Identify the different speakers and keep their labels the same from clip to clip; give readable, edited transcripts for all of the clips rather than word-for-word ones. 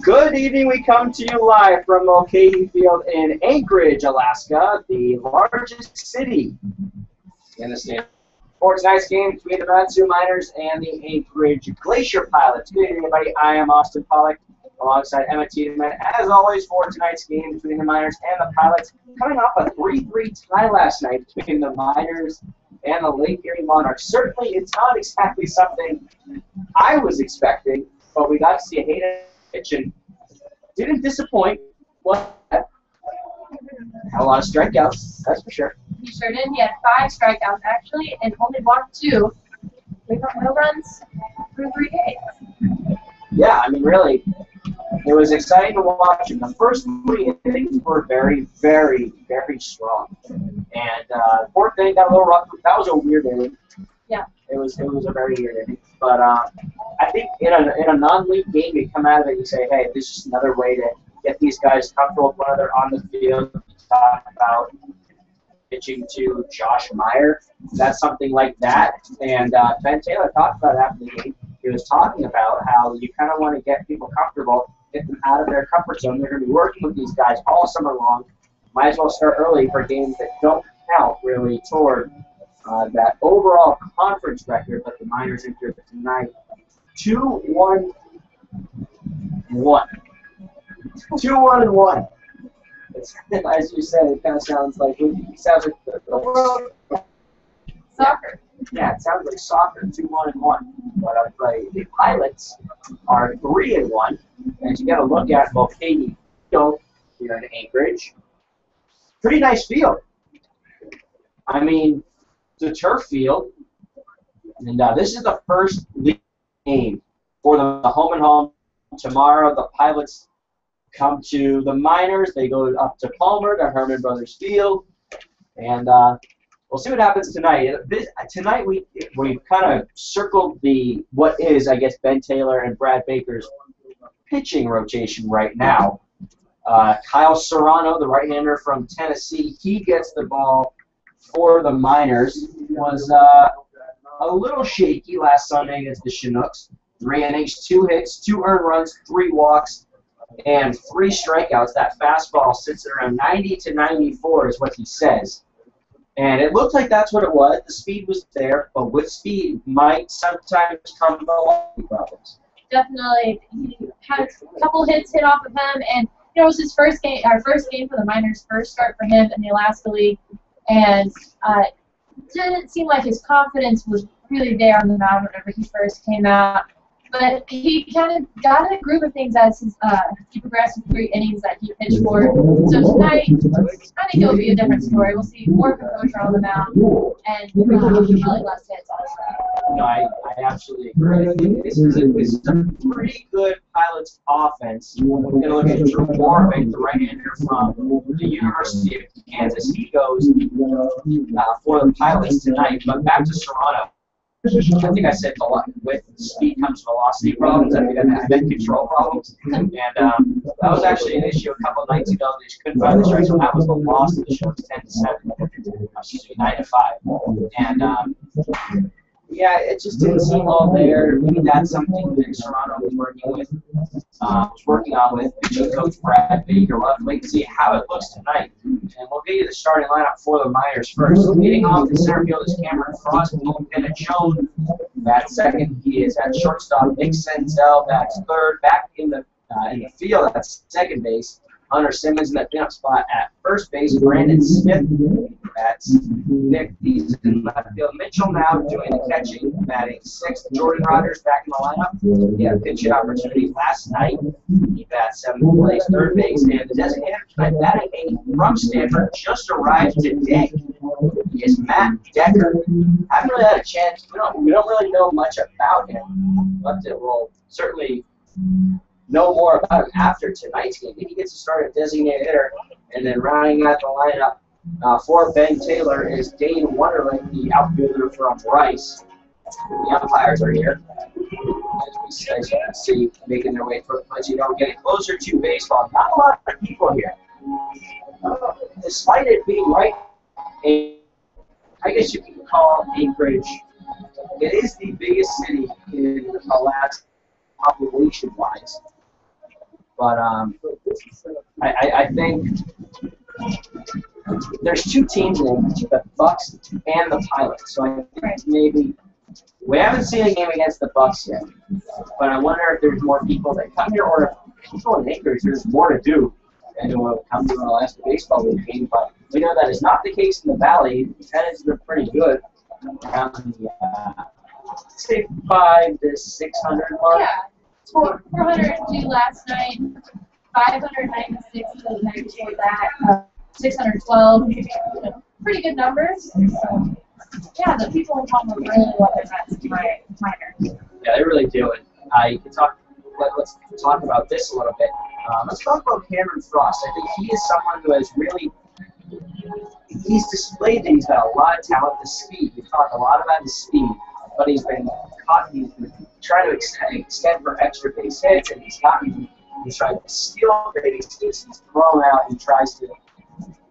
Speaker 1: Good evening. We come to you live from Mulcahy Field in Anchorage, Alaska, the largest city in the state. For tonight's game between the Matsu Miners and the Anchorage Glacier Pilots. Good evening, everybody. I am Austin Pollock alongside Emma Tiedemann. As always, for tonight's game between the Miners and the Pilots, coming off a 3-3 tie last night between the Miners and the Lake Erie Monarchs. Certainly, it's not exactly something I was expecting, but we got to see a hated pitch and didn't disappoint. What? Had a lot of strikeouts, that's for sure.
Speaker 2: He sure did. He had 5 strikeouts, actually, and only walked 2. We got no runs through 3 days.
Speaker 1: Yeah, I mean, really, it was exciting to watch him. The first 3 innings were very, very, very strong. And fourth inning got a little rough. That was a weird inning.
Speaker 2: Yeah.
Speaker 1: It was a very weird inning. But I think in a non-league game, you come out of it and you say, hey, this is just another way to get these guys comfortable with one another on the field. Talk about pitching to Josh Meyer. That's something like that. And Ben Taylor talked about it after the game. He was talking about how you kind of want to get people comfortable, get them out of their comfort zone. They're going to be working with these guys all summer long. Might as well start early for games that don't count really toward that overall conference record that the Miners entered tonight. 2-1-1. 2-1-1. As you said, it kind of sounds like the world.
Speaker 2: Soccer.
Speaker 1: Yeah, it sounds like soccer. 2-1-1. But the Pilots are 3-1. And you got to look at Mulcahy Field here in Anchorage. Pretty nice field. I mean, it's a turf field, and this is the first league game for the home and home. Tomorrow, the Pilots come to the Miners. They go up to Palmer to Herman Brothers Field, and we'll see what happens tonight. Tonight, we kind of circled what is, I guess, Ben Taylor and Brad Baker's pitching rotation right now. Kyle Serrano, the right-hander from Tennessee, he gets the ball for the Miners. Was a little shaky last Sunday against the Chinooks. 3 innings, 2 hits, 2 earned runs, 3 walks, and 3 strikeouts. That fastball sits at around 90 to 94 is what he says. And it looked like that's what it was. The speed was there, but with speed might sometimes come velocity problems.
Speaker 2: Definitely. He had a couple hits hit off of him, and it was his first game, our first game for the Miners, first start for him in the Alaska League. And didn't seem like his confidence was really there on the mound whenever he first came out. But he kind of got in a groove of things as he progressed with 3 innings that he pitched for. So tonight, I think it'll be a different story. We'll see more composure on the mound and probably less hits also.
Speaker 1: No, I absolutely agree. This is a pretty good Pilots offense. We're going to look at Drew Warwick, the right-hander from the University of Kansas. He goes for the Pilots tonight. But back to Serrano. I think I said a lot. With speed comes velocity problems. I think I meant control problems. And that was actually an issue a couple of nights ago. They just couldn't find the strike zone. That was the loss of the show. 10-7. Excuse me, 9-5. And yeah, it just didn't seem all there. Maybe that's something that Serrano was working on with pitching coach Brad Baker. We'll have to wait and see how it looks tonight. And we'll get you the starting lineup for the Miners first. Leading off in center field is Cameron Frost, and Joan. At second, he is at shortstop. Nick Senzel bats third. Back in the field at second base Hunter Simmons in the cleanup spot at first base. Brandon Smith bats. Nick Dees in left field. Mitchell now doing the catching, batting sixth. Jordan Rogers back in the lineup. He had a pinch hit opportunity last night. He bats seventh place, third base. And the designated tonight batting eighth from Stanford just arrived today is Matt Decker. Haven't really had a chance. We don't really know much about him, but we'll certainly know more about him after tonight's game. He gets to start a designated hitter, and then rounding out the lineup for Ben Taylor is Dane Wonderland, the outfielder from Rice. The umpires are here, as you can see, making their way toward the plate. You know, getting closer to baseball. Not a lot of people here, despite it being right. I guess you can call Anchorage. It is the biggest city in Alaska population-wise. But I think there's two teams in Anchorage, the Bucks and the Pilots. So I think maybe we haven't seen a game against the Bucks yet. But I wonder if there's more people that come here, or if people in Anchorage, there's more to do than to come to an Alaska Baseball League game. But we know that is not the case in the Valley. The attendance are pretty good. Around the, say 500 to 600 mark.
Speaker 2: Yeah. 402 last night, 596 the night before that, 612. Pretty good numbers. So, yeah, the people in Palmer really love their minor.
Speaker 1: Yeah, they really do. And I can talk. Let's talk about this a little bit. Let's talk about Cameron Frost. I think he is someone who has really. He's displayed that he's got a lot of talent. The speed. We've talked a lot about his speed, but he's been caught. He's been trying to extend for extra base hits, and he's tried to steal bases. He's thrown out. He tries to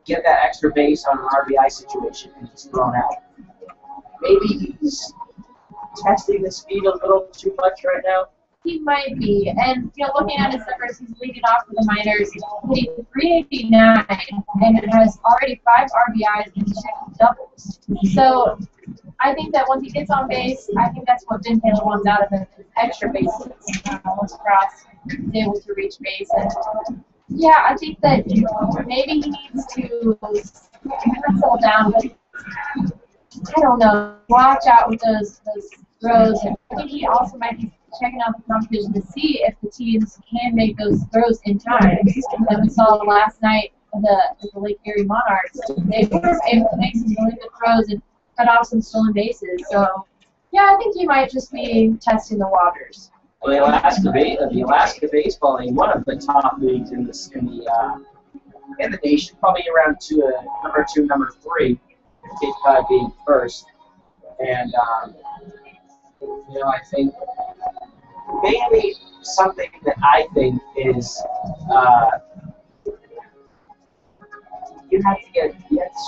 Speaker 1: get that extra base on an RBI situation, and he's thrown out. Maybe he's testing the speed a little too much right now.
Speaker 2: He might be. And, looking at his numbers, he's leading off for the minors, hitting 389, and it has already 5 RBIs and 2 doubles. So I think that once he gets on base, I think that's what Ben Taylor wants out of him, is extra bases. Once Frost is able to reach base. And, yeah, I think that maybe he needs to settle down, but I don't know. Watch out with those throws. And I think he also might be checking out the competition to see if the teams can make those throws in time. And we saw last night the Lake Erie Monarchs. They were able to make some really good throws and cut off some stolen bases. So, yeah, I think he might just be testing the waters.
Speaker 1: Well, the Alaska Baseball League, one of the top leagues in the nation, probably around number 2, number 3, Cape Cod being first. And I think maybe something that I think is you have to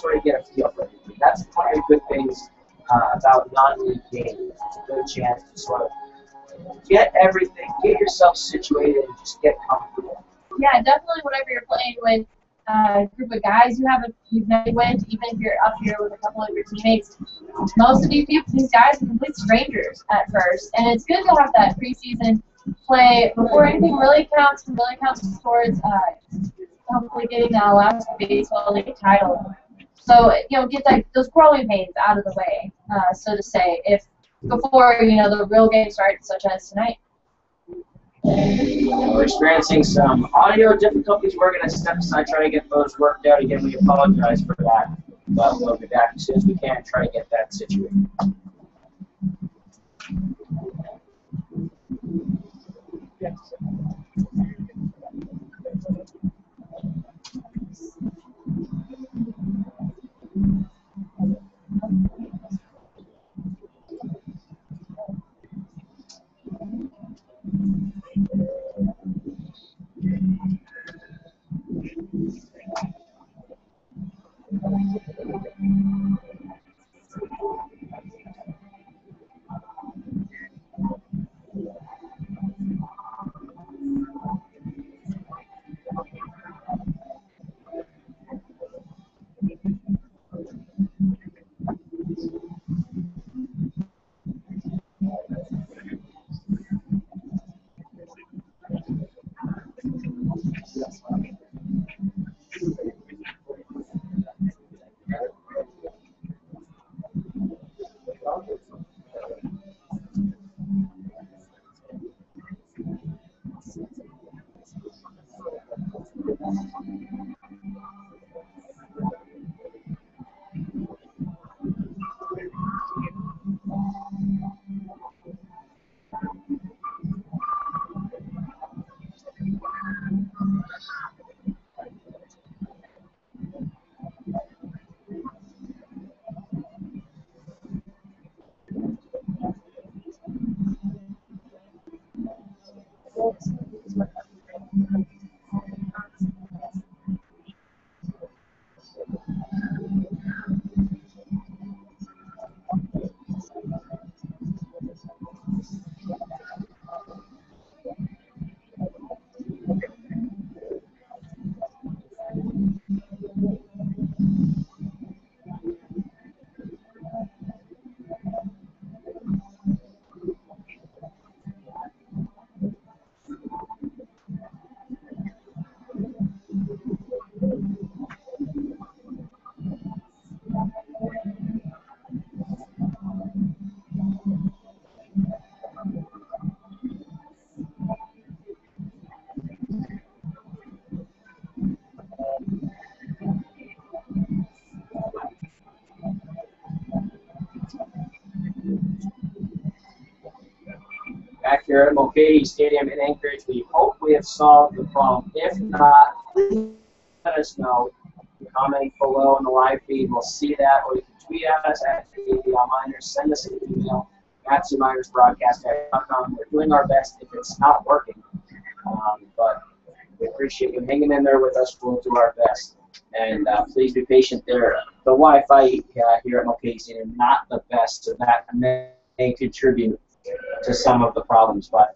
Speaker 1: sort of get a feel for it. That's one of the good things about non-league games. It's a good chance to sort of get yourself situated, and just get comfortable.
Speaker 2: Yeah, definitely. Whenever you're playing with a group of guys you've never went, even if you're up here with a couple of your teammates, most of these guys are complete strangers at first, and it's good to have that preseason play before anything really counts towards hopefully getting the Alaska Baseball League title. So get those growing pains out of the way, so to say, before the real game starts, such as tonight.
Speaker 1: We're experiencing some audio difficulties. We're going to step aside, try to get those worked out. Again, we apologize for that, but we'll be back as soon as we can, try to get that situated. Back here at Mulcahy Stadium in Anchorage, we hope we have solved the problem. If not, please let us know. Comment below in the live feed. We'll see that, or you can tweet at us at ABL Miners. Send us an email at cminersbroadcast.com. We're doing our best if it's not working, but we appreciate you hanging in there with us. We'll do our best, and please be patient there. The Wi-Fi here at Mulcahy Stadium not the best, so that may contribute to some of the problems. But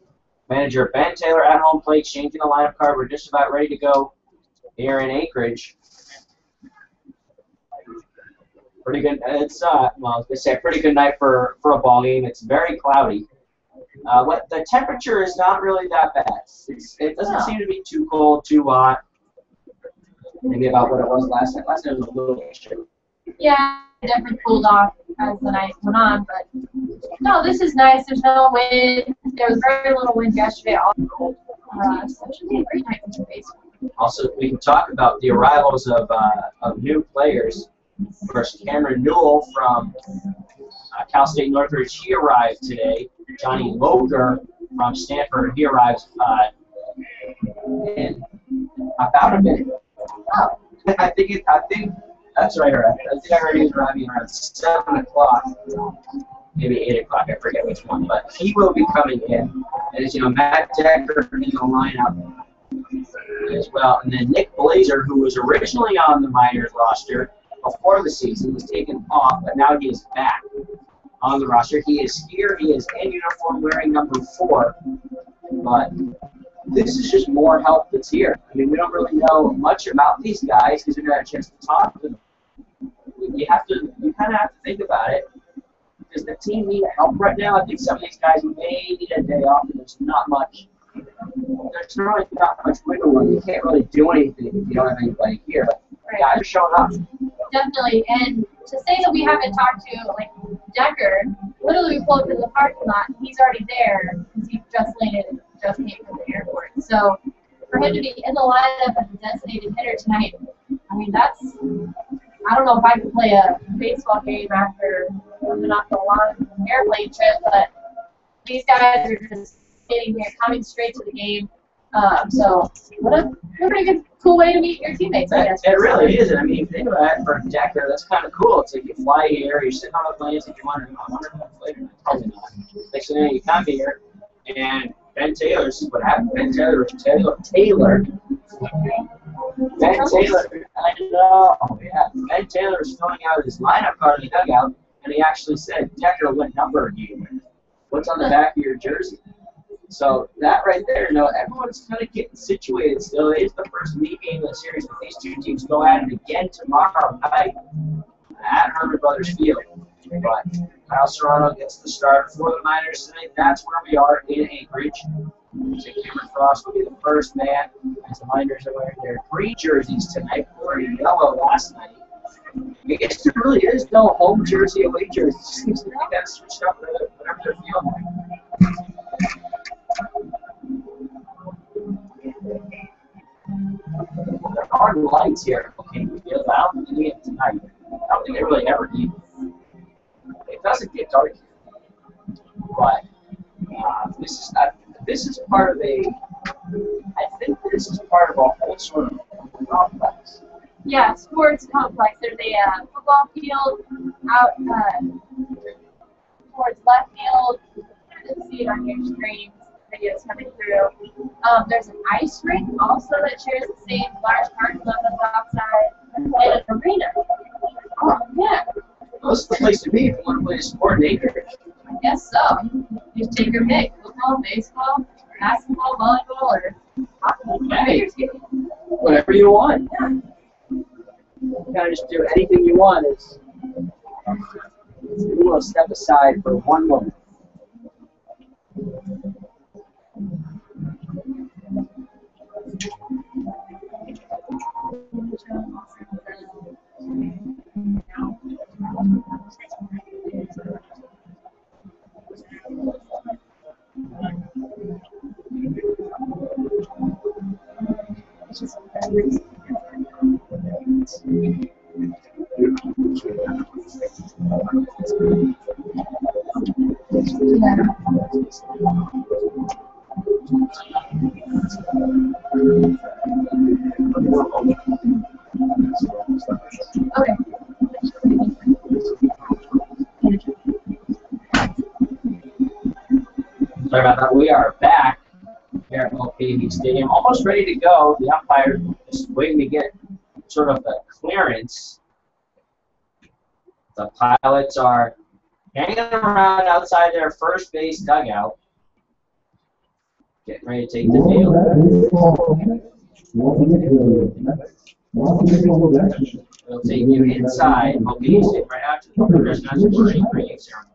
Speaker 1: manager Ben Taylor at home plate, changing the lineup card. We're just about ready to go here in Anchorage. Pretty good. It's well, I was gonna say a pretty good night for a ball game. It's very cloudy. What the temperature is not really that bad. It doesn't seem to be too cold, too hot. Maybe about what it was last night. Last night was a little chilly.
Speaker 2: Yeah, it definitely cooled off as the night went on, but no, this is nice. There's no wind. There was very little wind yesterday. So it should be a great night for baseball.
Speaker 1: Also, we can talk about the arrivals of new players. First, Cameron Newell from Cal State Northridge. He arrived today. Johnny Loger from Stanford. He arrives in about a minute. Oh, I think that's right. I think I heard he was arriving around 7 o'clock, maybe 8 o'clock. I forget which one, but he will be coming in. And as you know, Matt Decker in the lineup as well, and then Nick Blazer, who was originally on the Miners roster before the season, was taken off, but now he is back on the roster. He is here. He is in uniform, wearing number 4. But this is just more help that's here. I mean, we don't really know much about these guys because we haven't had a chance to talk to them. You kind of have to think about it. Does the team need help right now? I think some of these guys may need a day off, and there's not much. There's really not much wiggle room. You can't really do anything if you don't have anybody here. But guys are showing up.
Speaker 2: Definitely, and to say that we haven't talked to, like, Decker, literally we pulled up to the parking lot, he's already there because he just landed and just came from the airport. So for him to be in the lineup as a designated hitter tonight, I mean, that's, I don't know if I could play a baseball game after moving off a long airplane trip, but these guys are just getting here, coming straight to the game. So what a pretty good, cool way to meet your teammates, I guess.
Speaker 1: It really is. I mean, think about it for Decker. That's kind of cool. It's like you fly here, you're sitting on the plane, and you wonder if later. Probably not. Next thing you know, you come here, and Ben Taylor, this is what happened. Ben Taylor. I know. Yeah. Ben Taylor is filling out his lineup card in the dugout, and he actually said, Decker, what number are you with? What's on the back of your jersey? So that right there, everyone's kind of getting situated still. It is the first league game of the series, but these two teams go at it again tomorrow night at Herman Brothers Field. But Kyle Serrano gets the start for the Miners tonight. That's where we are in Anchorage. So Cameron Frost will be the first man as the Miners are wearing their green jerseys tonight. They were yellow last night. I guess there really is no home jersey, away jersey. It seems to be that switched up whatever they're feeling like. Northern Lights here. Okay, I don't think it tonight. I don't think they really ever do. It doesn't get dark here, but this is part of a. I think this is part of a whole sort of complex.
Speaker 2: Yeah, sports complex. There's a football field out towards left field. You can see it on your screen. Videos coming through. There's an ice rink also that shares the same large parking lot on the top side, and an arena. Oh, yeah.
Speaker 1: Well, this is the place to be if you want to play a sport in Anchorage.
Speaker 2: I guess so. You just take your pick: football, baseball, basketball, volleyball, or hockey.
Speaker 1: Hey, whatever you want.
Speaker 2: Yeah.
Speaker 1: You kind of just do anything you want. We will step aside for one moment.
Speaker 2: Okay.
Speaker 1: Sorry about that. We are back here at LKV Stadium, almost ready to go. The umpire is waiting to get sort of the clearance. The Pilots are hanging around outside their first base dugout, getting ready to take the field. We'll take you inside LKV Stadium right after the Presidential ringing ceremony.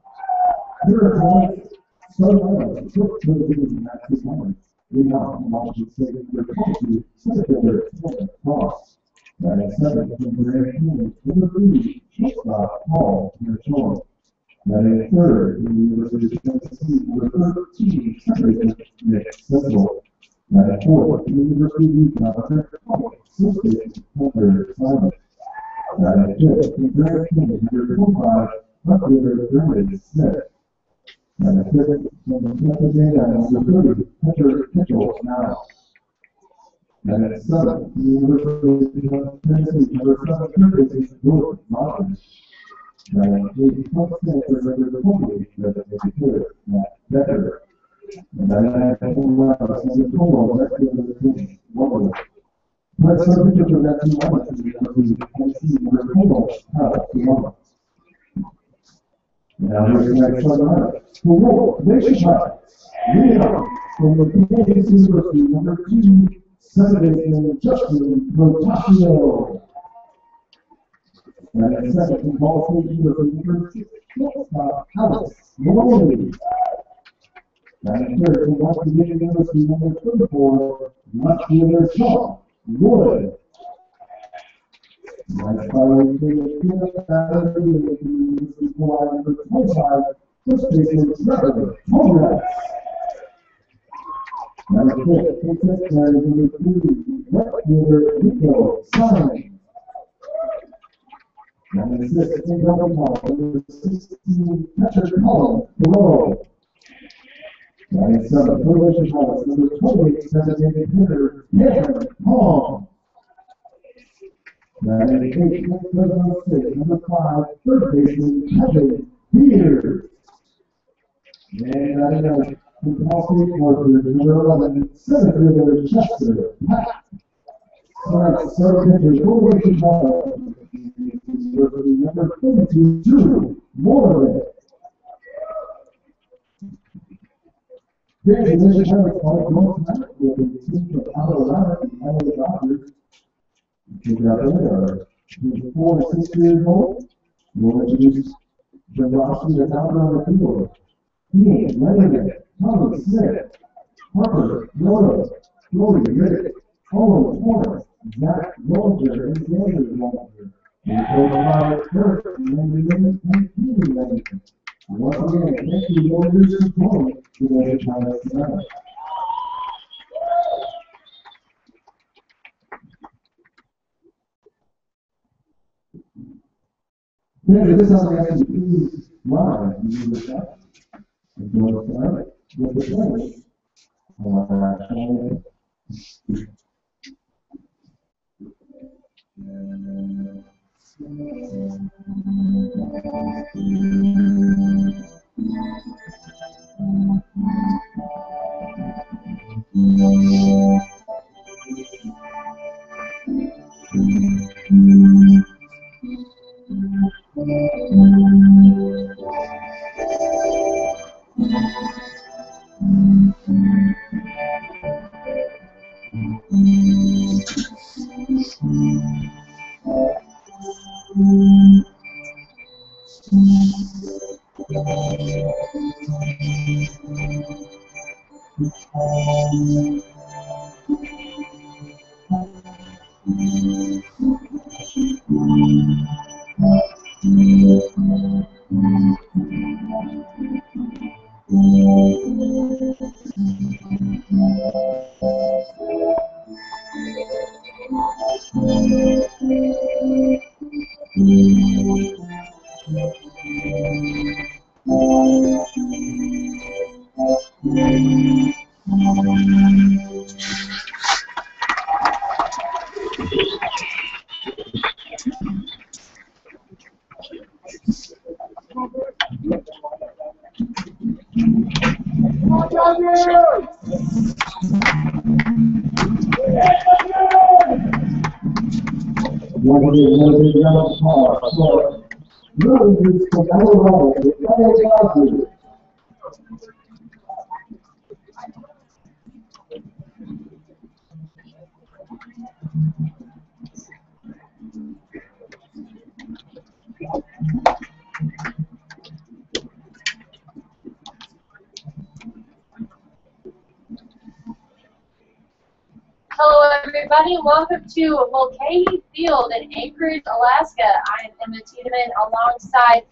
Speaker 2: Hello, everybody. Welcome to Mulcahy Field in Anchorage, Alaska. I am Emma Tiedemann alongside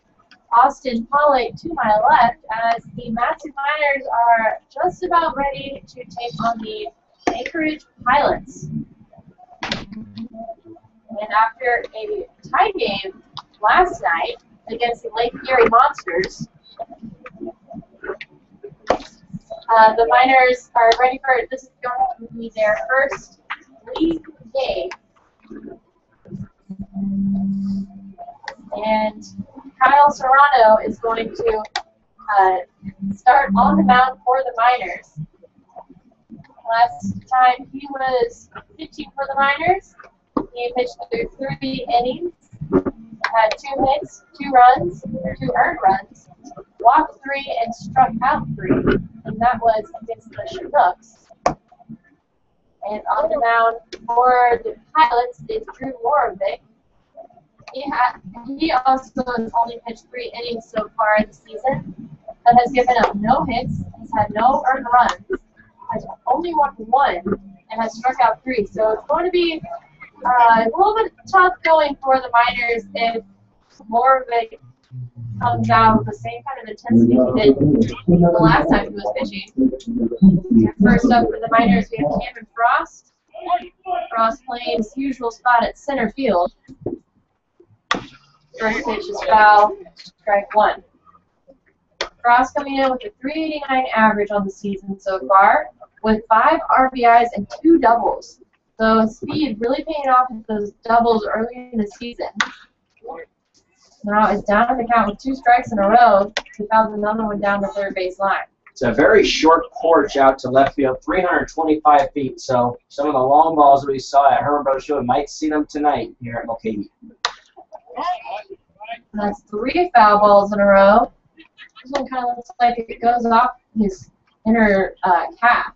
Speaker 2: Austin Pollock to my left as the Massive Miners are just about ready to take on the Anchorage Pilots. And after a tie game last night against the Lake Erie Monsters, the Miners are ready for it. This is going to be their first league game. And Kyle Serrano is going to start on the mound for the Miners. Last time he was pitching for the Miners, he pitched through 3 innings, had 2 hits, 2 runs, 2 earned runs, walked 3, and struck out 3, and that was against the Chinooks. And on the mound for the Pilots is Drew Moravec. He also has only pitched 3 innings so far in the season, but has given up no hits, has had no earned runs, has only walked 1, and has struck out 3. So it's going to be a little bit tough going for the Miners if Moravec comes out with the same kind of intensity he did the last time he was pitching. First up for the Miners, we have Cameron Frost. Frost playing his usual spot at center field. First pitch is foul, strike 1. Frost coming in with a .389 average on the season so far, with 5 RBIs and 2 doubles. So speed really paying off with those doubles early in the season. Now it's down to the count with 2 strikes in a row. He found another one down the third base line.
Speaker 1: It's a very short porch out to left field, 325 feet. So some of the long balls that we saw at Herman Brothers Show, we might see them tonight here at Mulcahy.
Speaker 2: That's 3 foul balls in a row. This one kind of looks like it goes off his inner calf.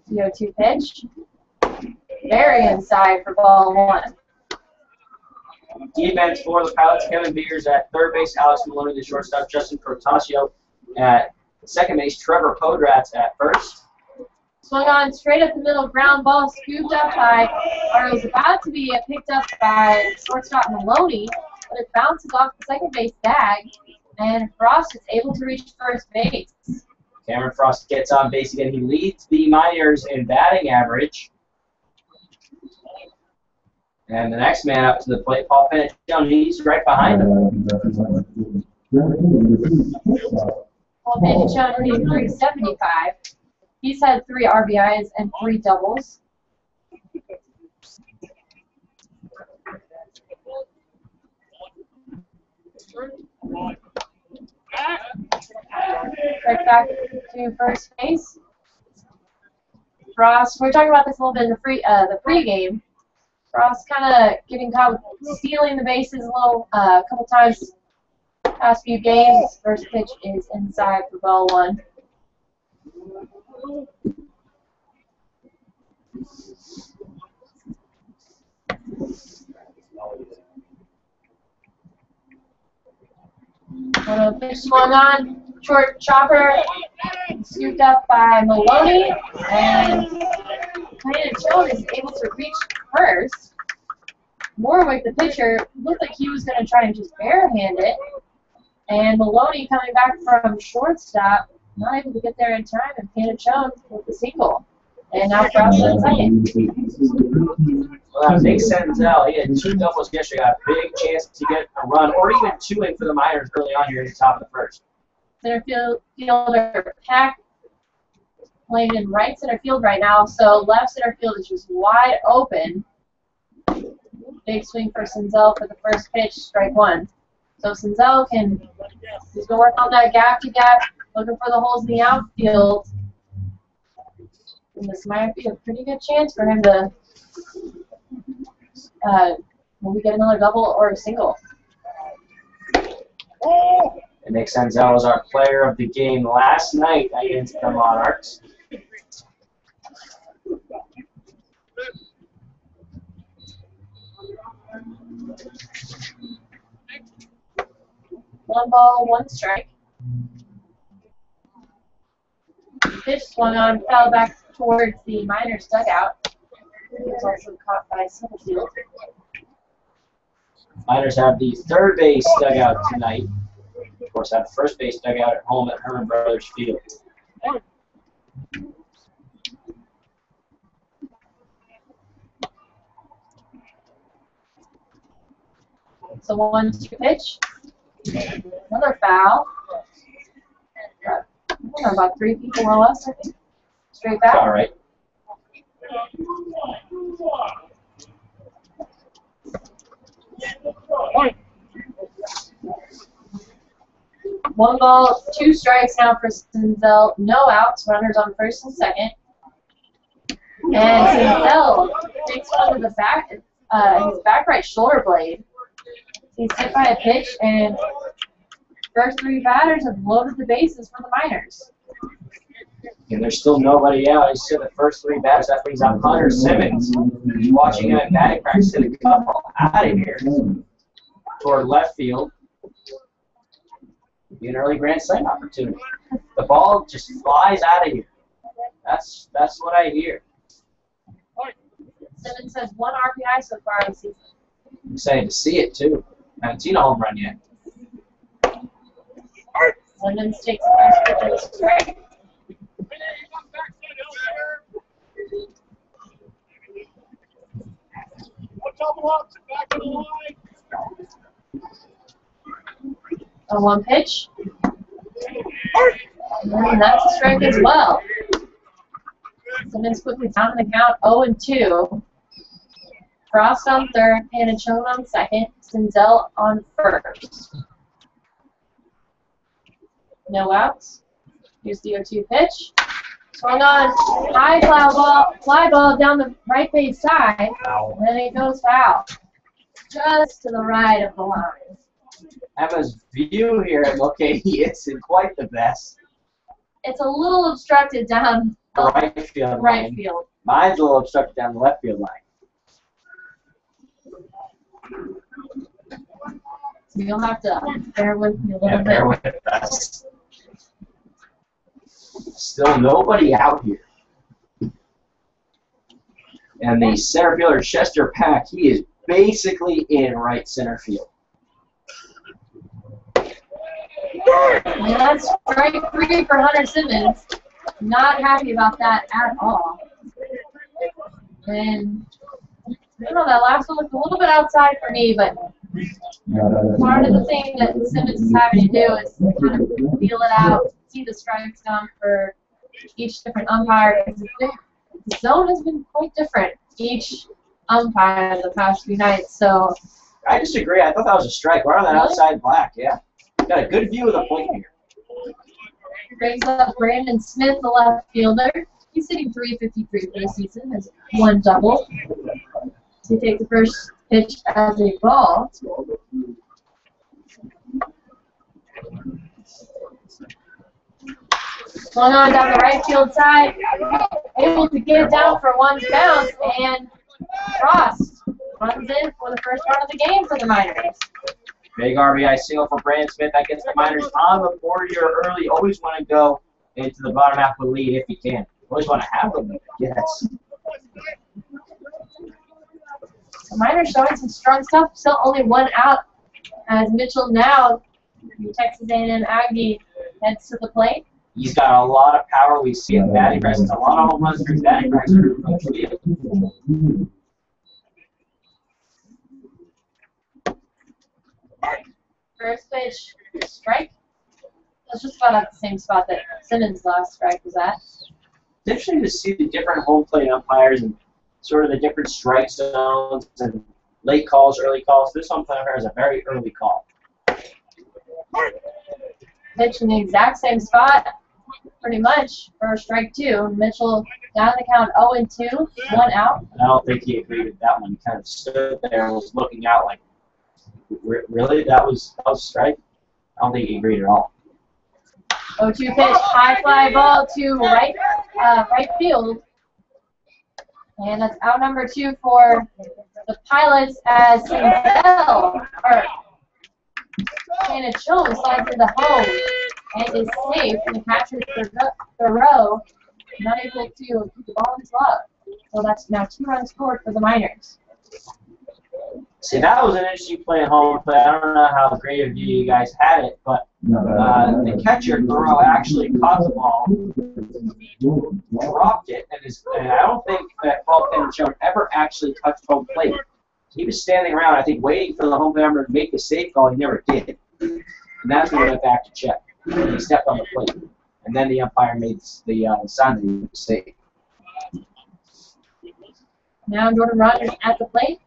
Speaker 2: 0-2 pitch. Very inside for ball 1.
Speaker 1: Defense for the Pilots, Kevin Beers at third base, Alex Maloney, the shortstop, Justin Protasio at second base, Trevor Podratz at first.
Speaker 2: Swung on straight up the middle, ground ball scooped up by, or it was about to be picked up by shortstop Maloney, but it bounces off the second base bag, and Frost is able to reach first base.
Speaker 1: Cameron Frost gets on base again. He leads the Miners in batting average. And the next man up to the plate, Paul Penichon, he's right behind him.
Speaker 2: Paul Penichon hitting .375. He's had 3 RBIs and 3 doubles. Right back to first base. Frost, we were talking about this a little bit in the pregame. Frost kind of getting caught with stealing the bases a little, a couple times past few games. First pitch is inside for ball 1. Pitch swung on, short chopper, scooped up by Maloney, and Penichon is able to reach first. Warwick, the pitcher, looked like he was going to try and just barehand it, and Maloney coming back from shortstop, not able to get there in time, and Penichon with the single. And now Frost at second.
Speaker 1: Well, that makes sense now. He had 2 doubles yesterday. Got a big chance to get a run, or even 2 in for the Miners early on here at the top of the first.
Speaker 2: Center fielder Pack playing in right center field right now, so left center field is just wide open. Big swing for Senzel for the first pitch, strike 1. So Senzel he's going to work on that gap to gap, looking for the holes in the outfield. And this might be a pretty good chance for him to maybe get another double or a single.
Speaker 1: And Nick Senzel was our player of the game last night against the Monarchs.
Speaker 2: One ball, 1 strike. Pitch swung on, fell back towards the Miners dugout. He was also caught by Stubblefield.
Speaker 1: Miners have the third base dugout tonight. Of course, have the first base dugout at home at Herman Brothers Field.
Speaker 2: So 1-2 pitch. Another foul. About 3 feet below us, I think. Straight back.
Speaker 1: All right.
Speaker 2: One ball, 2 strikes now for Senzel. No outs. Runners on first and second. And Senzel takes one to the back, his back right shoulder blade. He's hit by a pitch, and first 3 batters have loaded the bases for the Miners.
Speaker 1: And there's still nobody out. He's still the first 3 bats. That brings out Hunter Simmons. He's watching him at batting practice. Hit a couple out of here toward left field. Be an early grand slam opportunity. The ball just flies out of here. That's what I hear.
Speaker 2: Simmons has 1 RBI so far this season.
Speaker 1: I'm excited to see it too. I haven't seen a home run yet.
Speaker 2: Simmons takes the first pitch of the strike. A 1 pitch. And that's a strike as well. Simmons quickly down in the count, 0-2. Frost on third, Penichon on second, Senzel on first. No outs. Here's the 0-2 pitch. Swung on, high fly ball down the right base side, and then it goes foul. Just to the right of the line.
Speaker 1: Emma's view here at Mulcahy isn't quite the best.
Speaker 2: It's a little obstructed down the
Speaker 1: Right field
Speaker 2: right
Speaker 1: line.
Speaker 2: field.
Speaker 1: Mine's a little obstructed down the left field line.
Speaker 2: So you'll have to bear with me a little
Speaker 1: Yeah,
Speaker 2: bit.
Speaker 1: bear with us. Still nobody out here. And the center fielder, Chester Pack, he is basically in right center field.
Speaker 2: And that's strike 3 for Hunter Simmons. Not happy about that at all. And I don't know, that last one looked a little bit outside for me, but part of the thing that Simmons is having to do is kind of feel it out, see the strikes come for each different umpire. The zone has been quite different each umpire the past few nights, so.
Speaker 1: I disagree. I thought that was a strike. Right on that outside black, yeah. Got a good view of the plate here.
Speaker 2: Brings up Brandon Smith, the left fielder. He's hitting .353 for the season, has 1 double. So he takes the first pitch as a ball. Going on down the right field side, able to get it down for 1 bounce, and Frost runs in for the first run of the game for the Miners.
Speaker 1: Big RBI single for Brandon Smith. That gets the Miners on the board here early. Always want to go into the bottom half of the lead if you can. Always want to have them, yes.
Speaker 2: The Miners showing some strong stuff. Still only 1 out as Mitchell now, Texas A&M Aggie, heads to the plate.
Speaker 1: He's got a lot of power. We see it batting practice. A lot of home runs through batting practice.
Speaker 2: First pitch, strike. That's just about at the same spot that Simmons' last strike was at.
Speaker 1: It's interesting to see the different home plate umpires and sort of the different strike zones and late calls, early calls. This umpire is a very early call.
Speaker 2: Pitch in the exact same spot, pretty much, for strike 2. Mitchell down the count 0-2, 1 out.
Speaker 1: I don't think he agreed with that one. He kind of stood there and was looking out like, really? That was a strike? I don't think he agreed at all.
Speaker 2: 0-2 pitch, high fly ball to right field. And that's out number 2 for the Pilots as Sandell, or Shannon Jones slides into home and is safe and catches the row, not able to keep the ball in his glove. So that's now 2 runs scored for the Miners.
Speaker 1: See, that was an interesting play at home play. I don't know how great a view you guys had it, but the catcher, Thoreau, actually caught the ball, dropped it, and I don't think that Paul Jones ever actually touched home plate. He was standing around, I think, waiting for the home member to make the safe call. He never did. And that's when he went back to check. He stepped on the plate. And then the umpire made the sign that he was safe.
Speaker 2: Now Jordan Rogers at the plate.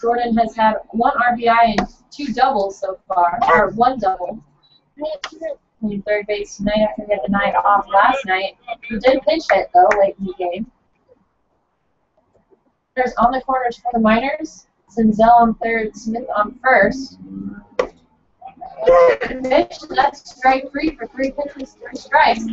Speaker 2: Jordan has had 1 RBI and 2 doubles so far, or 1 double. Playing third base tonight after getting the night off last night. He did pinch hit, though, late in the game. There's on the corners for the Miners. Senzel on third, Smith on first. Pitch, that's strike 3 for 3 pitches, 3 strikes.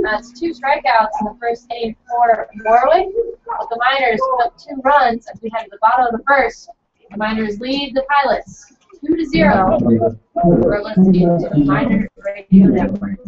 Speaker 2: That's 2 strikeouts in the first inning for Warwick. But the Miners put up 2 runs as we head to the bottom of the first. The Miners lead the Pilots 2-0. We're listening to the Miners Radio Network.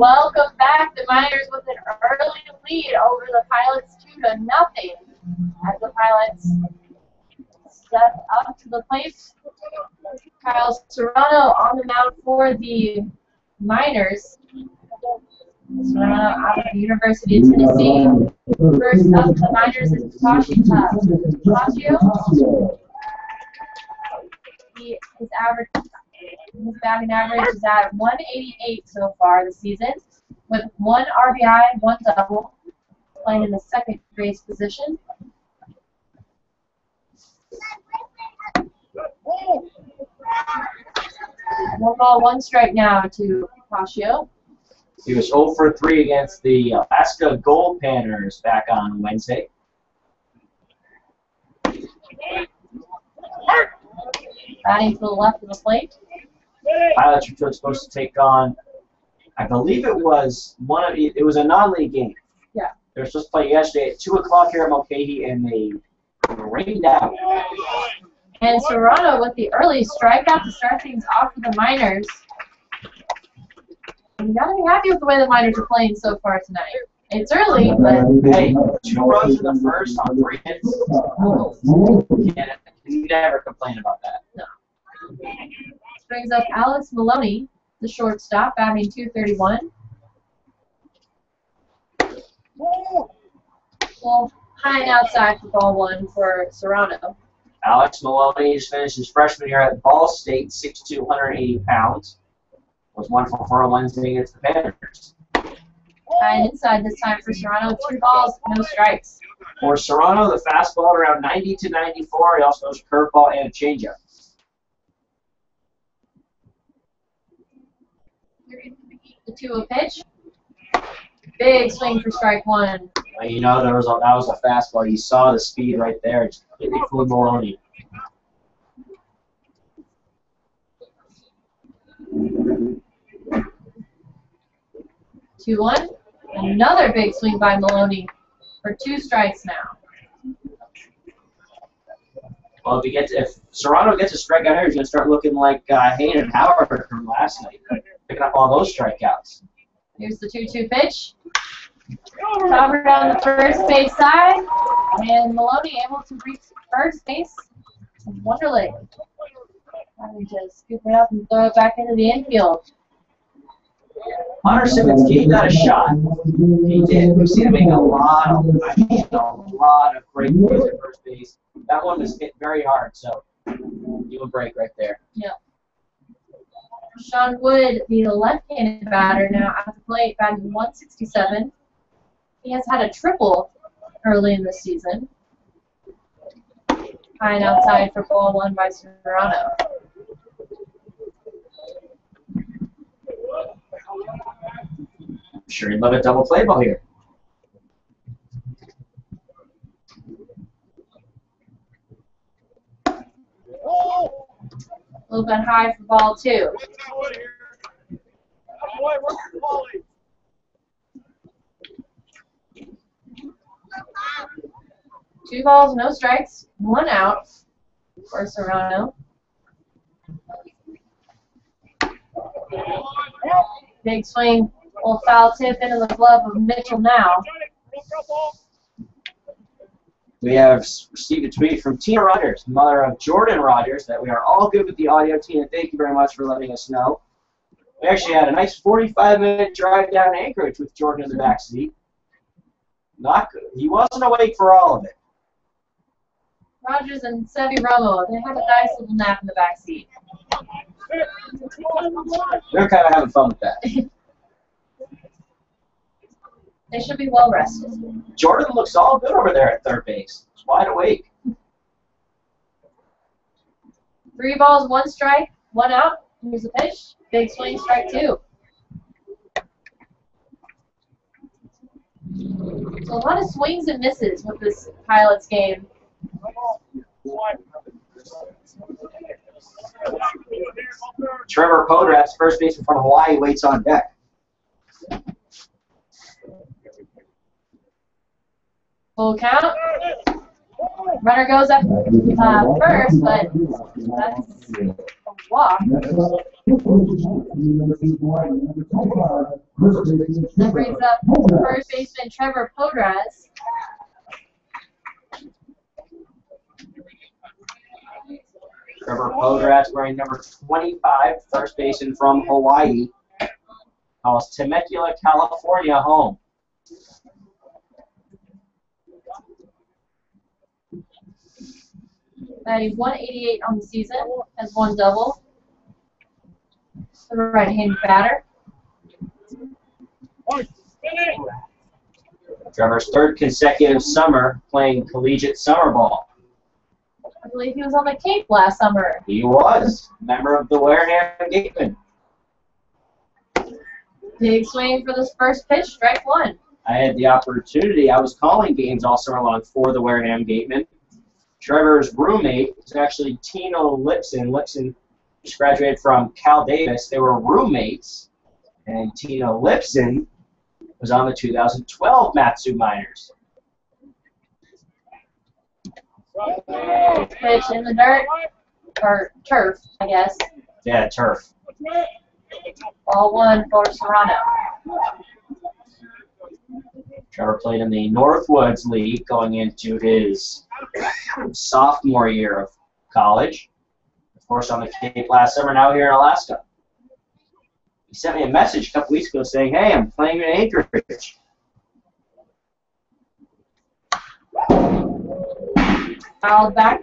Speaker 2: Welcome back. The Miners with an early lead over the Pilots 2-0 as the Pilots step up to the plate. Kyle Serrano on the mound for the Miners. Serrano out of the University of Tennessee. First up, the Miners is Tasio. His batting average is at 188 so far this season, with 1 RBI, 1 double, playing in the second base position. One ball, 1 strike now to Tasio.
Speaker 1: He was 0 for 3 against the Alaska Gold Panthers back on Wednesday.
Speaker 2: Batting to the left of the plate.
Speaker 1: Pilots were supposed to take on, I believe it was a non-league game.
Speaker 2: Yeah.
Speaker 1: They were supposed to play yesterday at 2 o'clock here at Mulcahy, and they rained out.
Speaker 2: And Serrano with the early strikeout to start things off for the Miners. You gotta be happy with the way the Miners are playing so far tonight. It's early, but
Speaker 1: hey, 2 runs in the first on 3 hits. You never complain about that.
Speaker 2: No. This brings up Alex Maloney, the shortstop, batting .231. Well, high and outside for ball 1 for Serrano.
Speaker 1: Alex Maloney just finished his freshman year at Ball State, 6'2", 180 pounds. Was 1 for 4 on Wednesday against the Panthers.
Speaker 2: High and inside this time for Serrano. 2 balls, no strikes.
Speaker 1: For Serrano, the fastball around 90 to 94. He also knows a curveball and a changeup.
Speaker 2: The 2-0 pitch. Big swing for strike 1.
Speaker 1: Well, you know, that was a fastball. You saw the speed right there. It's completely fooled Maloney.
Speaker 2: Two-one. Another big swing by Maloney for 2 strikes now.
Speaker 1: Well, if Serrano gets a strikeout here, he's going to start looking like Hayden Howard from last night, picking up all those strikeouts.
Speaker 2: Here's the 2-2 pitch. Covered on the first base side, and Maloney able to reach first base. Wonderlic. Having to scoop it up and throw it back into the infield.
Speaker 1: Hunter Simmons gave that a shot. He did. We've seen him make a lot of great plays at first base. That one was hit very hard, so give a break right there.
Speaker 2: Yeah. Sean Wood, the left-handed batter, now at the plate, batting .167. He has had a triple early in the season. High and outside for ball 1 by Serrano.
Speaker 1: I'm sure you'd love a double play ball here.
Speaker 2: A little bit high for ball 2. Two balls, no strikes, 1 out for Serrano. Big swing, little foul tip into the glove of Mitchell now.
Speaker 1: We have received a tweet from Tina Rogers, mother of Jordan Rogers, that we are all good with the audio. Tina, thank you very much for letting us know. We actually had a nice 45-minute drive down Anchorage with Jordan in the back seat. Not good. He wasn't awake for all of it.
Speaker 2: Rogers and Sevi Romo, they have a nice little nap in the back seat.
Speaker 1: They're kind of having fun with that.
Speaker 2: They should be well rested.
Speaker 1: Jordan looks all good over there at third base. He's wide awake.
Speaker 2: 3 balls, 1 strike, 1 out. Here's the pitch. Big swing, strike 2. So a lot of swings and misses with this Pilots game.
Speaker 1: Trevor Podratz, first baseman from Hawaii, waits on deck.
Speaker 2: Full count. Runner goes up first, but that's a walk. Brings up first baseman Trevor Podraz.
Speaker 1: Trevor Podraz wearing number 25, first baseman from Hawaii. Calls Temecula, California home.
Speaker 2: Batting 188 on the season, has one double. The right-handed batter.
Speaker 1: Trevor's third consecutive summer playing collegiate summer ball.
Speaker 2: I believe he was on the Cape last summer.
Speaker 1: He was member of the Wareham Gatemen.
Speaker 2: Big swing for this first pitch, strike one.
Speaker 1: I had the opportunity. I was calling games all summer long for the Wareham Gatemen. Trevor's roommate is actually Tino Lipson. Lipson just graduated from Cal Davis. They were roommates, and Tino Lipson was on the 2012 Matsu Miners.
Speaker 2: Pitch in the dirt, or turf, I guess.
Speaker 1: Yeah, turf.
Speaker 2: Ball one for Serrano.
Speaker 1: Trevor played in the Northwoods League going into his sophomore year of college. Of course, on the Cape last summer, now here in Alaska. He sent me a message a couple weeks ago saying, hey, I'm playing in Anchorage.
Speaker 2: Foul back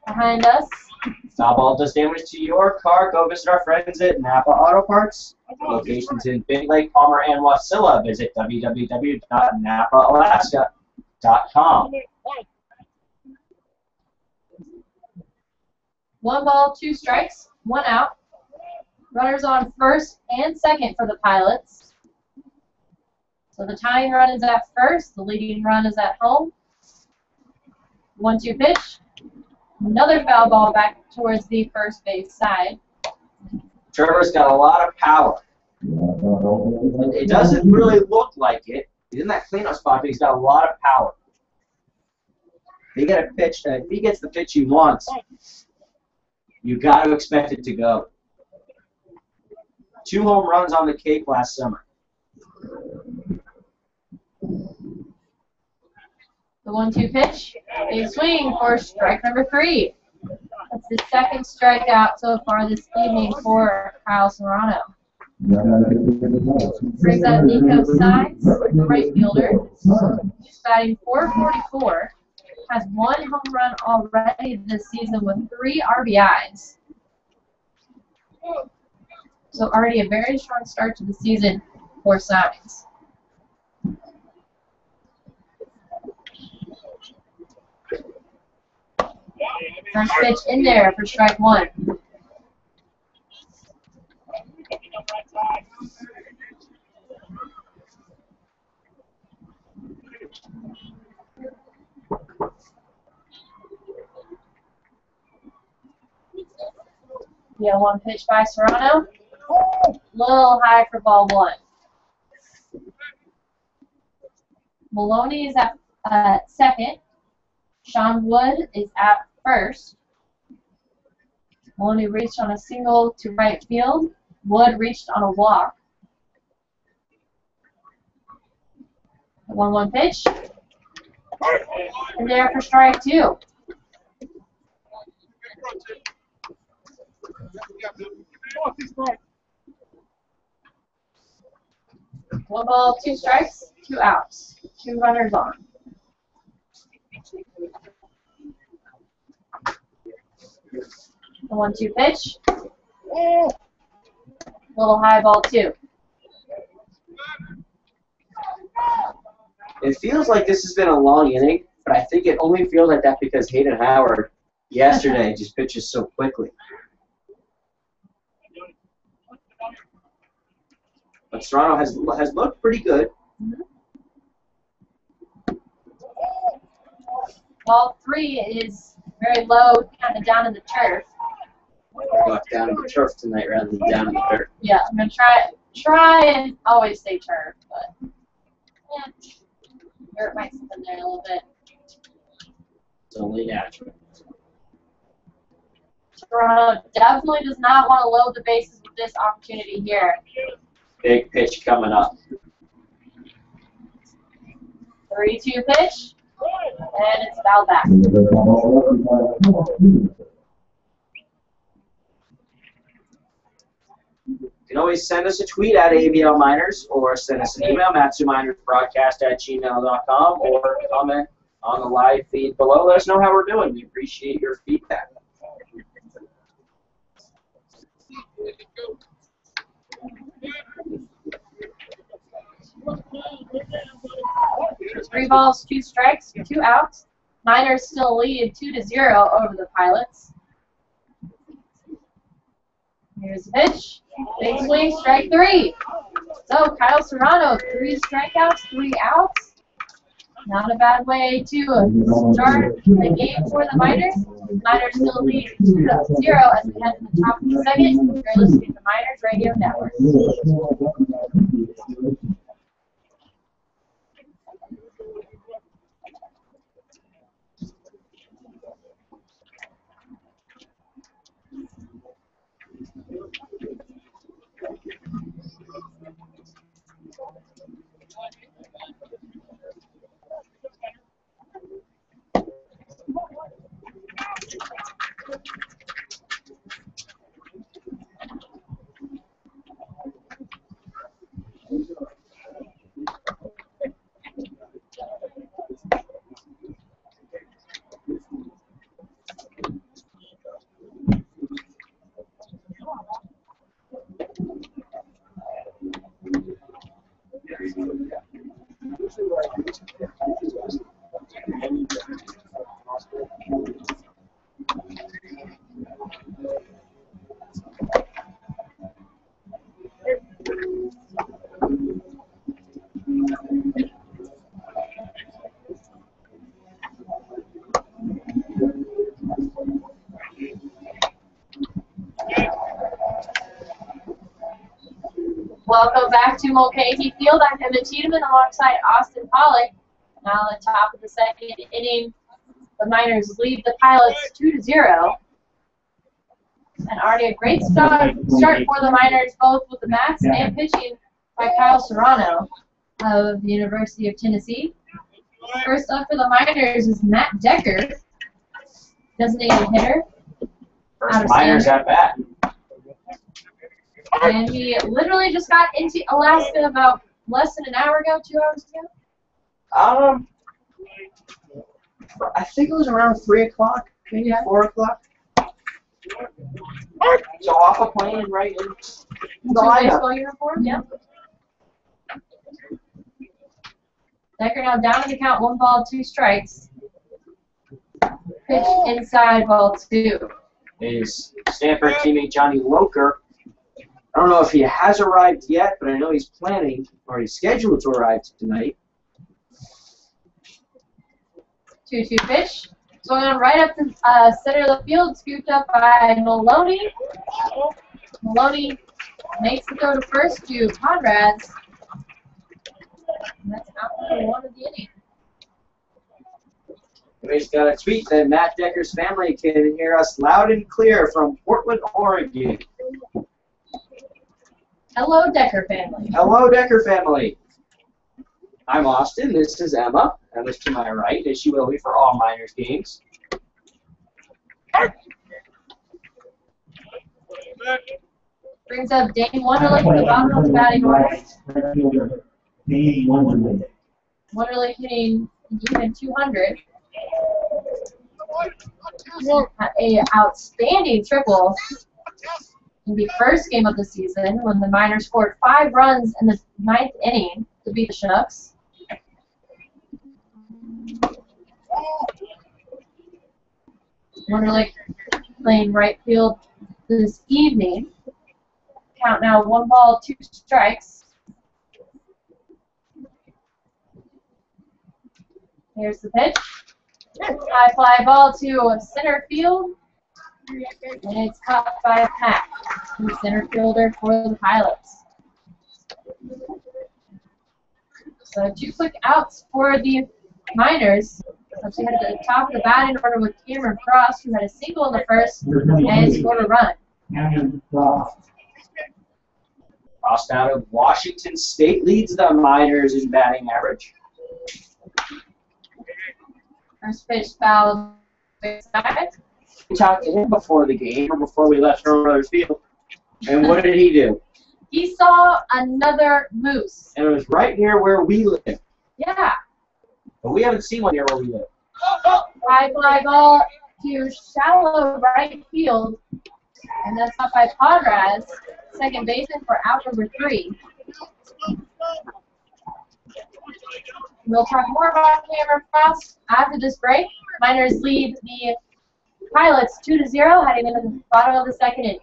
Speaker 2: behind us.
Speaker 1: Foul ball does damage to your car. Go visit our friends at Napa Auto Parts. Locations in Big Lake, Palmer, and Wasilla. Visit www.napaalaska.com.
Speaker 2: 1 ball, 2 strikes, 1 out. Runners on first and second for the Pilots. So the tying run is at first. The leading run is at home. 1-2 pitch. Another foul ball back towards the first base side.
Speaker 1: Trevor's got a lot of power. It doesn't really look like it. He's in that cleanup spot, but he's got a lot of power. If he gets the pitch he wants, you got to expect it to go. 2 home runs on the Cape last summer.
Speaker 2: The 1-2 pitch. Big swing for strike number 3. That's his second strikeout so far this evening for Kyle Serrano. Brings up Nico Sides, the right fielder. He's batting .444. Has 1 home run already this season with 3 RBIs. So already a very strong start to the season for Sides. First pitch in there for strike 1. Yeah, 1 pitch by Serrano. Little high for ball 1. Maloney is at second. Sean Wood is at first. Maloney reached on a single to right field. Wood reached on a walk. The 1-1 pitch. And there for strike 2. One ball, 2 strikes, 2 outs. 2 runners on. The 1-2 pitch. Little high ball 2.
Speaker 1: It feels like this has been a long inning, but I think it only feels like that because Hayden Howard yesterday just pitches so quickly. But Serrano has looked pretty good.
Speaker 2: Ball 3 is very low, kind of down in the turf.
Speaker 1: Go down in the turf tonight rather than down in the dirt.
Speaker 2: Yeah, I'm going to try and always say turf, but yeah, dirt might slip in there a little bit.
Speaker 1: It's only natural.
Speaker 2: Toronto definitely does not want to load the bases with this opportunity here.
Speaker 1: Big pitch coming up.
Speaker 2: 3-2 pitch. And it's fouled back.
Speaker 1: You can always send us a tweet at ABL Miners or send us an email, matsuminersbroadcast@gmail.com, or comment on the live feed below. Let us know how we're doing. We appreciate your feedback.
Speaker 2: Three balls, 2 strikes, 2 outs. Miners still lead 2-0 over the Pilots. Here's the pitch. Big swing, strike 3. So Kyle Serrano, 3 strikeouts, 3 outs. Not a bad way to start the game for the Miners. Miners still lead 2-0 as we head to the top of the second. You're listening to the Miners Radio Network. Welcome back to Mulcahy Field. I'm Emma Tiedemann alongside Austin Pollock. Now at the top of the second inning, the Miners lead the Pilots 2-0. And already a great start for the Miners, both with the bats and pitching by Kyle Serrano of the University of Tennessee. First up for the Miners is Matt Decker, designated hitter.
Speaker 1: First Miners at bat.
Speaker 2: And he literally just got into Alaska about less than an hour ago, 2 hours ago.
Speaker 1: I think it was around 3 o'clock, maybe 4 o'clock. So off a plane and right in the lineup.
Speaker 2: Baseball uniform, yep. Decker now down to the count, 1 ball, 2 strikes. Pitch inside, ball 2.
Speaker 1: His Stanford teammate Johnny Loker. I don't know if he has arrived yet, but I know he's planning, or he's scheduled to arrive tonight.
Speaker 2: 2-2 pitch. Going right up the center of the field, scooped up by Maloney. Maloney makes the throw to first to Conrads. And that's out for 1 of the inning.
Speaker 1: We just got a tweet that Matt Decker's family can hear us loud and clear from Portland, Oregon.
Speaker 2: Hello, Decker family.
Speaker 1: Hello, Decker family. I'm Austin. This is Emma. Emma's to my right, as she will be for all Miners games.
Speaker 2: Brings up Dane Wonderlick at the bottom of the batting order. Wonderlick hitting even 200. Had a outstanding triple in the first game of the season when the Miners scored 5 runs in the 9th inning to beat the Chinooks. Wonderlick playing right field this evening. Count now 1 ball, 2 strikes. Here's the pitch. High fly ball to center field. And it's caught by Pack, the center fielder for the Pilots. So 2 quick outs for the Miners. So we had at the top of the batting order with Cameron Frost, who had a single in the first and scored a run.
Speaker 1: Frost out of Washington State leads the Miners in batting average.
Speaker 2: First pitch foul.
Speaker 1: We talked to him before the game or before we left Herman Brothers Field. And what did he do?
Speaker 2: He saw another moose.
Speaker 1: And it was right here where we live.
Speaker 2: Yeah.
Speaker 1: But we haven't seen one here where we live.
Speaker 2: High fly ball to shallow right field. And that's up by Podraz, second baseman for out number 3. We'll talk more about Cameron Frost after this break. Miners lead the Pilots 2-0, heading into the bottom of the second inning.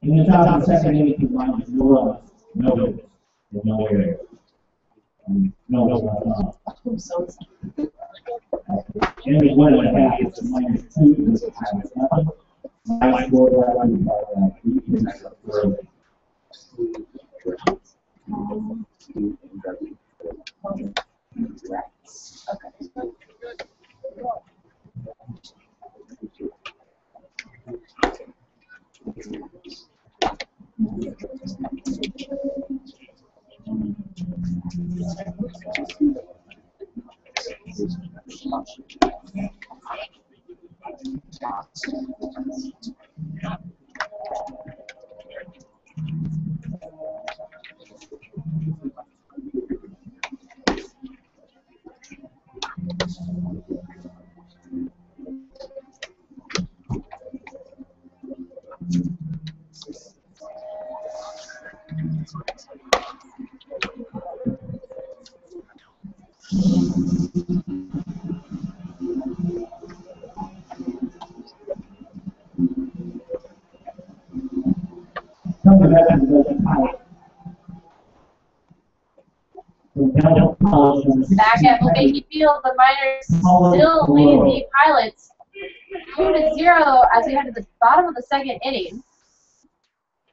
Speaker 3: In the top of the second inning, the Miners no runs, no hits, no errors. No. Inning 1.5 is the Miners 2 to the Pilots nothing. High score right on the early.
Speaker 2: Back at Mulvaney Field, the Miners still lead the Pilots 2-0 as we head to the bottom of the second inning.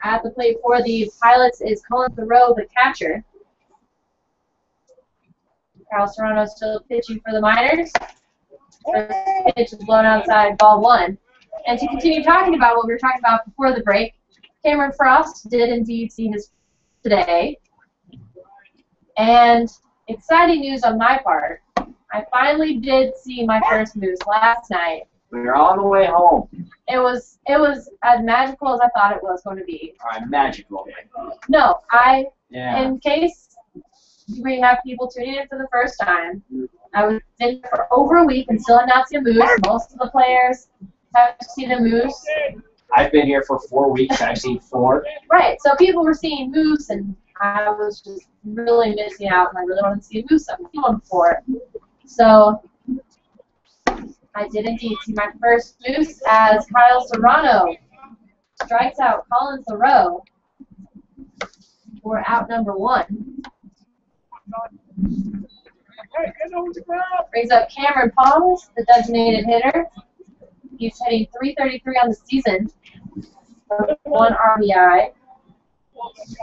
Speaker 2: At the plate for the Pilots is Colin Thoreau, the catcher. Carl Serrano still pitching for the Miners. First pitch is blown outside, ball 1. And to continue talking about what we were talking about before the break, Cameron Frost did indeed see his today. And exciting news on my part, I finally did see my first moose last night.
Speaker 1: We were on the way home.
Speaker 2: It was as magical as I thought it was going to be.
Speaker 1: All right, magical.
Speaker 2: No,
Speaker 1: Yeah.
Speaker 2: in case we have people tuning in for the first time, I was in for over a week and still had not seen a moose. Most of the players have seen a moose.
Speaker 1: I've been here for 4 weeks. I've seen 4.
Speaker 2: Right, so people were seeing moose, and I was just really missing out, and I really wanted to see a moose. I've seen one before. So I did indeed see my first moose as Kyle Serrano strikes out Colin Thoreau for out number 1. Brings up Cameron Palms, the designated hitter. He's hitting .333 on the season, 1 RBI.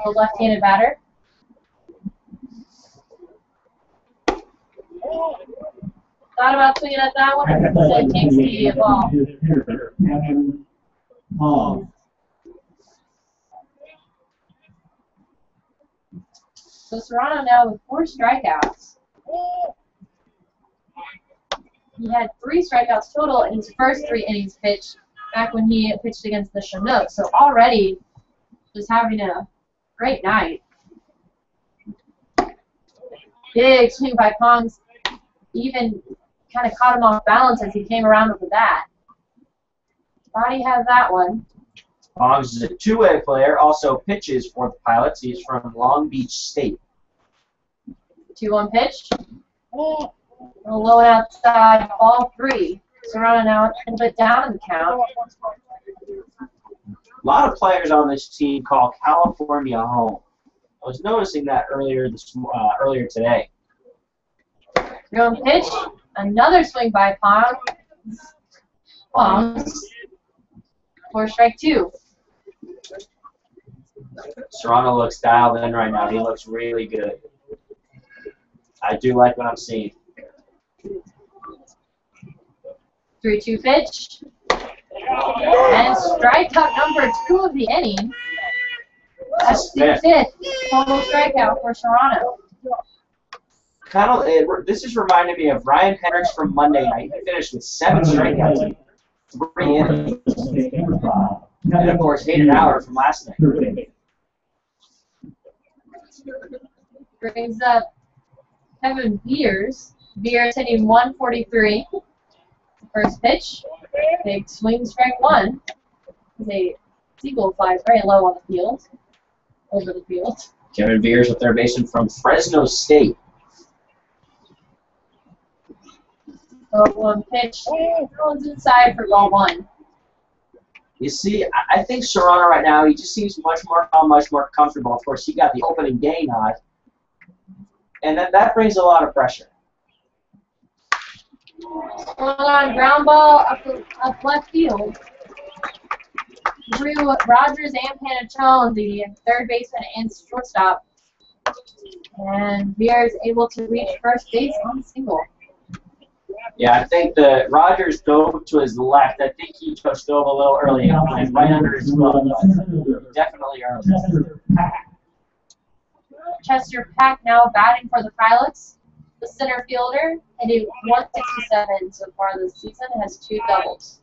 Speaker 2: The left-handed batter. Thought about swinging at that one, and takes the ball. So Serrano now with 4 strikeouts. He had 3 strikeouts total in his first 3 innings pitched back when he pitched against the Chinook. So already just having a great night. Big swing by Pongs. Even kind of caught him off balance as he came around with the bat. Body has that one.
Speaker 1: Boggs is a two-way player, also pitches for the Pilots. He's from Long Beach State.
Speaker 2: 2-1 pitch. A little low and outside, ball 3. Serrano now a little bit down in the count.
Speaker 1: A lot of players on this team call California home. I was noticing that earlier today.
Speaker 2: 3-1 pitch. Another swing by Pongs. For strike 2.
Speaker 1: Serrano looks dialed in right now. He looks really good. I do like what I'm seeing.
Speaker 2: 3-2 pitch. And strikeout number 2 of the inning. That's the fifth total strikeout for Serrano.
Speaker 1: This is reminding me of Ryan Hendricks from Monday night. He finished with 7 strikeouts in 3 innings. And of course, Hayden Howard from last night.
Speaker 2: Brings up Kevin Beers. Beers hitting 143. First pitch. Big swing, strike 1. Is a single fly very low on the field. Over the field.
Speaker 1: Kevin Beers, a third baseman from Fresno State.
Speaker 2: 1 pitch. Throws inside for ball 1.
Speaker 1: You see, I think Serrano right now, he just seems much more calm, much more comfortable. Of course, he got the opening day nod. And that brings a lot of pressure.
Speaker 2: On ground ball up left field. Drew Rogers and Panachone, the third baseman and shortstop. And Beer is able to reach first base on single.
Speaker 1: Yeah, I think that Rogers dove to his left. I think he just dove a little early, right under his glove. Definitely early.
Speaker 2: Chester Pack now batting for the Pilots. The center fielder hitting 167 so far this season, has 2 doubles.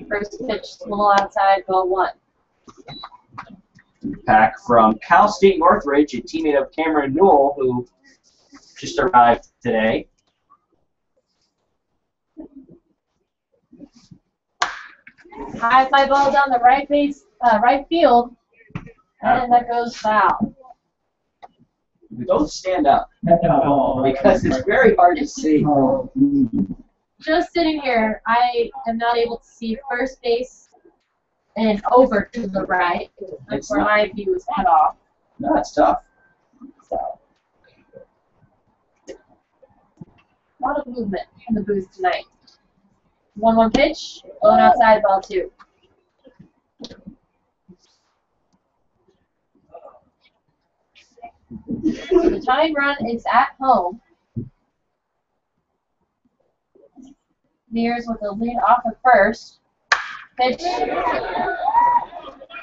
Speaker 2: First pitch, a little outside, ball 1.
Speaker 1: Pack from Cal State Northridge, a teammate of Cameron Newell, who just arrived today.
Speaker 2: High fly ball down the right field, and that goes foul.
Speaker 1: Don't stand up, because it's very hard to see.
Speaker 2: Just sitting here, I am not able to see first base and over to the right. That's where my view is cut off.
Speaker 1: No, that's tough.
Speaker 2: So, a lot of movement in the booth tonight. 1-1 pitch, blown outside, ball 2. So the tying run is at home. Mears with a lead off of first. Pitch.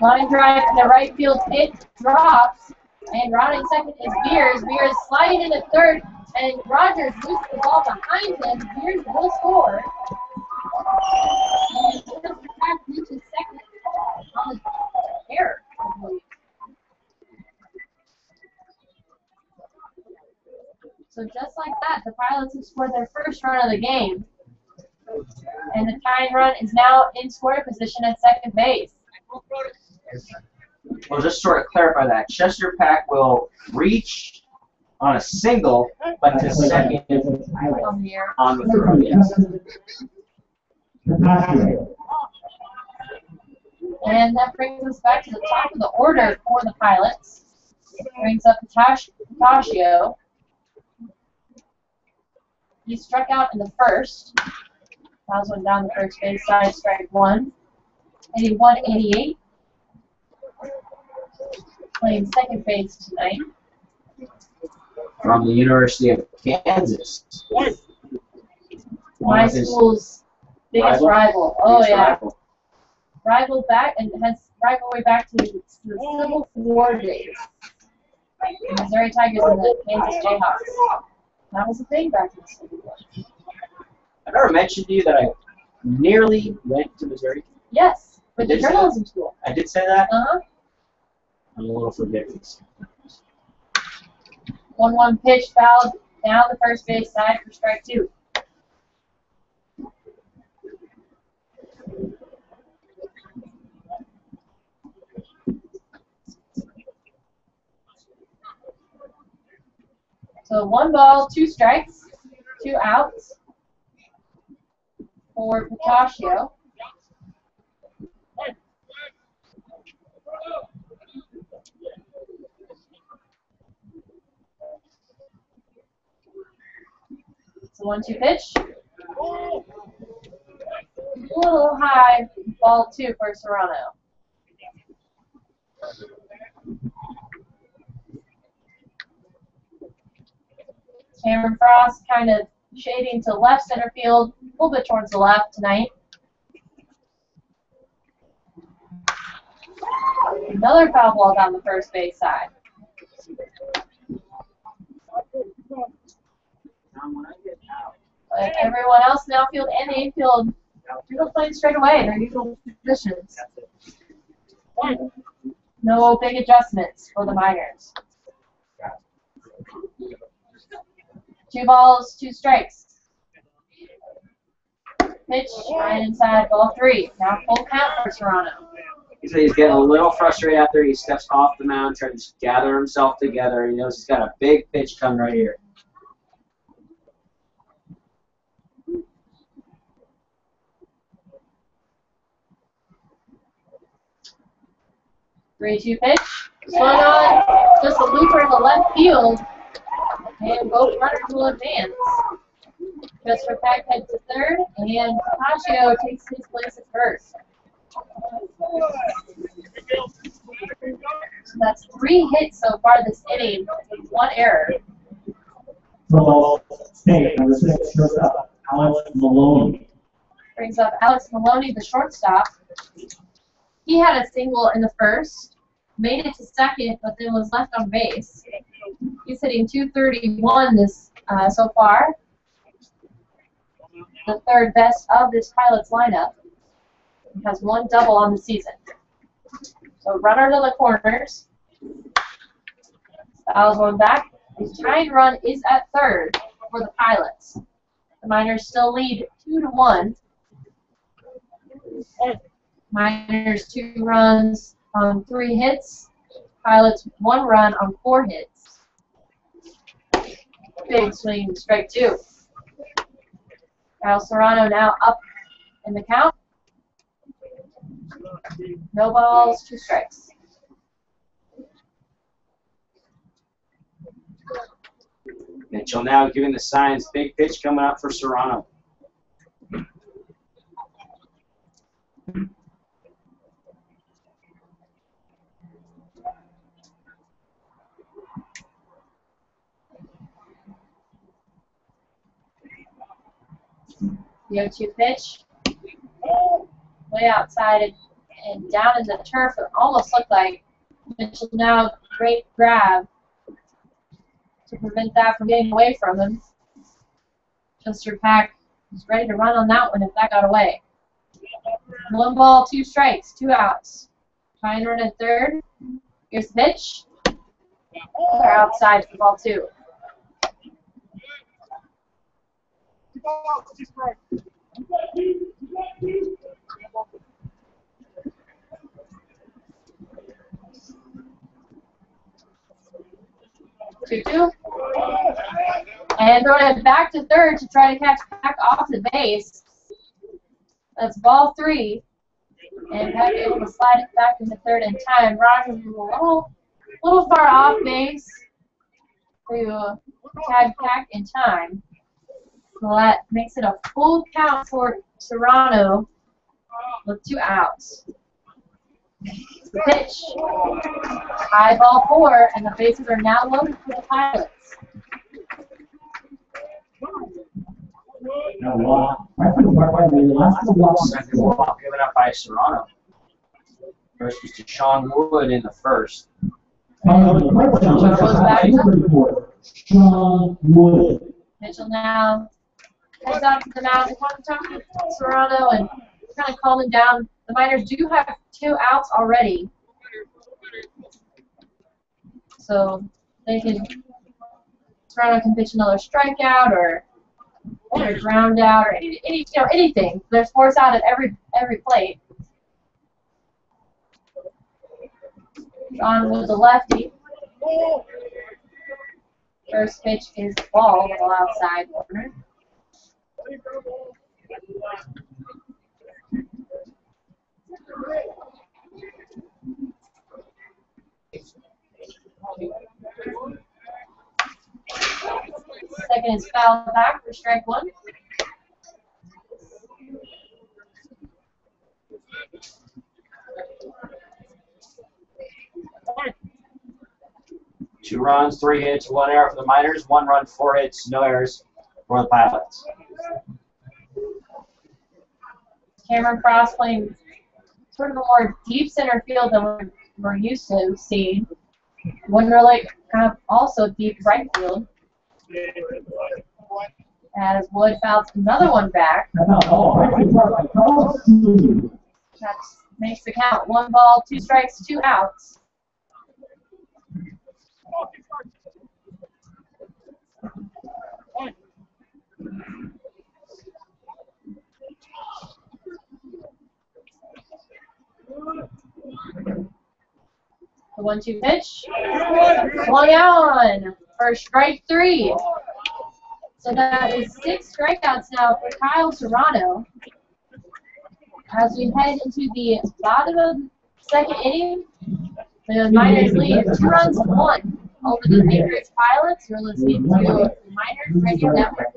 Speaker 2: Line drive to the right field. It drops. And rounding second is Beers. Beers sliding into third. And Rogers moves the ball behind him. Beers will score. And Chester Pack reaches second on the error, I believe. So just like that, the Pilots have scored their first run of the game. And the tying run is now in scoring position at second base.
Speaker 1: Well, just sort of clarify that. Chester Pack will reach on a single, but to second on the throw. Yes.
Speaker 2: And that brings us back to the top of the order for the Pilots. Brings up Patashio. He struck out in the first. Fouls one down the first base side, strike 1. 188. Playing second base tonight.
Speaker 1: From the University of Kansas.
Speaker 2: My school's biggest rival. Oh, yeah. Rival back, and has rivalry back to the Civil War days. The Missouri Tigers and the Kansas Jayhawks. That was a thing back in the Civil War.
Speaker 1: I've never mentioned to you that I nearly went to Missouri.
Speaker 2: Yes, with the journalism school.
Speaker 1: I did say that?
Speaker 2: Uh-huh.
Speaker 1: I'm a little forgetful.
Speaker 2: 1-1 pitch fouled down the first base side for strike 2. So 1 ball, 2 strikes, 2 outs for Patashio. It's a 1-2 pitch. A little high, ball 2 for Serrano. Cameron Frost kind of shading to left center field, a little bit towards the left tonight. Another foul ball down the first base side. But everyone else in the outfield and the infield, they're playing straight away in their usual positions. No big adjustments for the Miners. 2 balls, 2 strikes. Pitch right inside, ball 3. Now full count for Serrano.
Speaker 1: He's getting a little frustrated out there. He steps off the mound, trying to just gather himself together. He knows he's got a big pitch coming right here.
Speaker 2: Three-two pitch. Swung on. Just a looper in the left field. And both runners will advance. Christopher Peck heads to third, and Paccio takes his place at first. So that's 3 hits so far this inning, with 1 error.
Speaker 3: So, hey, number 6, shortstop, Alex Maloney.
Speaker 2: Brings up Alex Maloney, the shortstop. He had a single in the first, made it to second, but then was left on base. He's hitting .231 this so far. The 3rd best of this Pilots lineup. He has 1 double on the season. So runner to the corners. Fouls one back. His tying run is at 3rd for the Pilots. The Miners still lead 2-1. Miners 2 runs on 3 hits. Pilots 1 run on 4 hits. Big swing, strike 2. Kyle Serrano now up in the count. No balls, 2 strikes.
Speaker 1: Mitchell now giving the signs. Big pitch coming up for Serrano.
Speaker 2: The 0-2 pitch. Way outside and down in the turf. It almost looked like Mitchell now great grab to prevent that from getting away from him. Chester Pack is ready to run on that one if that got away. 1 ball, 2 strikes, 2 outs. Tying run at 3rd. Here's the pitch. They're outside for ball 2. 2-2. And throwing it back to 3rd to try to catch Pack off the base. That's ball 3. And Pack able to slide it back into 3rd in time. Rogers was a little far off base to tag Pack in time. So that makes it a full count for Serrano with 2 outs. The pitch. High ball 4, and the bases are now loaded for the Pilots.
Speaker 3: Now, the last walk.
Speaker 1: Second walk given up by Serrano. First was to Sean Wood in the first.
Speaker 3: Sean Wood.
Speaker 2: Mitchell now heads out to the mound to talk to Serrano and kind of calm him down. The Miners do have 2 outs already. So they can, Serrano can pitch another strikeout or a ground out or anything. There's force out at every plate. On with the lefty. First pitch is the ball, a little outside corner. Second is foul back for strike 1.
Speaker 1: 2 runs, 3 hits, 1 error for the Miners. 1 run, 4 hits, no errors for the Pilots.
Speaker 2: Cameron Frost playing sort of a more deep center field than we're used to seeing. Wunderlich kind of also deep right field. As Wood fouls another one back. That makes the count 1 ball, 2 strikes, 2 outs. The 1-2 pitch. Swung on for strike 3. So that is 6 strikeouts now for Kyle Serrano. As we head into the bottom of the 2nd inning, the Miners lead 2 runs to 1 over the Anchorage Pilots. You're listening to the Miners Radio Network.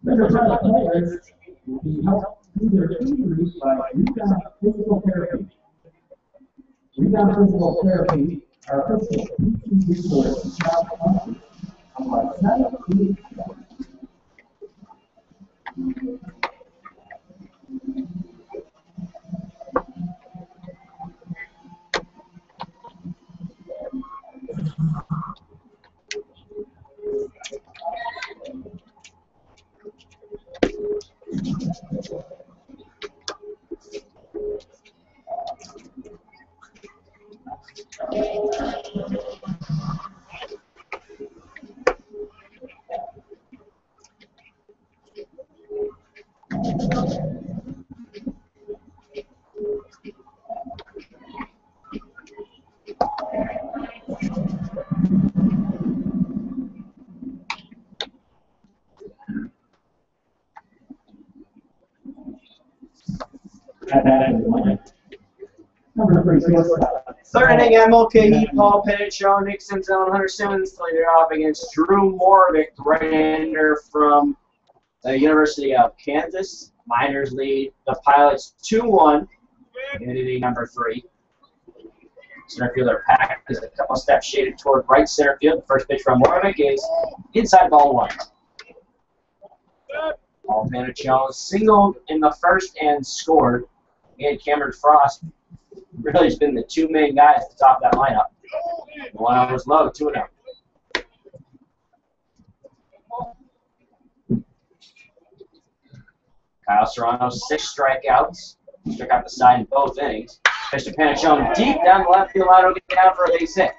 Speaker 3: Member players will be helped through their injuries by Rebound Physical Therapy. Rebound Physical Therapy are official teaching resources on our 7th.
Speaker 1: Third inning, MLK, Paul Penichon, Nick Senzel, and Hunter Simmons played it off against Drew Morvick, right-hander from the University of Kansas. Miners lead the Pilots 2-1 in inning number 3. Center fielder Pack is a couple steps shaded toward right center field. The first pitch from Morvick is inside ball 1. Paul Penichon singled in the first and scored. And Cameron Frost really has been the 2 main guys at the top of that lineup. The one was low, 2-0. Kyle Serrano, 6 strikeouts. Struck out the side in both innings. Mr. Penichon deep down the left field line will get down for a base hit.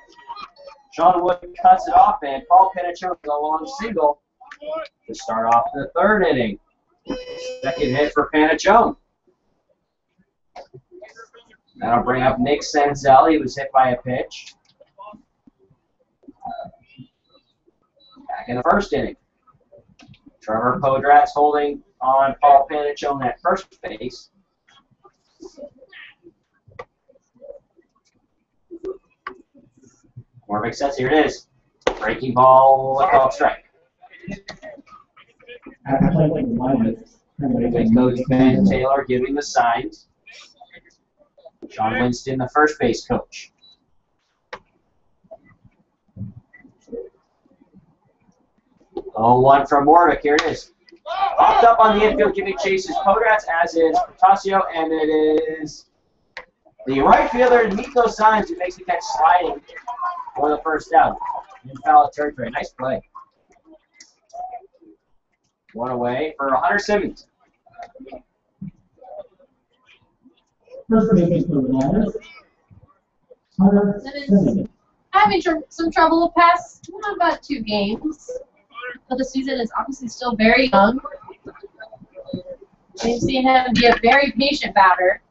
Speaker 1: Sean Wood cuts it off, and Paul Penichon with a long single to start off the 3rd inning. Second hit for Penichon. That'll bring up Nick Senzel. He was hit by a pitch. Back in the 1st inning. Trevor Podrat's holding on Paul Penichon at first base. Morvick says, here it is. Breaking ball, called strike. With Coach Ben Taylor giving the signs. Sean Winston, the first base coach. Oh, 1 from Morvick. Here it is. Popped up on the infield, giving chases Podrat's, as is Portasio, and it is the right fielder, Nico Signs, who makes the catch sliding for the first out. In foul territory. Nice play. 1 away for Hunter Simmons.
Speaker 3: First base for the Miners. Hunter Simmons.
Speaker 2: Having some trouble the past about 2 games. But the season is obviously still very young. We've seen him be a very patient batter.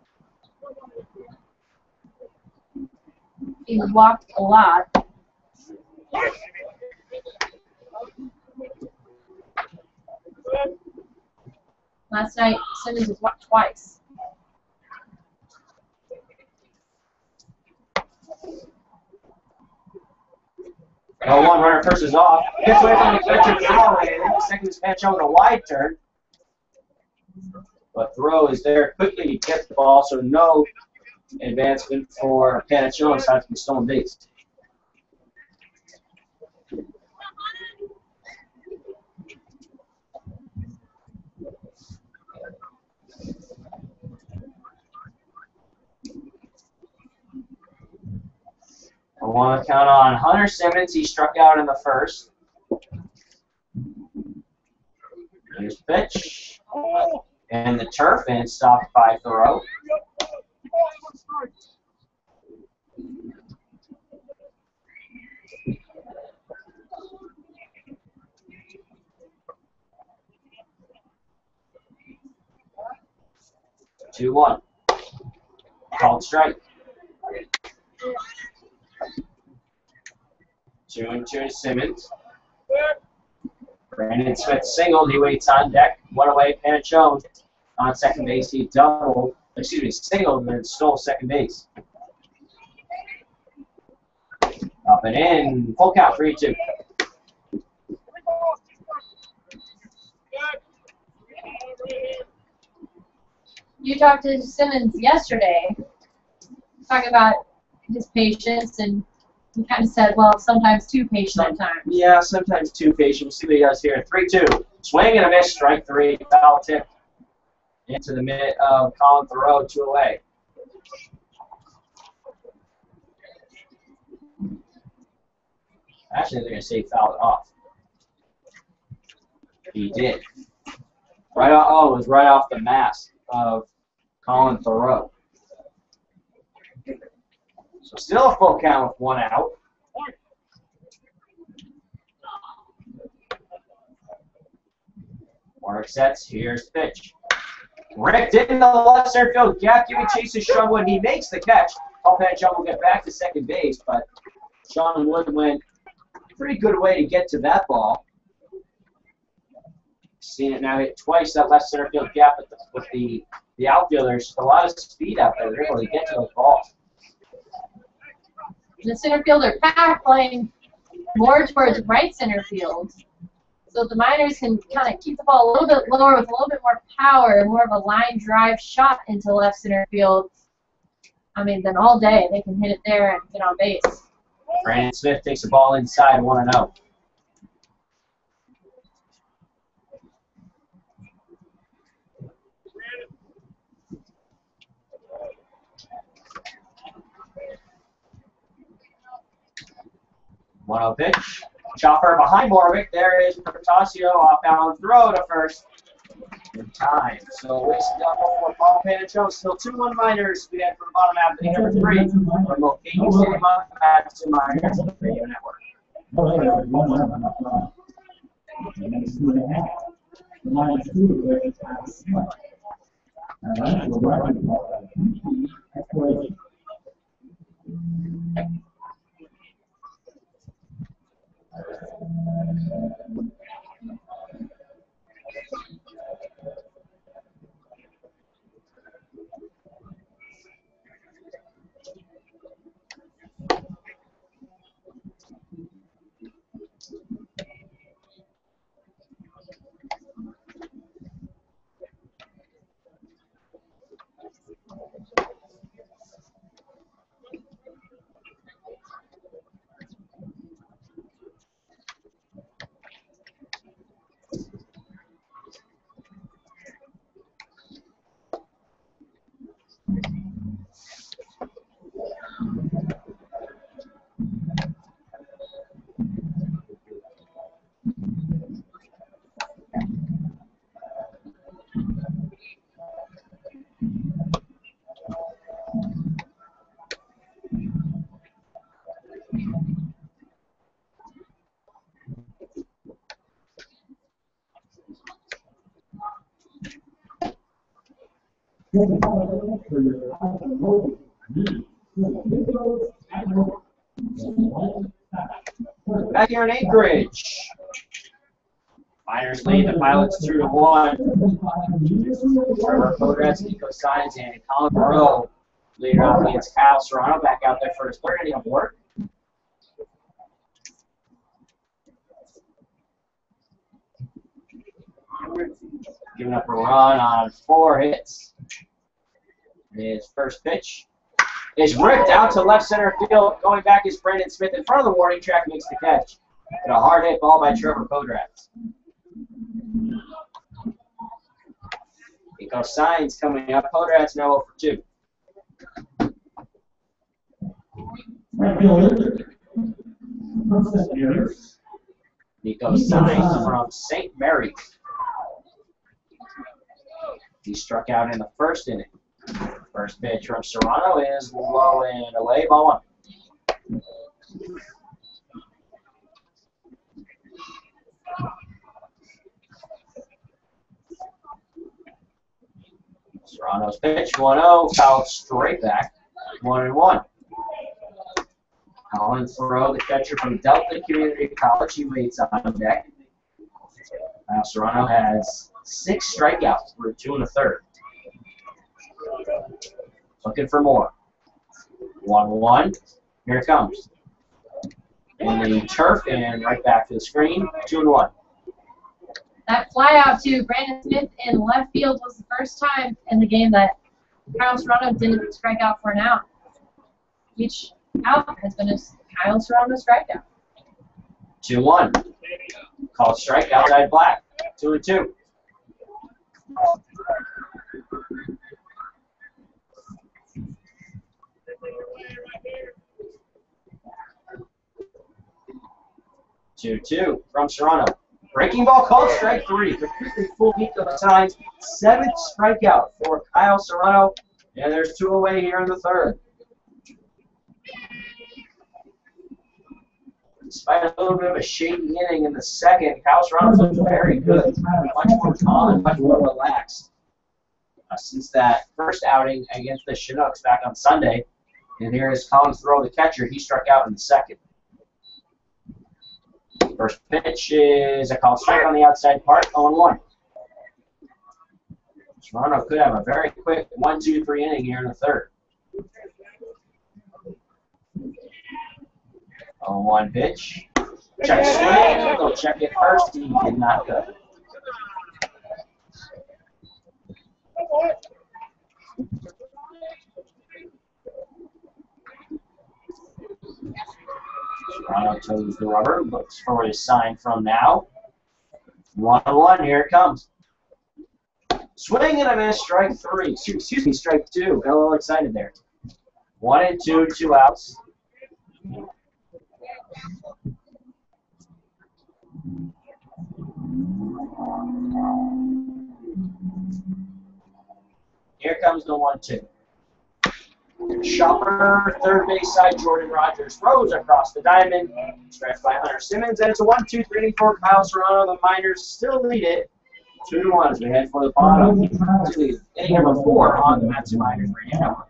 Speaker 2: He's walked a lot. Last night, Simmons was walked twice.
Speaker 1: 1 runner first is off. Gets away from the catcher foul, and second is Pancho with a wide turn. But throw is there quickly to get the ball, so no advancement for Pancho aside from the stolen base. I want to count on Hunter Simmons. He struck out in the first. Here's pitch. And the turf in stopped by Thoreau. Two, 1. Called strike. 2-2 to Simmons. Brandon Smith singled. He waits on deck. 1 away. Pancho on second base. He singled and then stole second base. Up and in. Full count. 3-2.
Speaker 2: You talked to Simmons yesterday, talking about his patience, and he kind of said, well, sometimes too patient at times.
Speaker 1: Yeah, sometimes too patient. We'll see what he does here. 3-2. Swing and a miss. Strike 3. Foul tip into the mitt of Colin Thoreau. 2 away. Actually, they're going to say foul it off. He did. Right off. Oh, it was right off the mask of Colin Thoreau. So still a full count with 1 out. Warwick sets. Here's pitch. Ripped into the left center field gap. Giving Chase a shove when he makes the catch. Paul Pancho will get back to second base, but Sean Wood went a pretty good way to get to that ball. Seen it now hit twice that left center field gap with the outfielders. A lot of speed out there. They're able to get to those balls.
Speaker 2: The center fielder Pack playing more towards right center field, so the Miners can kind of keep the ball a little bit lower with a little bit more power, more of a line drive shot into left center field. I mean, then all day they can hit it there and get on base.
Speaker 1: Brandon Smith takes the ball inside, 1-0. One-0 pitch. Chopper behind Warwick. There is Protasio off balance throw to first. In time. So wasted double for Paul Pancho. Still 2-1 Miners. We had from the bottom half of the number 3. From Mulcahy Stadium back to Miners Radio Network. Back here in Anchorage. Miners lead the Pilots 2-1. Trevor Podres, Nico Saenz, and Colin Thoreau later on against Cal Serrano back out there first. They're going to have work. Giving up a run on 4 hits. His first pitch is ripped out to left center field. Going back is Brandon Smith in front of the warning track, makes the catch. And a hard hit ball by Trevor Podratz. Nico Signs coming up. Podratz now 0 for 2.
Speaker 3: Right fielder.
Speaker 1: Nico Signs from St. Mary's. He struck out in the first inning. First pitch from Serrano is low and away, ball 1. Serrano's pitch, 1-0, fouled straight back, 1-1. Colin Thoreau, the catcher from Delta Community College, he waits on deck. Now Serrano has 6 strikeouts through 2 1/3. Looking for more. 1-1. Here it comes. In the turf and right back to the screen. 2-1.
Speaker 2: That fly out to Brandon Smith in left field was the first time in the game that Kyle Serrano didn't strike out for an out. Each out has been a Kyle Serrano strikeout.
Speaker 1: 2-1. Called strike outside black. 2-2. Two from Serrano. Breaking ball called strike 3. Completely full Nico Signs. 7th strikeout for Kyle Serrano. And there's 2 away here in the 3rd. Despite a little bit of a shady inning in the 2nd, Kyle Serrano looked very good. Much more calm and much more relaxed. Since that first outing against the Chinooks back on Sunday. And here is Colin Thoreau, the catcher. He struck out in the 2nd. First pitch is a call strike on the outside part, 0-1. Serrano could have a very quick 1-2-3 inning here in the 3rd. 0-1 pitch. Check swing. Go check it first. He did not go. Serrano toes the rubber, looks for his sign from now. 1-1, here it comes. Swing and a miss, strike 3. Excuse me, strike 2. Got a little excited there. 1-2, 2 outs. Here comes the 1-2. Shopper, third base side, Jordan Rogers throws across the diamond. Stretched by Hunter Simmons, and it's a 1-2-3 inning for Kyle Serrano. The Miners still lead it 2-1 as we head for the bottom. Inning number 4 on the Matsu Miners radio.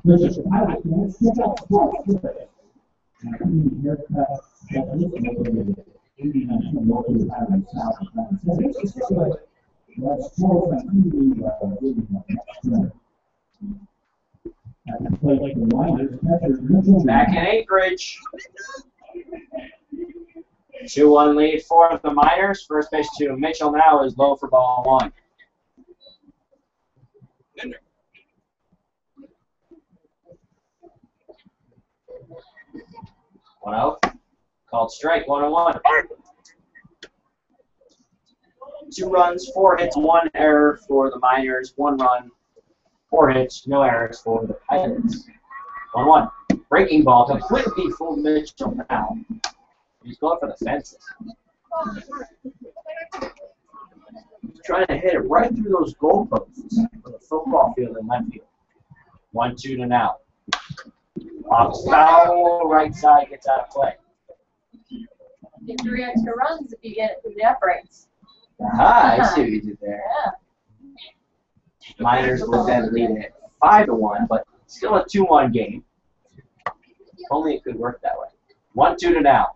Speaker 3: Which I can't step out twice. Haircuts. That is located at 89 Northwood Highway South of Mountain Center. That's 12 at the plate, the Miners catcher Mitchell.
Speaker 1: Back in Anchorage. 2-1 lead for the Miners. First pitch to Mitchell now is low for ball 1. 1-0. Called strike, 1-1. 2 runs, 4 hits, 1 error for the Miners. 1 run, 4 hits, no errors for the Pilots. 1-1. Breaking ball completely fooled Mitchell now. He's going for the fences. He's trying to hit it right through those goalposts for the football field in left field. 1-2 to now. Off foul, right side gets out of play.
Speaker 2: Get 3 extra runs if you get it through the uprights.
Speaker 1: Aha, I see what you did there.
Speaker 2: Yeah.
Speaker 1: Miners would then lead it 5-1, but still a 2-1 game. If only it could work that way. 1-2 to now.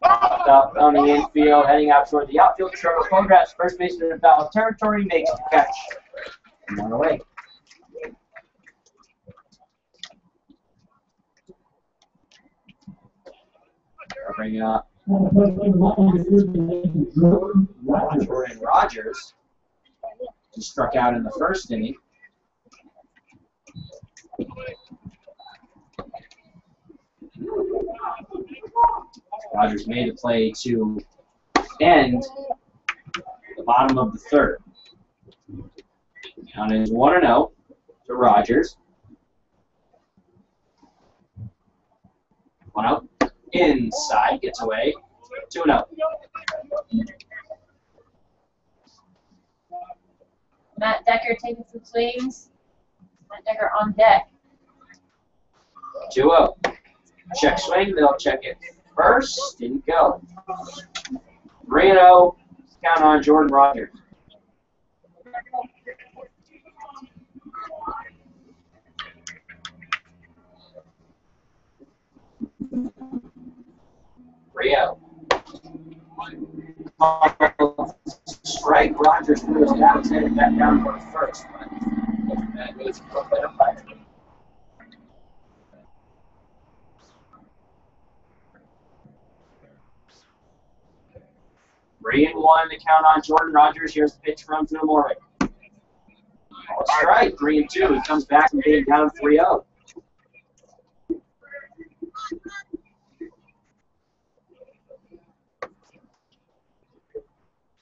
Speaker 1: Popped up on the infield, heading out toward the outfield. Trevor Pograt's first baseman in foul territory makes the catch. 1 away. Bringing up Jordan Rogers, who struck out in the first inning. Rogers made a play to end the bottom of the third. Count is 1-0 to Rogers. 1-0. Inside, gets away. 2-0.
Speaker 2: Matt Decker taking some swings. Matt Decker on deck.
Speaker 1: 2-0. Check swing, they'll check it first. Didn't go. 3-0. Count on Jordan Rogers. Rio. Strike. Rogers throws it out, headed back down for the first. But that goes from the umpire. Three and 1 to count on Jordan Rogers. Here's the pitch from Drew Morrick. Strike. 3-2. He comes back from being down 3-0.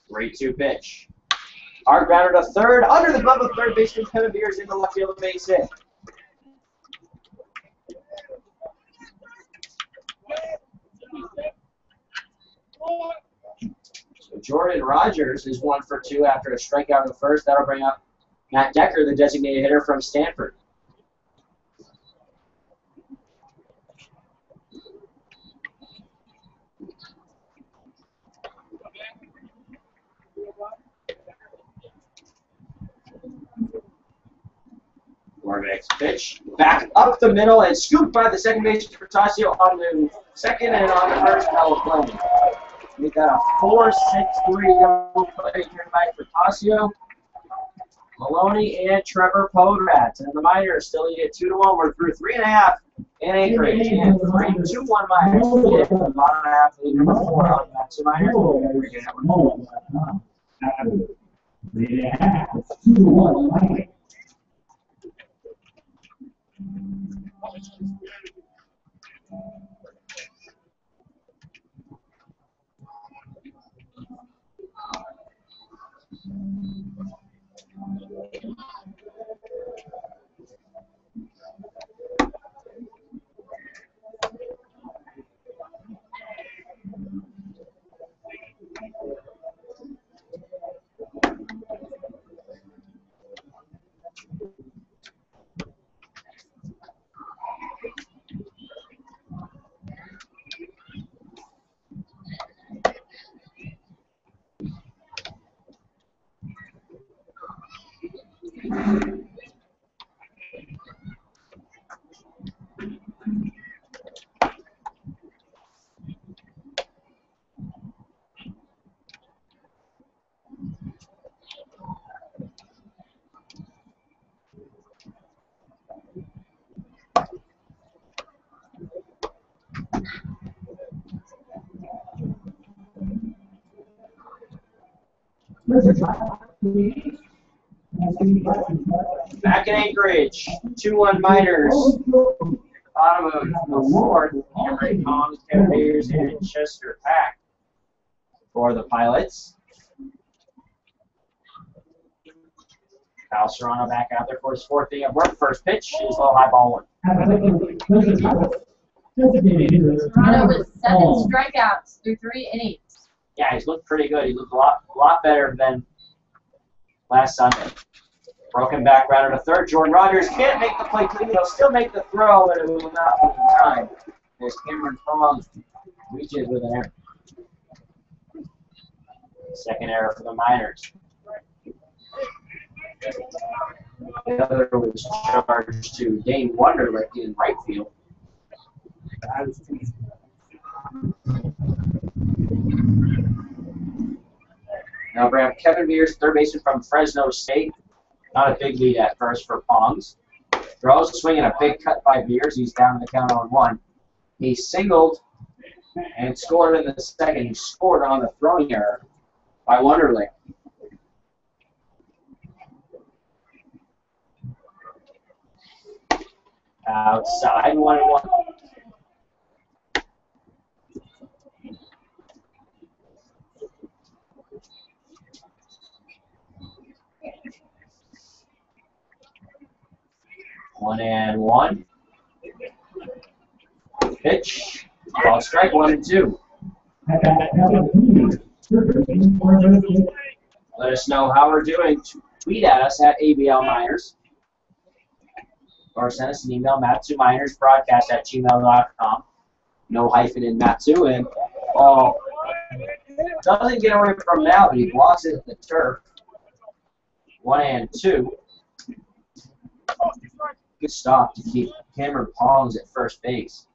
Speaker 1: Great 2 pitch. Hard grounder to third. Under the glove of third baseman Kevin Beers into left field, base hit. So Jordan Rogers is 1 for 2 after a strikeout in the first. That'll bring up Matt Decker, the designated hitter from Stanford. Morgan's pitch. Back up the middle and scooped by the second baseman for Tassio on the second and on the first double play. We got a 4-6-3 double play here tonight for Tassio, Maloney, and Trevor Podrat. And the Miners still lead it 2-1. We're through 3.5 in Anchorage. And 3-2-1 Miners. Yeah, the bottom half lead number 4 on that. So Miners.
Speaker 3: It's 2-1.
Speaker 1: Back in Anchorage, 2-1 Miners. Bottom of the fourth, Henry Palms, Kevin Beers, and Chester Pack for the Pilots. Kyle Serrano back out there for his fourth inning of work. First pitch is low high ball one.
Speaker 2: Serrano with 7 strikeouts through 3 innings.
Speaker 1: Yeah, he's looked pretty good. He looked a lot better than last Sunday. Broken back rounder to third. Jordan Rogers can't make the play clean. He'll still make the throw, but it will not be in time. There's Cameron Fromm reaches with an error. Second error for the Miners. The other was charged to Dane Wonderlick in right field. Now grab Kevin Beers, third baseman from Fresno State. Not a big lead at first for Pongs. Throws, swinging a big cut by Beers. He's down in the count on 1. He singled and scored in the second. He scored on the throwing error by Wonderlick. Outside, 1-1. One and one. Pitch. Ball strike 1-2. Let us know how we're doing. Tweet at us at ABL Miners. Or send us an email, matsuminersbroadcast@gmail.com. No hyphen in Matsu. And doesn't get away from now, but he blocks it at the turf. 1-2. Good stop to keep Cameron Pongs at first base.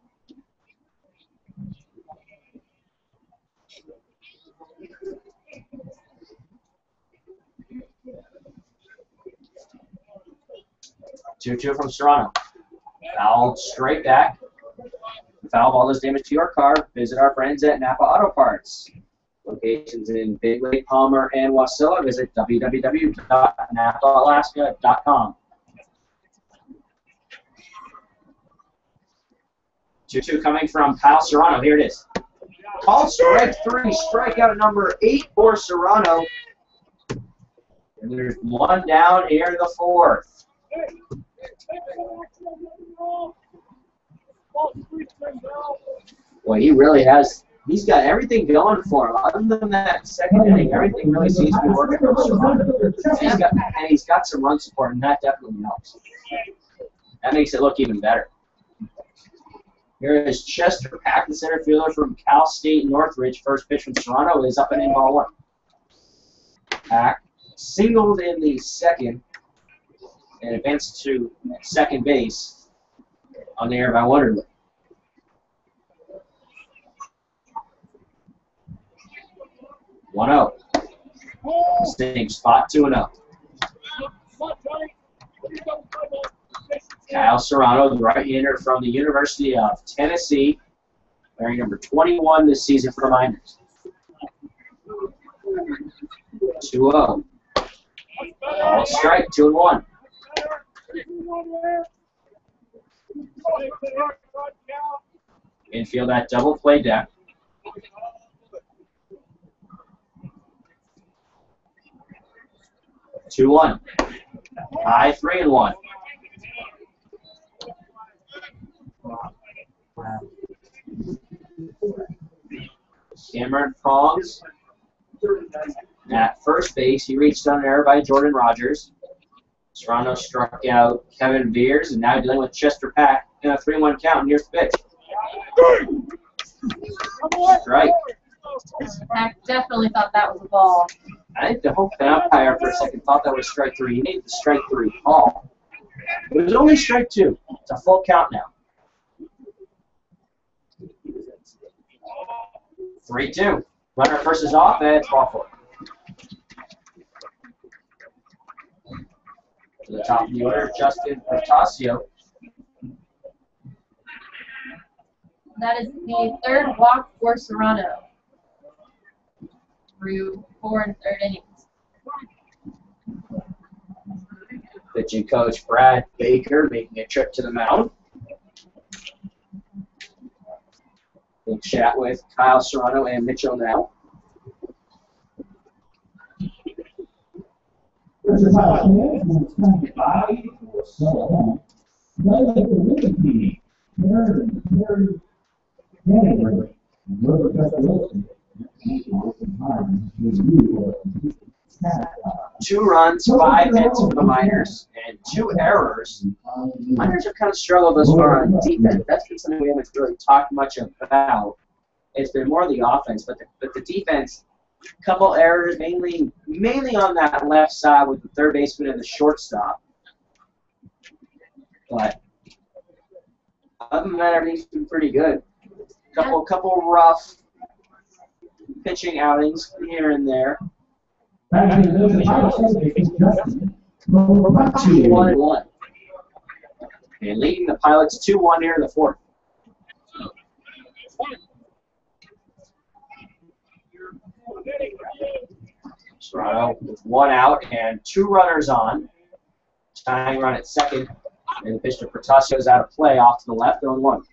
Speaker 1: Two from Serrano. Fouled straight back. Foul ball does damage to your car. Visit our friends at Napa Auto Parts. Locations in Big Lake, Palmer, and Wasilla. Visit www.napaalaska.com. 2-2 coming from Kyle Serrano. Here it is. Called strike 3. Strikeout number 8 for Serrano. And there's one down here in the fourth. Well, he really has. He's got everything going for him. Other than that second inning, everything really seems to be working for Serrano. He's got some run support, and that definitely helps. That makes it look even better. Here is Chester Pack, the center fielder from Cal State Northridge. First pitch from Serrano is up and in, ball 1. Pack singled in the second and advanced to second base on the air by Wonderlick. One-0. Same spot, 2-0. Kyle Serrano, the right-hander from the University of Tennessee, wearing number 21 this season for the Miners. 2-0. All strike, 2-1. Infield at double play deck. Two-1. High 3-1. Cameron Prongs at first base. He reached on an error by Jordan Rogers. Serrano struck out Kevin Beers, and now dealing with Chester Pack in a 3-1 count. And here's the pitch. Strike.
Speaker 2: Pack definitely thought that was a ball.
Speaker 1: I think the whole umpire for a second thought that was strike 3. He made the strike 3 call. But it was only strike 2. It's a full count now. 3-2. Runner first is off, and it's ball 4. To the top of the order, Justin Portasio.
Speaker 2: That is the third walk for Serrano through 4 and 3rd innings.
Speaker 1: Pitching coach Brad Baker making a trip to the mound. We'll chat with Kyle Serrano and Mitchell now.
Speaker 3: There's about 25 or so. They like the winning team. Very category. Another special
Speaker 1: 2 runs, 5 hits for the Miners, and 2 errors. Miners have kind of struggled thus far on defense. That's been something we haven't really talked much about. It's been more the offense, but the defense, a couple errors, mainly on that left side with the third baseman and the shortstop. But other than that, everything's been pretty good. Couple rough pitching outings here and there. 2-1. And leading the Pilots 2-1 here in the fourth. Serrano with 1 out and 2 runners on. Tying run at second. And the pitch to Protasio is out of play off to the left, 0-1.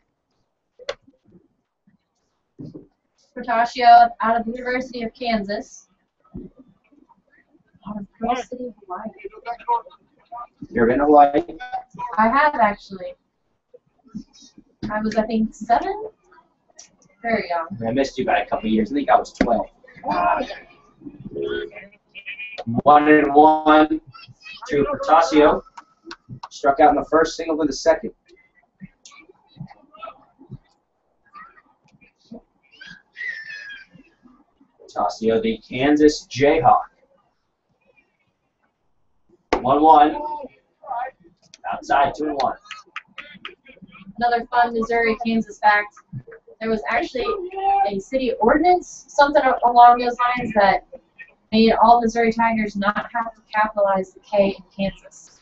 Speaker 2: Protasio out of the University of Kansas. Out of Pearl City, Hawaii.
Speaker 1: You ever been to Hawaii?
Speaker 2: I have actually. I was, I think, 7. Very young.
Speaker 1: I missed you by a couple of years. I think I was 12. 1-1 to Protasio. Struck out in the first, singled in the second. Protasio, the Kansas Jayhawk. 1-1. Outside, 2-1.
Speaker 2: Another fun Missouri-Kansas fact. There was actually a city ordinance, something along those lines, that made all Missouri Tigers not have to capitalize the K in Kansas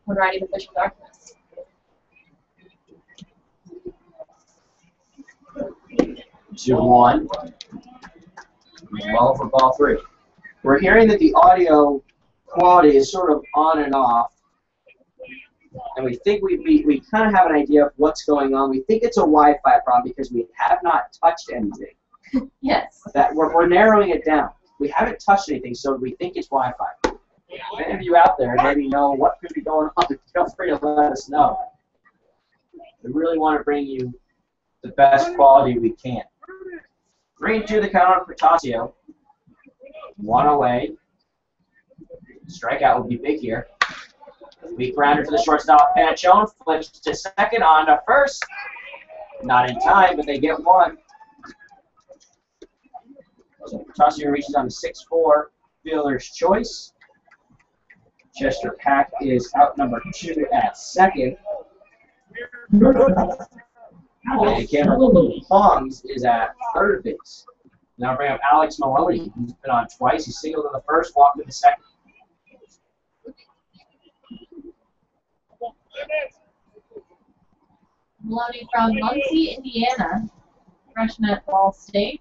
Speaker 2: when writing official documents.
Speaker 1: 2-1. Well for ball 3. We're hearing that the audio quality is sort of on and off, and we think we kind of have an idea of what's going on. We think it's a Wi-Fi problem because we have not touched anything.
Speaker 2: Yes.
Speaker 1: That we're narrowing it down. We haven't touched anything, so we think it's Wi-Fi. If any of you out there maybe know what could be going on, feel free to let us know. We really want to bring you the best quality we can. 3-2 the count on Protasio. 1 away. Strikeout would be big here. Weak grounder to the shortstop. Panachone flips to second, on to first. Not in time, but they get 1. So Protasio reaches on the 6-4 fielder's choice. Chester Pack is out number 2 at second. And Cameron Pongs is at third base. Now bring up Alex Maloney, who's been on twice. He singled in the first, walked in the second.
Speaker 2: Maloney from Muncie, Indiana, freshman at Ball State.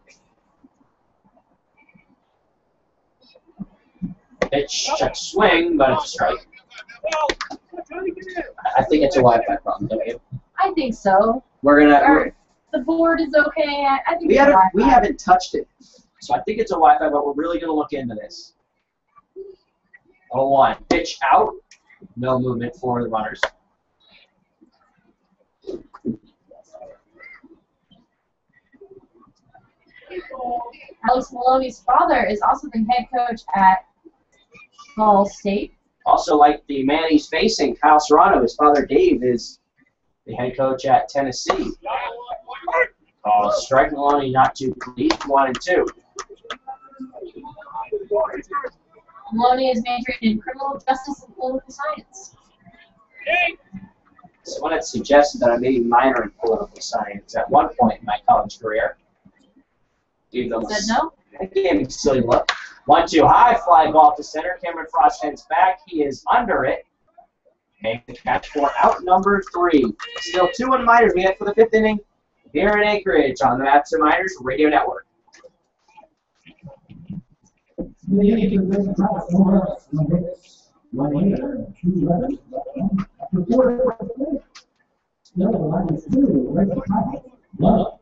Speaker 1: Pitch, check swing, but it's a strike. I think it's a Wi-Fi problem, don't you?
Speaker 2: I think so. The board is okay. I think
Speaker 1: we haven't touched it, so I think it's a Wi-Fi, but we're really going to look into this. 0-1. Pitch out. No movement for the runners.
Speaker 2: Alex Maloney's father is also the head coach at Ball State.
Speaker 1: Also, like the man he's facing, Kyle Serrano, his father Dave is the head coach at Tennessee. Strike Maloney not too pleased. 1-2.
Speaker 2: Maloney is majoring in criminal justice and political science.
Speaker 1: Someone had suggested that I may minor in political science at one point in my college career.
Speaker 2: Said no?
Speaker 1: I gave him a silly look. 1-2 high fly ball to center. Cameron Frost heads back. He is under it. Make the catch for out number 3. Still 2-1 Miners. We head for the 5th inning here in Anchorage on the Maps and Miners Radio Network.
Speaker 3: 1 hitter, 2 runners, after 4 plays. Still, the line is 2, right to top. Love.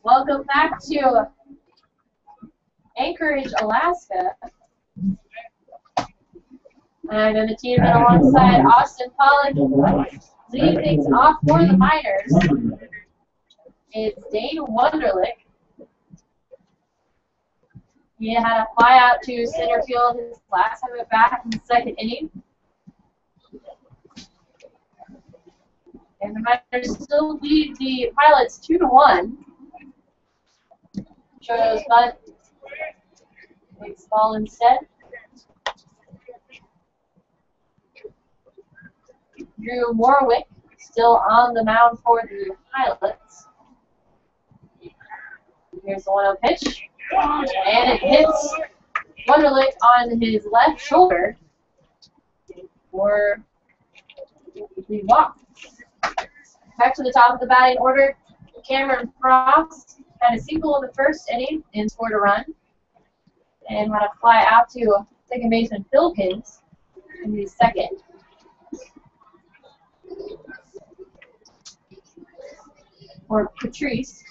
Speaker 2: Welcome back to Anchorage, Alaska. And then the team that alongside Austin Pollock leading things off for the Miners is Dane Wunderlich. He had a fly out to center field his last time at bat in the second inning. And the Miners still lead the Pilots 2-1. Shows bunt. Takes ball instead. Drew Morwick still on the mound for the Pilots. Here's the 1-0 pitch. And it hits Wunderlich on his left shoulder for the walk. Back to the top of the batting order. Cameron Frost had a single in the first inning and scored a run. And had a fly out to second baseman Philkins in the second. For Patrice.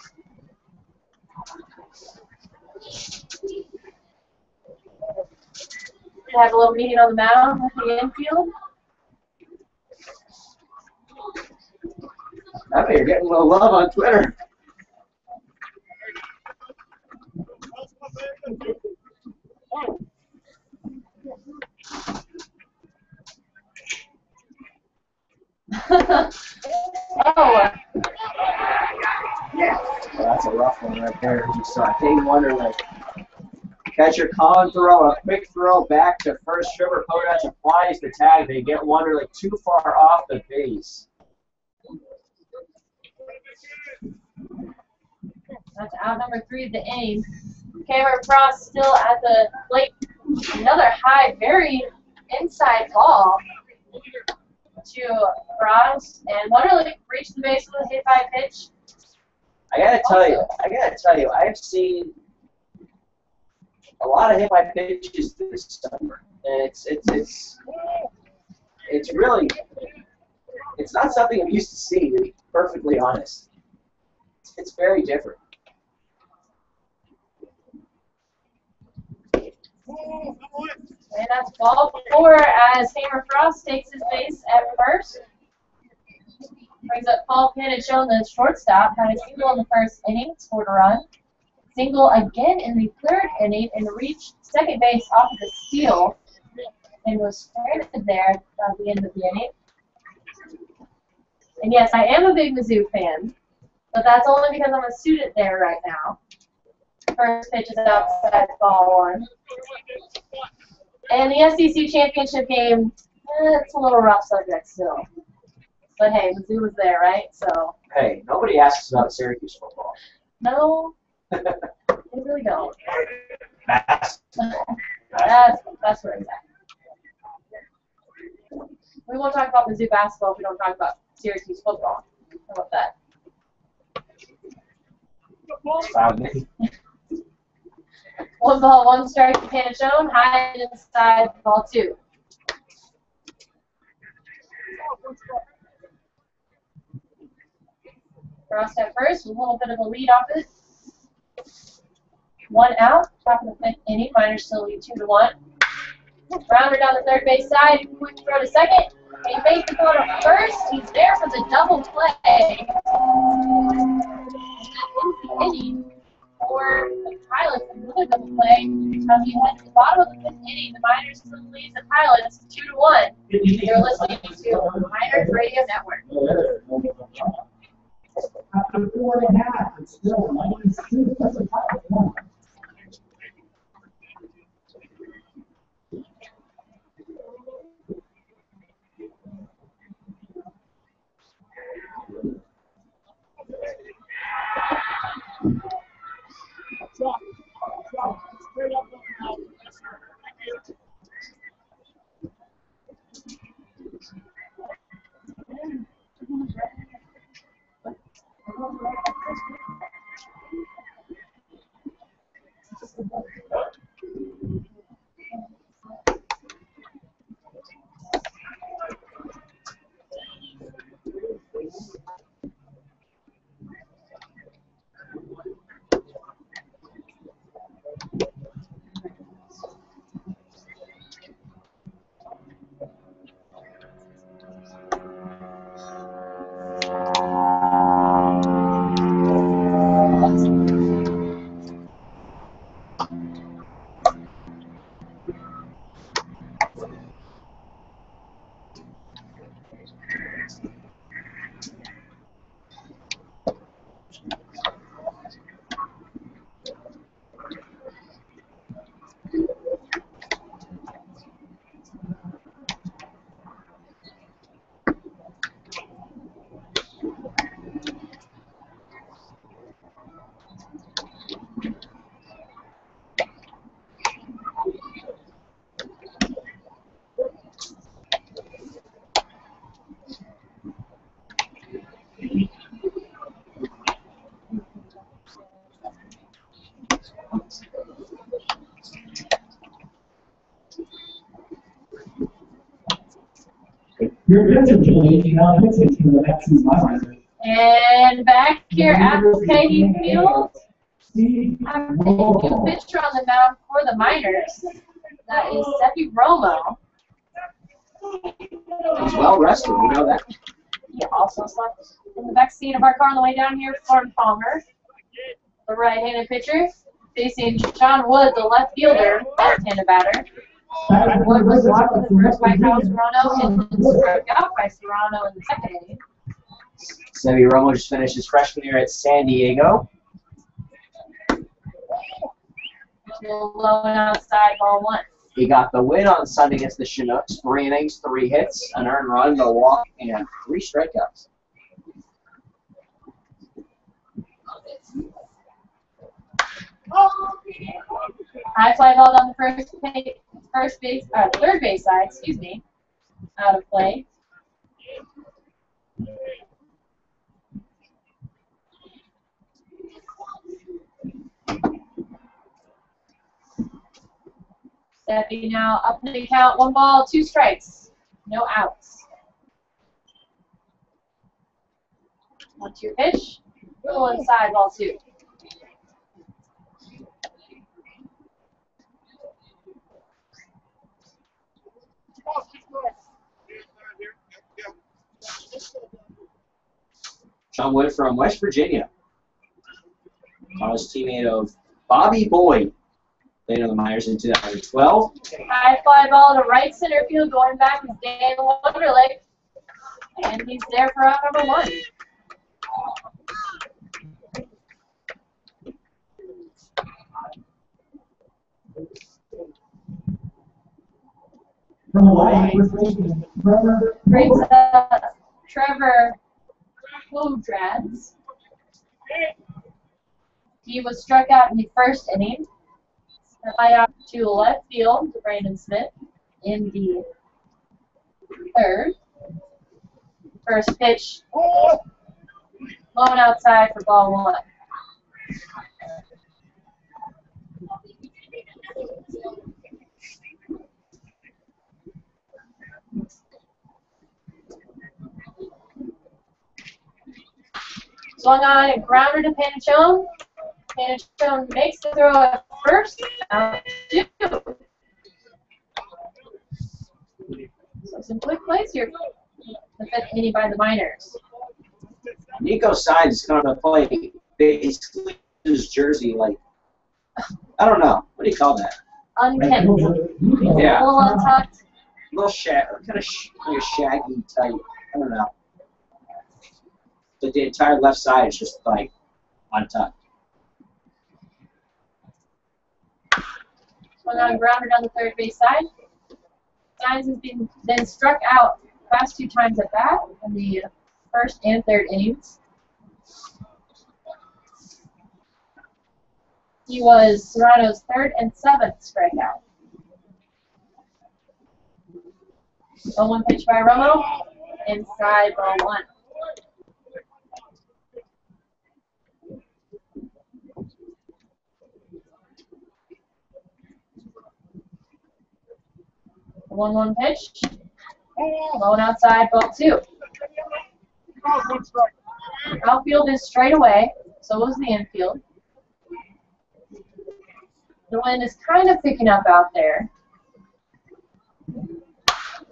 Speaker 2: Have a little meeting on the mound with the infield.
Speaker 1: I bet you're getting a little love on Twitter.
Speaker 2: Oh.
Speaker 1: Yeah. Well, that's a rough one right there. You saw Dane Wunderlich. Catcher Colin throw, a quick throw back to first. Trevor Kodach applies the tag. They get Wunderlich too far off the base.
Speaker 2: That's out number 3 of the inning. Cameron Frost still at the plate. Another high, very inside ball to Frost. And Wunderlich reached the base with a hit by pitch.
Speaker 1: I gotta tell you, I've seen a lot of hit by pitches this summer. And it's really, it's not something I'm used to seeing, to be perfectly honest. It's very different.
Speaker 2: And that's ball 4 as Cameron Frost takes his base at first. Brings up Paul Panichon, the shortstop, had a single in the first inning, scored a run. Single again in the third inning and reached second base off of the steal and was stranded there at the end of the inning. And yes, I am a big Mizzou fan, but that's only because I'm a student there right now. First pitch is outside ball 1. And the SEC championship game, it's a little rough subject still. But hey, Mizzou was there, right? So.
Speaker 1: Hey, nobody asks about Syracuse football.
Speaker 2: No, they really don't.
Speaker 1: That's
Speaker 2: That's where it's at. We won't talk about Mizzou basketball if we don't talk about Syracuse football. How about that? 1 ball, 1 strike to Panachone, high and inside, ball 2. Frost at first with a little bit of a lead off it. 1 out, top of the 5th inning. Miners still lead 2-1. Rounder down the third base side, quick throw to second. He makes the throw to first. He's there for the double play. That ends the inning for the Pilots. Another double play. Coming at the bottom of the 5th inning, the Miners still lead the Pilots 2-1. You're listening to Miners Radio Network.
Speaker 3: After 4.5, it's still -2. That's a Pilot. Your pitching, Julie, now pitching for the next 2 months.
Speaker 2: And back here at Peggy Field, our new pitcher on the mound for the Miners. That is Seppi Romo.
Speaker 1: He's well rested, we know that.
Speaker 2: He also slept in the back seat of our car on the way down here. Lauren Palmer, the right-handed pitcher, facing John Wood, the left fielder, left-handed batter. Wood was blocked in the first by Kyle Serrano and then struck out by Serrano in the second inning.
Speaker 1: Seppi Romo just finished his freshman year at San Diego.
Speaker 2: Low and outside, ball 1.
Speaker 1: He got the win on Sunday against the Chinooks. 3 innings, 3 hits, an earned run, no walk, and 3 strikeouts.
Speaker 2: High fly ball on the third base side, excuse me, out of play. Seppi now up in the count, 1 ball, 2 strikes, no outs. 1-2 pitch, little inside, ball 2.
Speaker 1: John Wood from West Virginia. College teammate of Bobby Boyd. Played on the Miners in 2012.
Speaker 2: High fly ball to right center field, going back is Dan Wonderlick. And he's there for out number 1.
Speaker 3: From Hawaii, we're facing Trevor.
Speaker 2: Brings Trevor Hodrads. He was struck out in the first inning. Fly out to left field to Brandon Smith in the third. First pitch, blown outside for ball 1. Swung on a grounder to Panachone. Panachone makes the throw at first. Out 2. So some quick plays here. The fifth inning by the Miners.
Speaker 1: Nico Signs is going to play basically his jersey like, I don't know. What do you call that?
Speaker 2: Unkempt.
Speaker 1: Yeah.
Speaker 2: A little untucked.
Speaker 1: A little kind of like a shaggy type. I don't know. But the entire left side is just like untucked.
Speaker 2: Swung on a grounder down the third base side. Signs has been then struck out last 2 times at bat in the first and third innings. He was Serrano's 3rd and 7th strikeout. 0-1 pitch by Romo. Inside ball 1. The 1-1 pitch. Low and outside ball 2. Outfield is straight away. So is the infield. The wind is kind of picking up out there.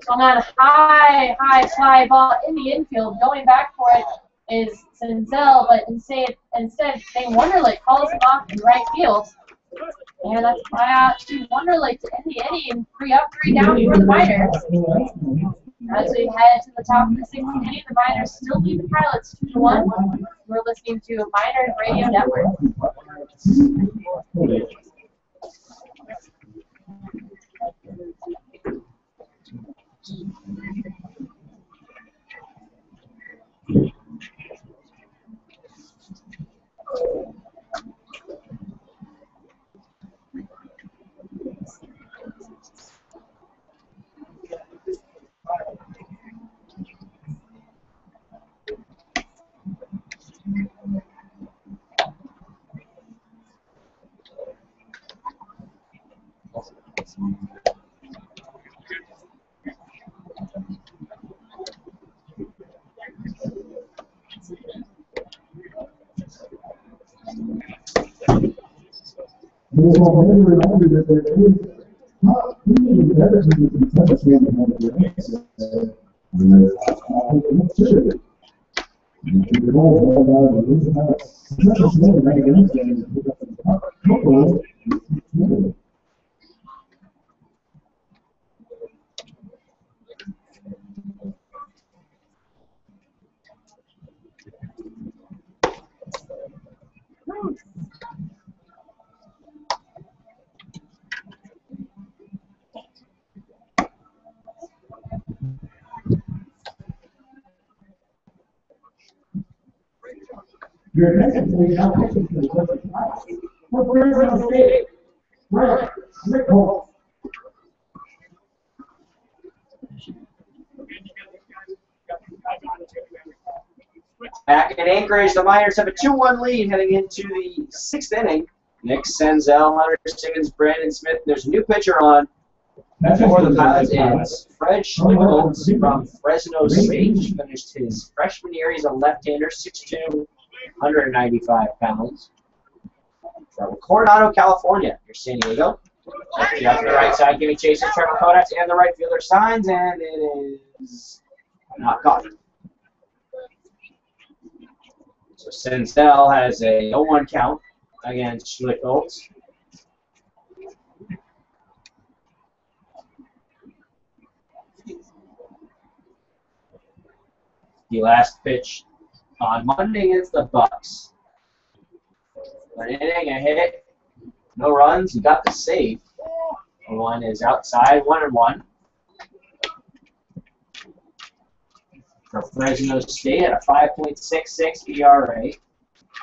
Speaker 2: Swung on a high fly ball in the infield. Going back for it is Senzel, but instead Shane Wonderlick calls him off in right field. And that's fly out to Wonderlick to end the inning. 3 up, 3 down for the Miners. As we head to the top of the 6th inning, the Miners still lead the Pilots 2-1. We're listening to Miners Radio Network.
Speaker 3: There's already reminder that there is not really better than the success rate of the race. Your next play now pitching to the left side. We're on the stage. Right. Rick Holt.
Speaker 1: Back in Anchorage, the Miners have a 2-1 lead heading into the 6th inning. Nick Senzel, Hunter Simmons, Brandon Smith. There's a new pitcher on. For the Pilots is Fred Schlickholtz from Fresno State. Finished his freshman year. He's a left-hander, 6'2", 195 pounds. From Coronado, California, near San Diego. Lefty out to the right side, giving chase to Trevor Kodaks and the right fielder signs, and it is not caught. So Senzel has a 0-1 count against Schlickholtz. The last pitch on Monday against the Bucks. An inning, a hit, no runs. He got the save. One is outside, 1-1. For Fresno State at a 5.66 ERA.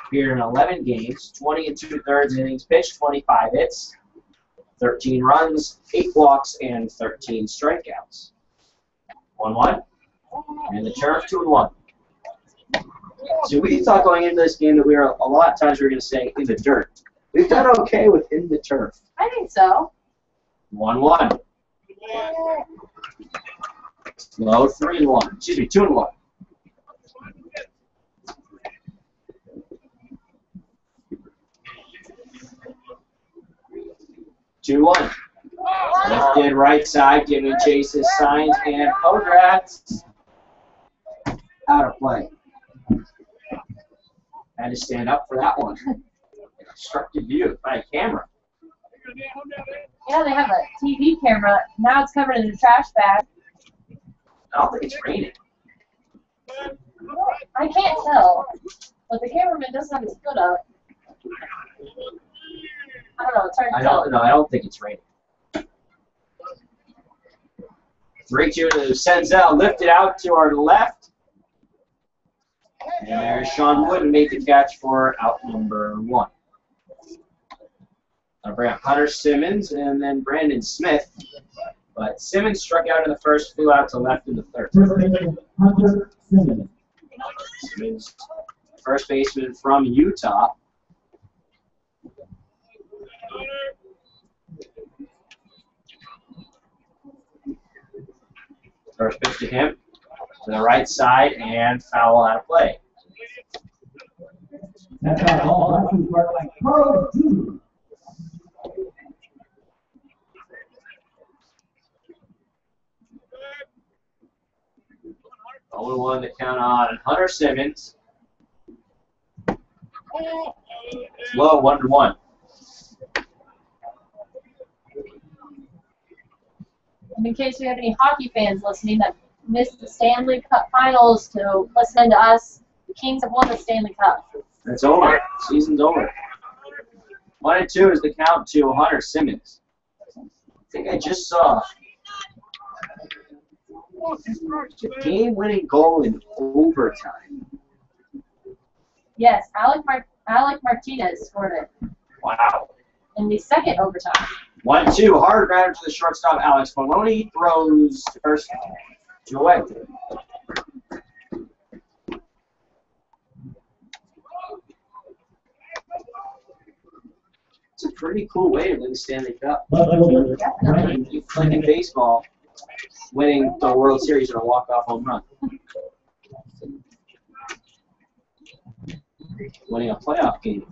Speaker 1: Appeared in 11 games, 20 2/3 innings pitched, 25 hits, 13 runs, 8 walks, and 13 strikeouts. 1-1. And the turf 2-1. So we thought going into this game that we were a lot of times we were going to say in the dirt. We've done okay with in the turf.
Speaker 2: I think so.
Speaker 1: 1-1. Low 3-1. Excuse me, 2-1. Two one. Lifted right side, giving Chase his signs, and Podrat's out of play. Had to stand up for that one. Obstructed view by a camera.
Speaker 2: Yeah, they have a TV camera. Now it's covered in a trash bag.
Speaker 1: I don't think it's raining.
Speaker 2: I can't tell, but the cameraman doesn't have his foot up. I don't know. It's hard to tell.
Speaker 1: I don't think it's raining. 3-2 to Senzel, lifted out to our left. And there's Sean Wood who made the catch for out number 1. I'll bring up Hunter Simmons and then Brandon Smith. But Simmons struck out in the first, flew out to left in the third.
Speaker 3: Hunter Simmons.
Speaker 1: Simmons, first baseman from Utah. First pitch to him, to the right side, and foul out of play.
Speaker 3: That's our ball. That's his part like Carl Jr.
Speaker 1: 0-1 to count on Hunter Simmons. It's low, 1-1.
Speaker 2: And in case we have any hockey fans listening that missed the Stanley Cup Finals to listen to us, the Kings have won the Stanley Cup.
Speaker 1: It's over. Season's over. 1-2 is the count to Hunter Simmons. I think I just saw a game-winning goal in overtime.
Speaker 2: Yes, Alec Martinez scored it
Speaker 1: Wow.
Speaker 2: in the second overtime.
Speaker 1: 1-2, hard ground to the shortstop, Alex Maloney throws to first, 2 away. It's a pretty cool way to win the Stanley Cup. You play in baseball, winning the World Series in a walk-off home run. Winning a playoff game.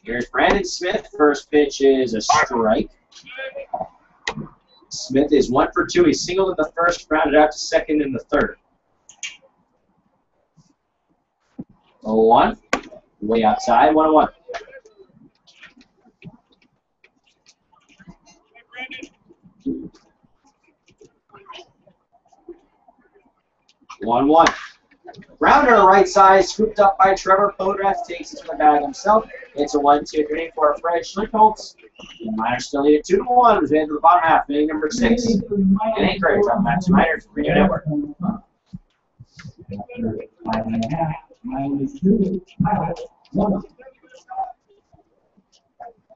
Speaker 1: Here's Brandon Smith. First pitch is a strike. Smith is 1 for 2. He singled in the first, grounded out to second in the third. 0-1. Way outside, 1-1. One. Rounder to right side, scooped up by Trevor Podratz, takes it to the bag himself. It's a 1-2 inning for Fred Schlickholz. The Miners still lead it 2-1 as we head to the bottom half, inning number 6. In Anchorage on Max Miners Radio Network.
Speaker 3: 5.5, -2, Pilots, 1.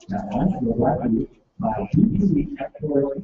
Speaker 3: Now, let's go back to by GC Explorer.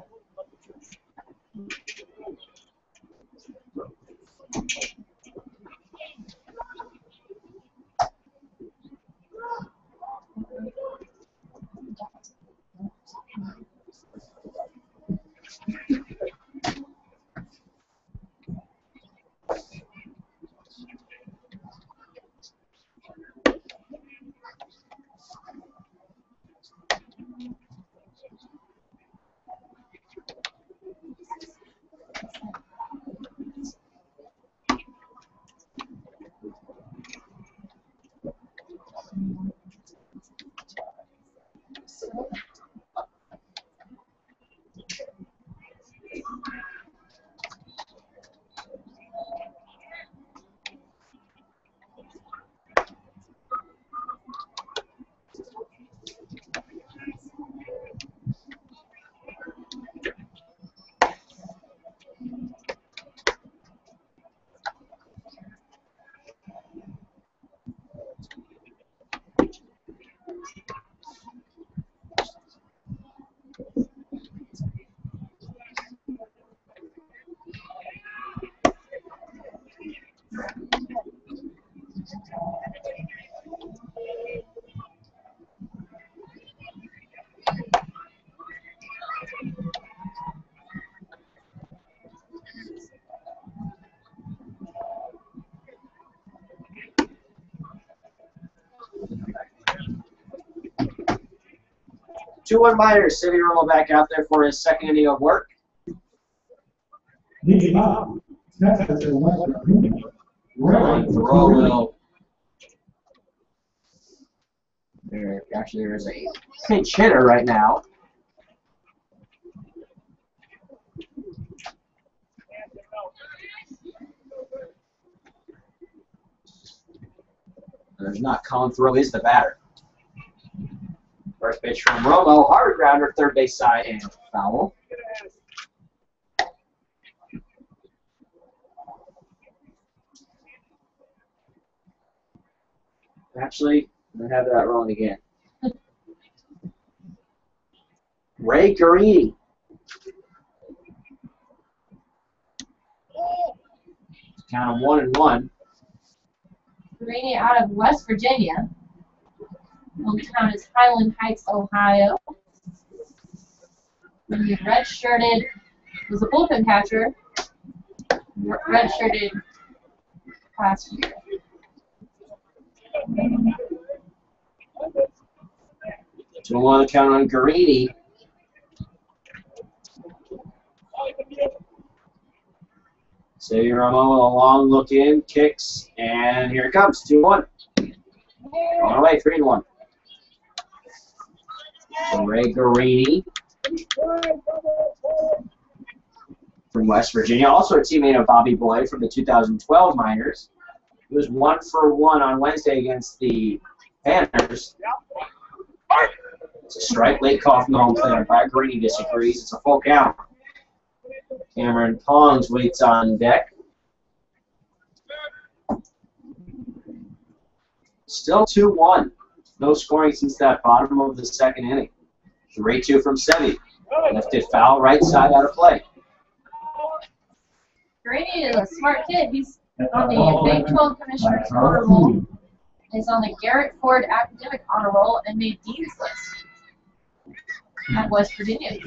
Speaker 1: 2-1 Miners. City Romo back out there for his second inning of work.
Speaker 3: Leading up, Texas and West Virginia.
Speaker 1: Throw there's a pinch hitter right now. There's not. Colin Throw is the batter. First pitch from Romo, hard grounder, third base side, and foul. Actually, I'm going to have that rolling again. Ray Garini. Count of 1-1.
Speaker 2: Garini out of West Virginia. Hometown is Highland Heights, Ohio. And he redshirted, was a bullpen catcher, redshirted last year.
Speaker 1: So we want to count on Garini. Xavier Romo, a long look in, kicks, and here it comes, 2-1. On away, 3-1. So Ray Garini from West Virginia, also a teammate of Bobby Boyd from the 2012 Miners. He was 1-for-1 on Wednesday against the Panthers. It's a strike, late call from the home plate. Brad Garini disagrees. It's a full count. Cameron Pongs waits on deck. Still 2-1. No scoring since that bottom of the second inning. 3-2 from Sevi. Lifted foul, right side out of play.
Speaker 2: Garini is a smart kid. He's on the Big 12 Commissioner's Honor Roll. He's on the Garrett Ford Academic Honor Roll and made Dean's List at West Virginia.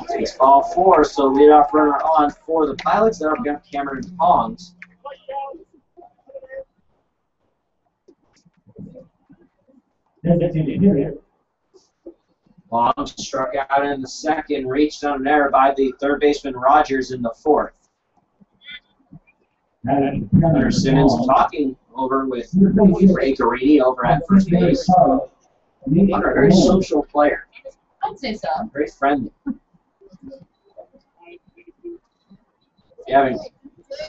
Speaker 1: Takes ball 4, so leadoff runner on for the Pilots. That'll be Cameron Pongs. Pongs struck out in the second, reached on an error by the third baseman Rogers in the fourth. Hunter Simmons talking over with Ray Garini over at first base. Hunter, a very social player.
Speaker 2: I'd say so.
Speaker 1: Very friendly. If you haven't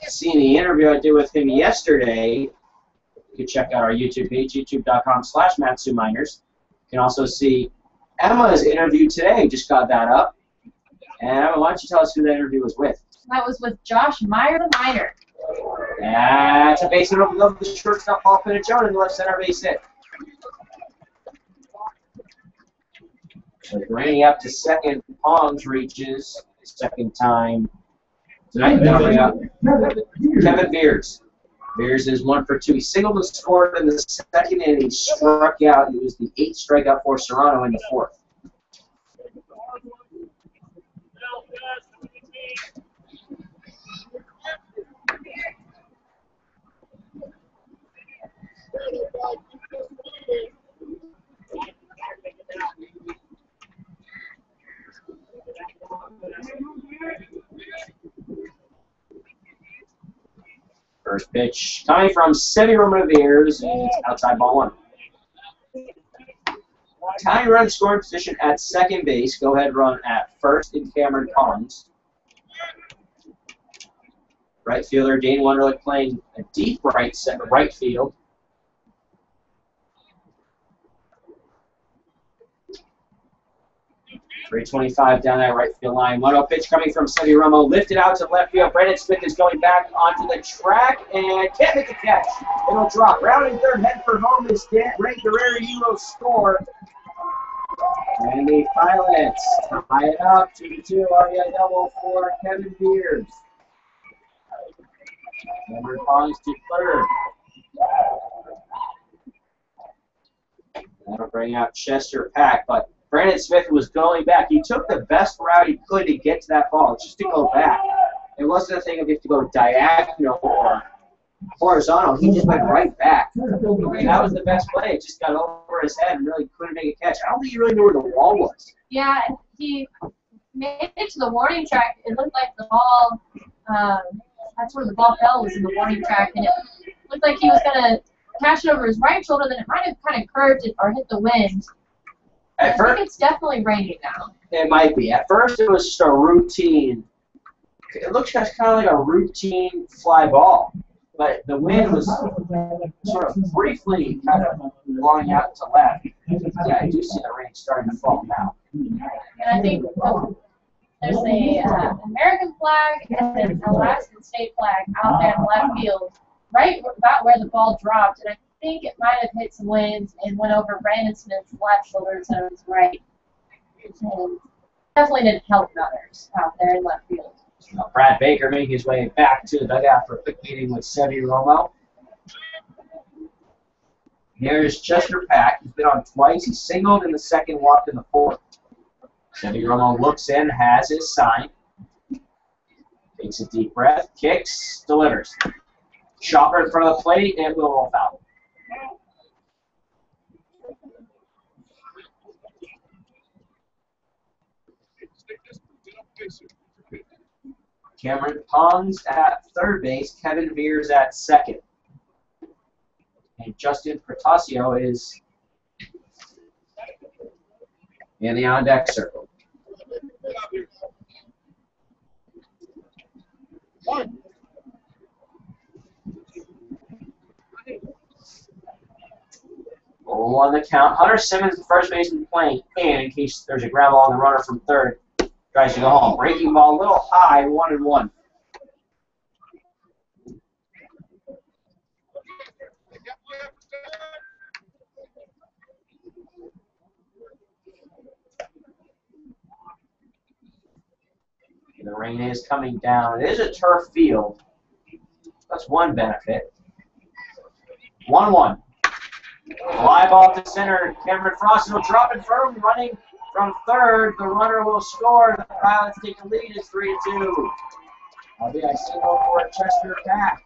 Speaker 1: seen the interview I did with him yesterday, you can check out our YouTube page, youtube.com/MatsuMiners. You can also see Emma's interview today. Just got that up. And Emma, why don't you tell us who that interview was with?
Speaker 2: That was with Josh Meyer, the Miner.
Speaker 1: That's a base hit over the shortstop, Paul Pinachone, in the left center base hit. So Garini up to second. Pongs reaches second time tonight. Coming up, Kevin Beers. Beers is 1 for 2. He singled and scored in the second inning. He struck out. It was the 8th strikeout for Serrano in the fourth. First pitch coming from Sevi Romanovers, and it's outside ball 1. Tying run scoring position at second base. Go ahead run at first in Cameron Pongs. Right fielder Dane Wunderlich playing a deep right field. .325 down that right field line. 1-0 pitch coming from Sevi Romo. Lifted out to left field. Brandon Smith is going back onto the track and can't make a catch. It'll drop. Rounding third, head for home is Ray Guerrero score. And the Pilots tie it up 2-2 RBI double for Kevin Beers. Cameron Pongs to third. That'll bring out Chester Pack, but Brandon Smith was going back. He took the best route he could to get to that ball, just to go back. It wasn't a thing of you have to go diagonal or horizontal. He just went right back. I mean, that was the best play. It just got over his head and really couldn't make a catch. I don't think he really knew where the wall was.
Speaker 2: Yeah, he made it to the warning track. It looked like the ball, that's where the ball fell, was in the warning track, and it looked like he was going to catch it over his right shoulder, then it might have kind of curved it or hit the wind. I think it's definitely raining now.
Speaker 1: It might be. At first, it was just a routine. It looks kind of like a routine fly ball, but the wind was sort of briefly kind of blowing out to left. Yeah, I do see the rain starting to fall now.
Speaker 2: And I think there's a American flag and an Alaskan state flag out there in left field, right about where the ball dropped, and I think it might have hit some winds and went over Brandon Smith's left shoulder instead of his right. And definitely didn't help others out there in left field.
Speaker 1: Brad Baker making his way back to the dugout for a quick meeting with Sevi Romo. Here's Chester Pack. He's been on twice. He singled in the second, walked in the fourth. Sevi Romo looks in, has his sign. Takes a deep breath, kicks, delivers. Chopper in front of the plate, and we'll roll foul. Cameron Pongs at third base, Kevin Beers at second. And Justin Protasio is in the on-deck circle. On the count, Hunter Simmons, the first baseman, playing in case there's a grab on the runner from third. Tries to go home. Breaking ball a little high, 1-1. The rain is coming down. It is a turf field. That's one benefit. 1-1. Fly ball to center. Cameron Frost will drop it firm, running from third. The runner will score. The Pilots take a lead. It's 3-2. RBI single for Chester Pack.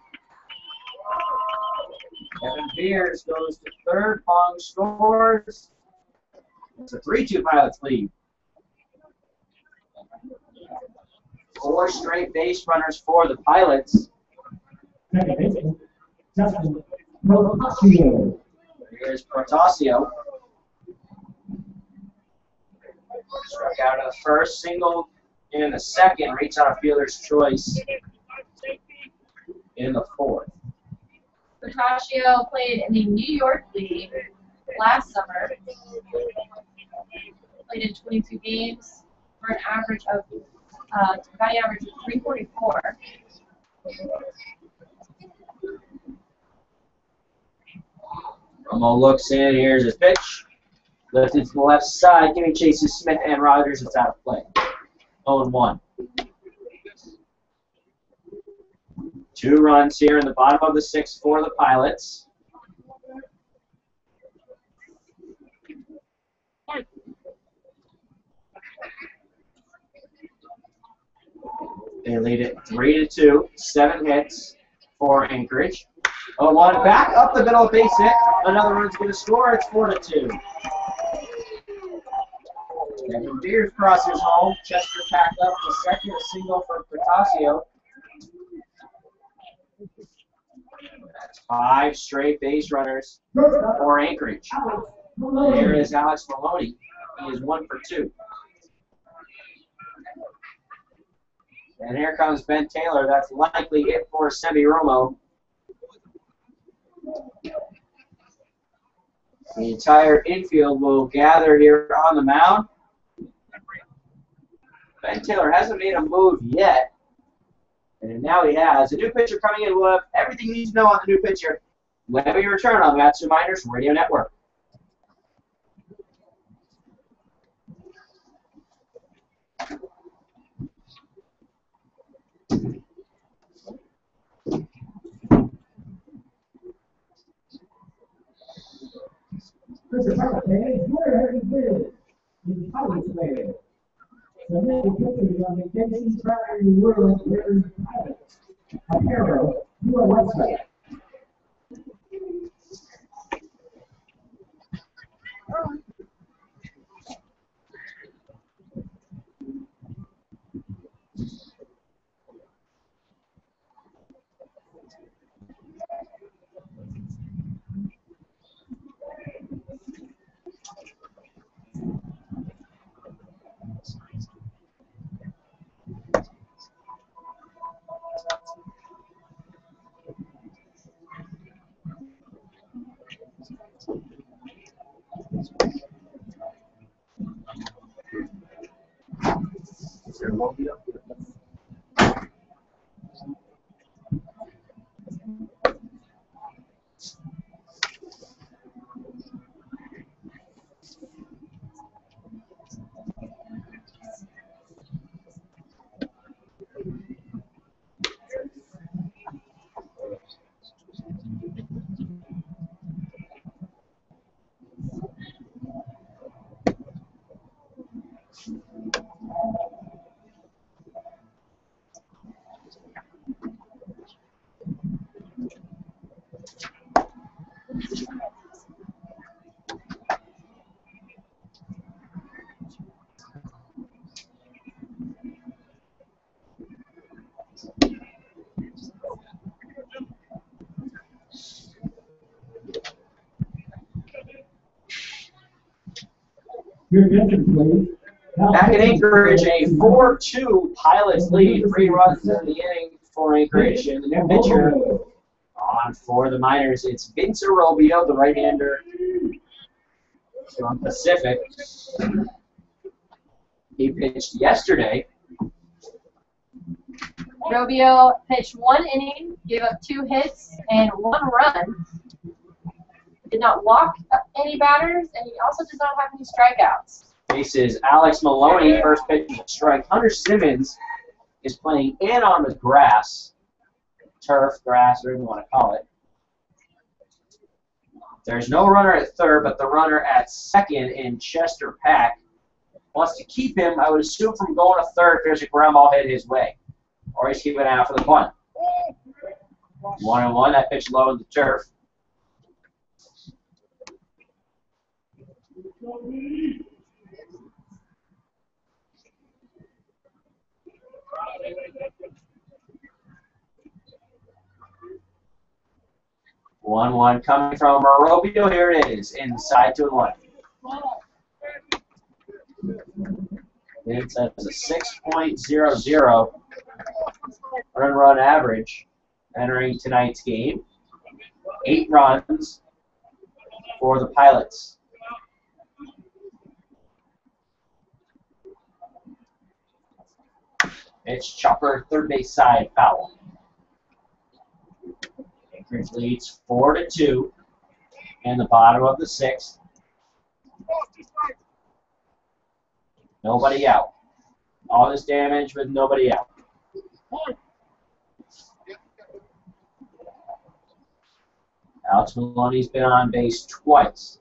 Speaker 1: Kevin Beers goes to third. Pong scores. It's a 3-2 Pilots lead. 4 straight base runners for the Pilots.
Speaker 3: Second baseman, Justin Protasio.
Speaker 1: Here's Protasio. Struck out in the first, single in the second, reached on a fielder's choice in the fourth.
Speaker 2: Protasio played in the New York League last summer. Played in 22 games for an average of batting average of 344.
Speaker 1: Romo looks in. Here's his pitch. Lifted to the left side. Giving chases Smith and Rogers. It's out of play. 0-1. 2 runs here in the bottom of the 6th for the Pilots. They lead it 3-2. 7 hits for Anchorage. 0-1. Back up the middle, base hit. Another run's going to score. It's 4-2. Kevin Beers crosses home. Chester Pack up the second. A single for Protasio. That's 5 straight base runners for Anchorage. There is Alex Maloney. He is 1 for 2. And here comes Ben Taylor. That's likely it for Sevi Romo. The entire infield will gather here on the mound. Ben Taylor hasn't made a move yet. And now he has. A new pitcher coming in. We'll have everything you need to know on the new pitcher. Whenever you return on Match Miners Radio Network.
Speaker 3: Mr. Pilot, where have you been? In Pilot's Land. So many pictures on vacation, traveling the world, where is Pilot? Apparel, your website.
Speaker 1: Is there a mobile?
Speaker 3: Your attention, please.
Speaker 1: Back in Anchorage, a 4-2 Pilots lead. 3 runs in the inning for Anchorage. And the new pitcher on for the Miners, it's Vince Arrobio, the right-hander from Pacific. He pitched yesterday.
Speaker 2: Robio pitched 1 inning, gave up 2 hits and 1 run. Did not walk any batters, and he also does not have any strikeouts.
Speaker 1: Faces Alex Maloney, first pitch is a strike. Hunter Simmons is playing in on the grass, turf, grass, whatever you want to call it. There's no runner at third, but the runner at second in Chester Pack wants to keep him, I would assume, from going to third if there's a ground ball hit his way. Or he's keeping an eye out for the bunt. 1-1, that pitch low in the turf. One coming from Arrobio. Here it is, inside 2-1. It has a 6.00 run average entering tonight's game. 8 runs for the Pilots. It's chopper, third base side, foul. Anchorage leads 4-2 in the bottom of the 6th. Nobody out. All this damage with nobody out. Alex Maloney's been on base twice.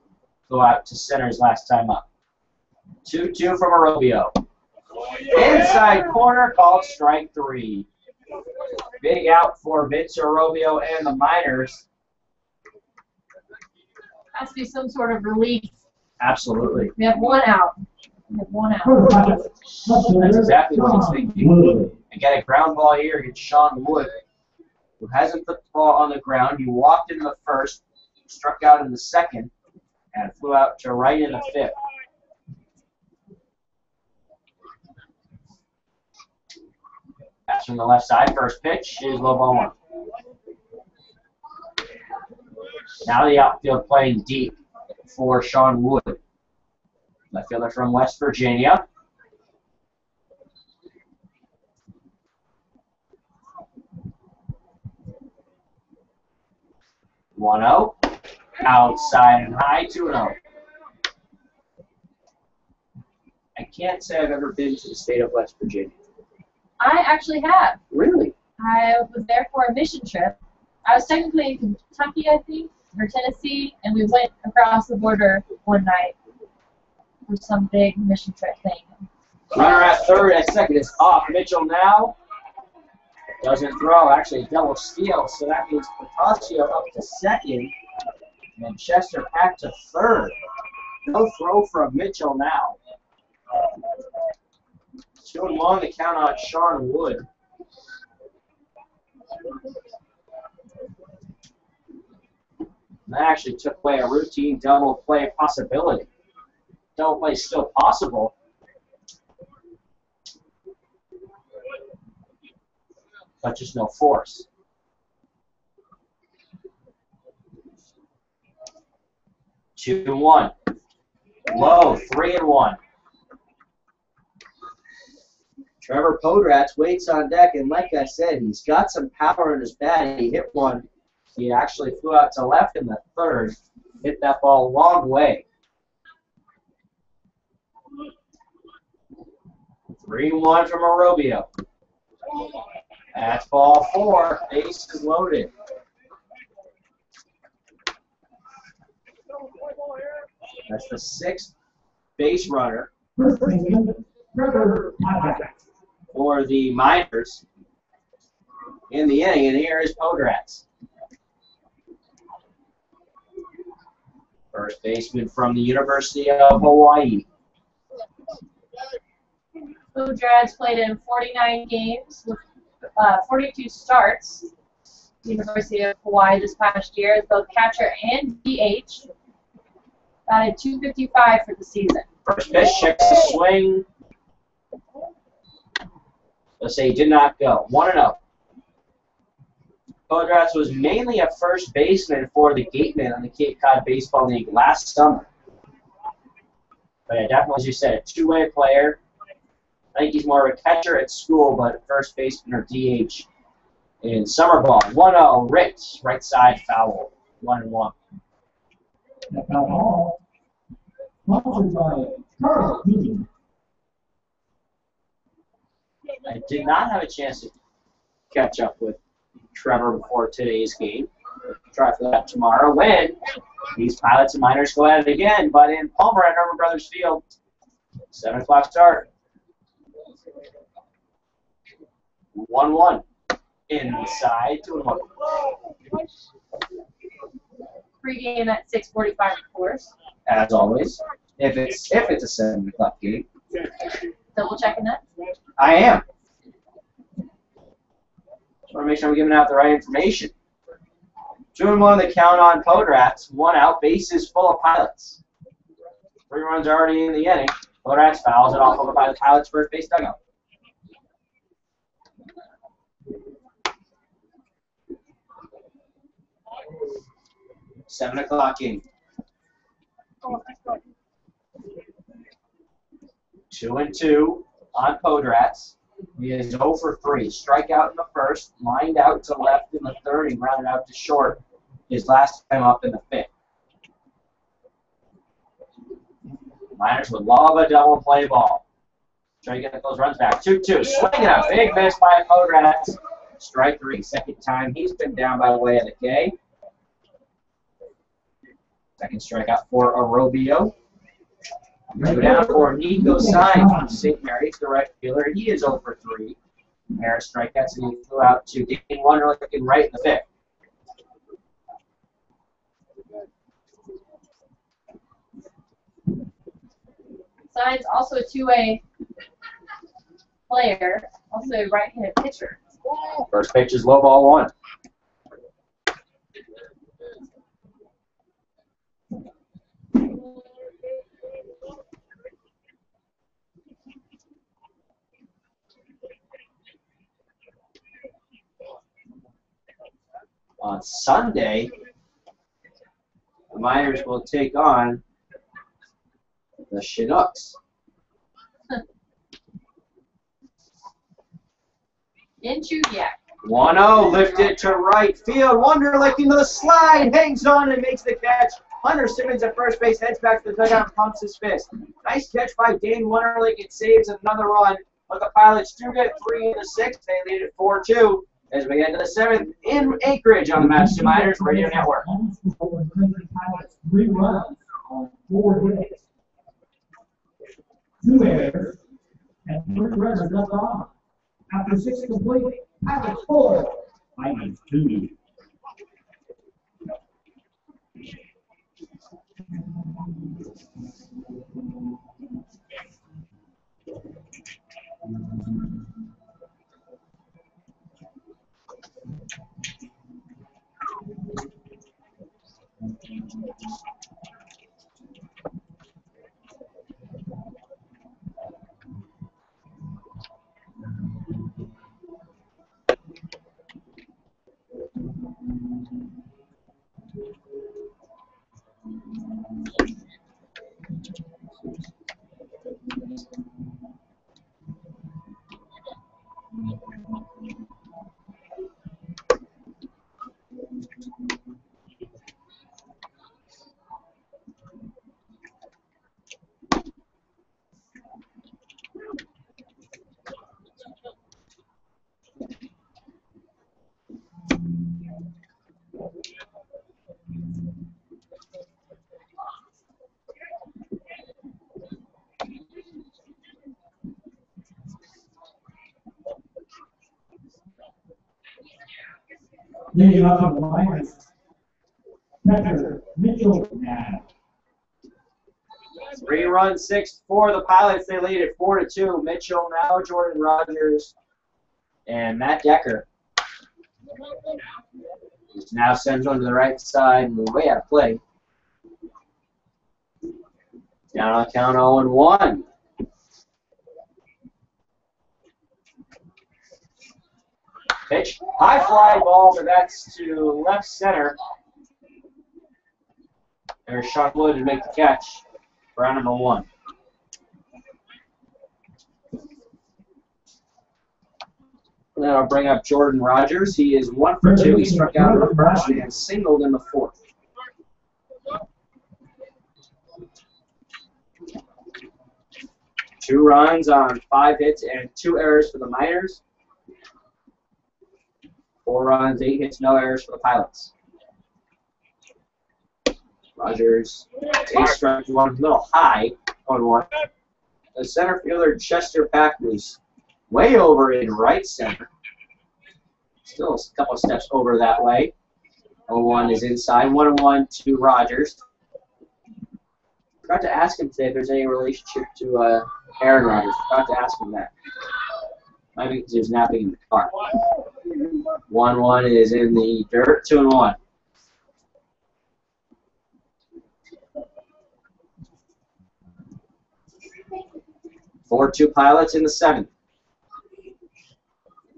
Speaker 1: Go out to centers last time up. 2-2 from Arrobio. Inside corner, called strike 3. Big out for Vince Arrobio and the Miners.
Speaker 2: Has to be some sort of relief.
Speaker 1: Absolutely.
Speaker 2: We have 1 out. We have 1 out.
Speaker 1: That's exactly what he's thinking. And get a ground ball here against Sean Wood, who hasn't put the ball on the ground. He walked in the first, struck out in the second, and flew out to right in the 5th. Pass from the left side, first pitch is low ball 1. Now the outfield playing deep for Sean Wood. Left fielder from West Virginia. One 0. Outside and high, 2-0. I can't say I've ever been to the state of West Virginia.
Speaker 2: I actually have.
Speaker 1: Really?
Speaker 2: I was there for a mission trip. I was technically in Kentucky, I think, or Tennessee, and we went across the border one night for some big mission trip thing.
Speaker 1: Runner at third, at second is off. Mitchell now doesn't throw. Actually, a double steal, so that means Patasio up to second, and Chester back to third. No throw from Mitchell now. 2-1 to count on Sean Wood. And that actually took away a routine double play possibility. Double play is still possible. But just no force. 2-1. Low, 3-1. Trevor Podratz waits on deck, and like I said, he's got some power in his bat. He hit one. He actually flew out to left in the third. Hit that ball a long way. 3-1 from Arobio. That's ball 4. Base is loaded. That's the 6th base runner for the Miners in the inning, and here is Podratz. First baseman from the University of Hawaii.
Speaker 2: Podratz played in 49 games with 42 starts. University of Hawaii this past year as both catcher and DH. Batted .255 for the season.
Speaker 1: First pitch, checks the swing. Let's say he did not go. 1-0. Podratz was mainly a first baseman for the Gatemen on the Cape Cod Baseball League last summer. But yeah, definitely, as you said, a two-way player. I think he's more of a catcher at school, but first baseman or DH in summer ball. 1-0, Ritz, right side foul. 1-1.
Speaker 3: Sponsored by Carl Dean.
Speaker 1: I did not have a chance to catch up with Trevor before today's game. We'll try for that tomorrow when these Pilots and Miners go at it again, but in Palmer at Herman Brothers Field. 7 o'clock start. 1-1. Inside, 2-1.
Speaker 2: Pre-game at 6:45, of course.
Speaker 1: As always, if it's a 7 o'clock game.
Speaker 2: Double checking that.
Speaker 1: I am. Just want to make sure I'm giving out the right information. 2-1 the count on Podratz. 1 out. Bases full of Pilots. 3 runs already in the inning. Podratz fouls it off over by the Pilots' first base dugout. Seven o'clock game. 2-2 on Podratz. He is 0 for 3. Strikeout in the first, lined out to left in the third, and grounded out to short his last time up in the fifth. Miners would love a double play ball. Try to get those runs back. 2-2. Swinging a big miss by Podratz. Strike 3. Second time he's been down by the way of the K. Second strikeout for Arobio. Go down for Nico Sign from St. Mary's, the right fielder. He is 0 for 3. Pair of strikeouts, and he flew out to Dane Wonder looking right in the fifth.
Speaker 2: Sign's also a two-way player, also a right-handed pitcher.
Speaker 1: First pitch is low ball 1. On Sunday, the Miners will take on the Chinooks.
Speaker 2: In Chudiak.
Speaker 1: 1-0, lifted to right field. Wonderlic into the slide, hangs on and makes the catch. Hunter Simmons at first base, heads back to the dugout and pumps his fist. Nice catch by Dane Wonderlic. It saves another run, but the Pilots do get 3 in the 6th. They lead it 4-2 as we get to the 7th in Anchorage on the Match to Miners Radio Network.
Speaker 3: 3 runs on 4 hits, 2 errors, and 3 runners left on. After 6 complete, Alex 4, minus 2. Leading up on the Miners, catcher Mitchell now.
Speaker 1: 3-run, 6 for the Pilots. They lead it 4-2. Mitchell now, Jordan Rogers, and Matt Decker. Just now sends one to the right side and way out of play. Down on count 0-1. Pitch, high fly ball, but that's to left center. There's Sean Wood to make the catch for round number 1. And then I'll bring up Jordan Rogers. He is 1 for 2. He struck out in the first and singled in the 4th. Two runs on 5 hits and 2 errors for the Miners. 4 runs, 8 hits, no errors for the Pilots. Rogers, 8 strikes, 1, a little high on 1. The center fielder, Chester Pack, was way over in right center. Still a couple of steps over that way. 0-1 is inside. 1-1 to Rogers. Forgot to ask him today if there's any relationship to Aaron Rodgers. Forgot to ask him that. Maybe because he was napping in the car. 1-1 is in the dirt. 2-1. Four-two Pilots in the 7th.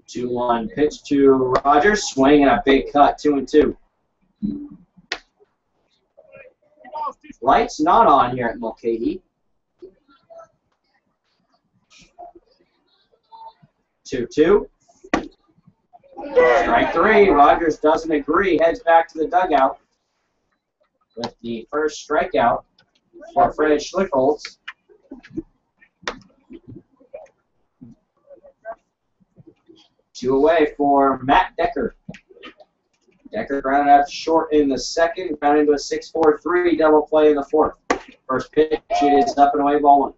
Speaker 1: 2-1 pitch to Rogers. Swing and a big cut. 2-2. Lights not on here at Mulcahy. 2-2. Strike 3. Rogers doesn't agree. Heads back to the dugout with the first strikeout for Fred Schlickholz. Two away for Matt Decker. Decker grounded out short in the 2nd, grounded into a 6-4-3 double play in the 4th. First pitch is up and away, ball 1.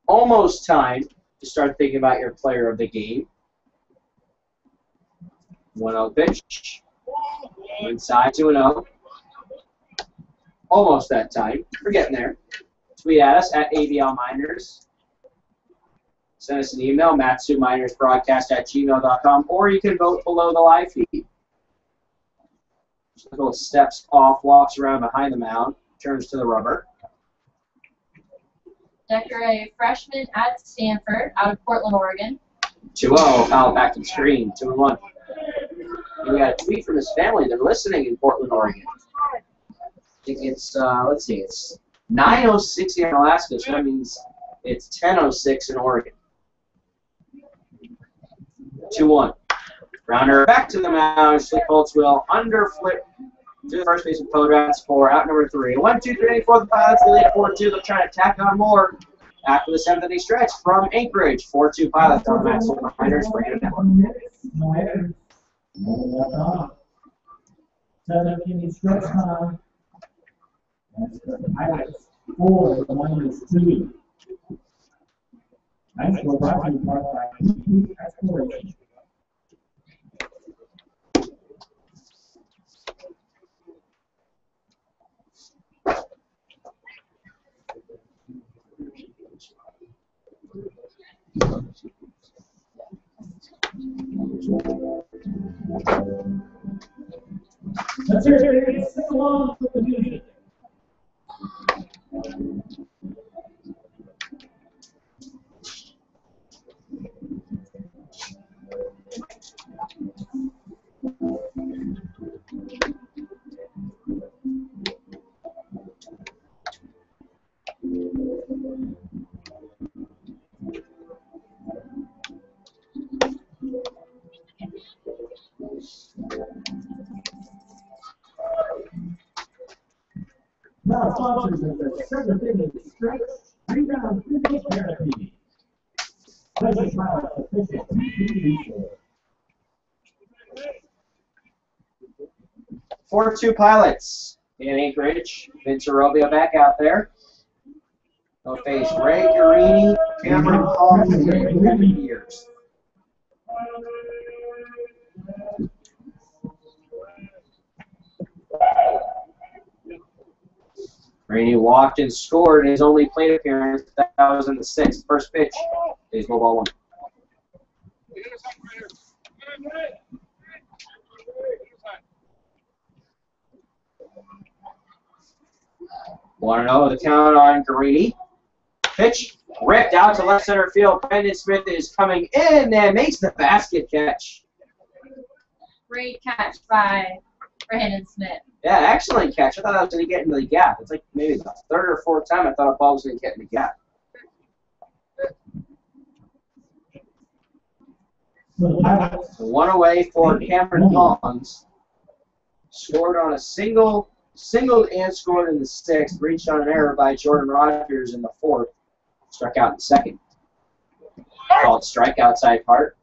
Speaker 1: Almost time to start thinking about your player of the game. 1-0 pitch. Inside 2-0. Almost that time. We're getting there. Tweet at us at ABL Miners. Send us an email, matsuminersbroadcast@gmail.com, or you can vote below the live feed. Little steps off, walks around behind the mound, turns to the rubber.
Speaker 2: Decker, a freshman at Stanford, out of Portland, Oregon.
Speaker 1: 2-0, foul back to the screen, 2-1. We got a tweet from his family. They're listening in Portland, Oregon. I think it's, let's see, it's 9:06 here in Alaska, so that means it's 10:06 in Oregon. 2-1. Rounder back to the mound. Schlickholz will underflip to the first baseman Podrats for out number 3. 1-2-3 for the Pilots. They lead 4-2. They'll try to tack on more after the 7th inning stretch from Anchorage. 4-2 Pilots on the Maxwell Miners bringing it down.
Speaker 3: 7 innings stretch time. That's the Pilots 4, the Miners 2. Nice score brought to you by Exploration. Let's hear it. Sing along with the music. Now sponsors of the 7 innings stretch rebound physical therapy. Pleasure Pilots official TV
Speaker 1: 4-2 Pilots in Anchorage. Vince Robio back out there. They'll face Ray Carini, Cameron Collins, and Kevin Years. Carini walked and scored his only plate appearance. That was in the 6th. First pitch. Baseball ball 1. Want to know the count on Carini? Pitch ripped out to left center field. Brendan Smith is coming in and makes the basket catch.
Speaker 2: Great catch by Brandon Smith.
Speaker 1: Yeah, excellent catch. I thought I was going to get into the gap. It's like maybe the 3rd or 4th time I thought a ball was going to get in the gap. One away for Cameron Collins. Scored on a singled and scored in the 6th. Reached on an error by Jordan Rogers in the 4th. Struck out in the 2nd. Called strikeout side part.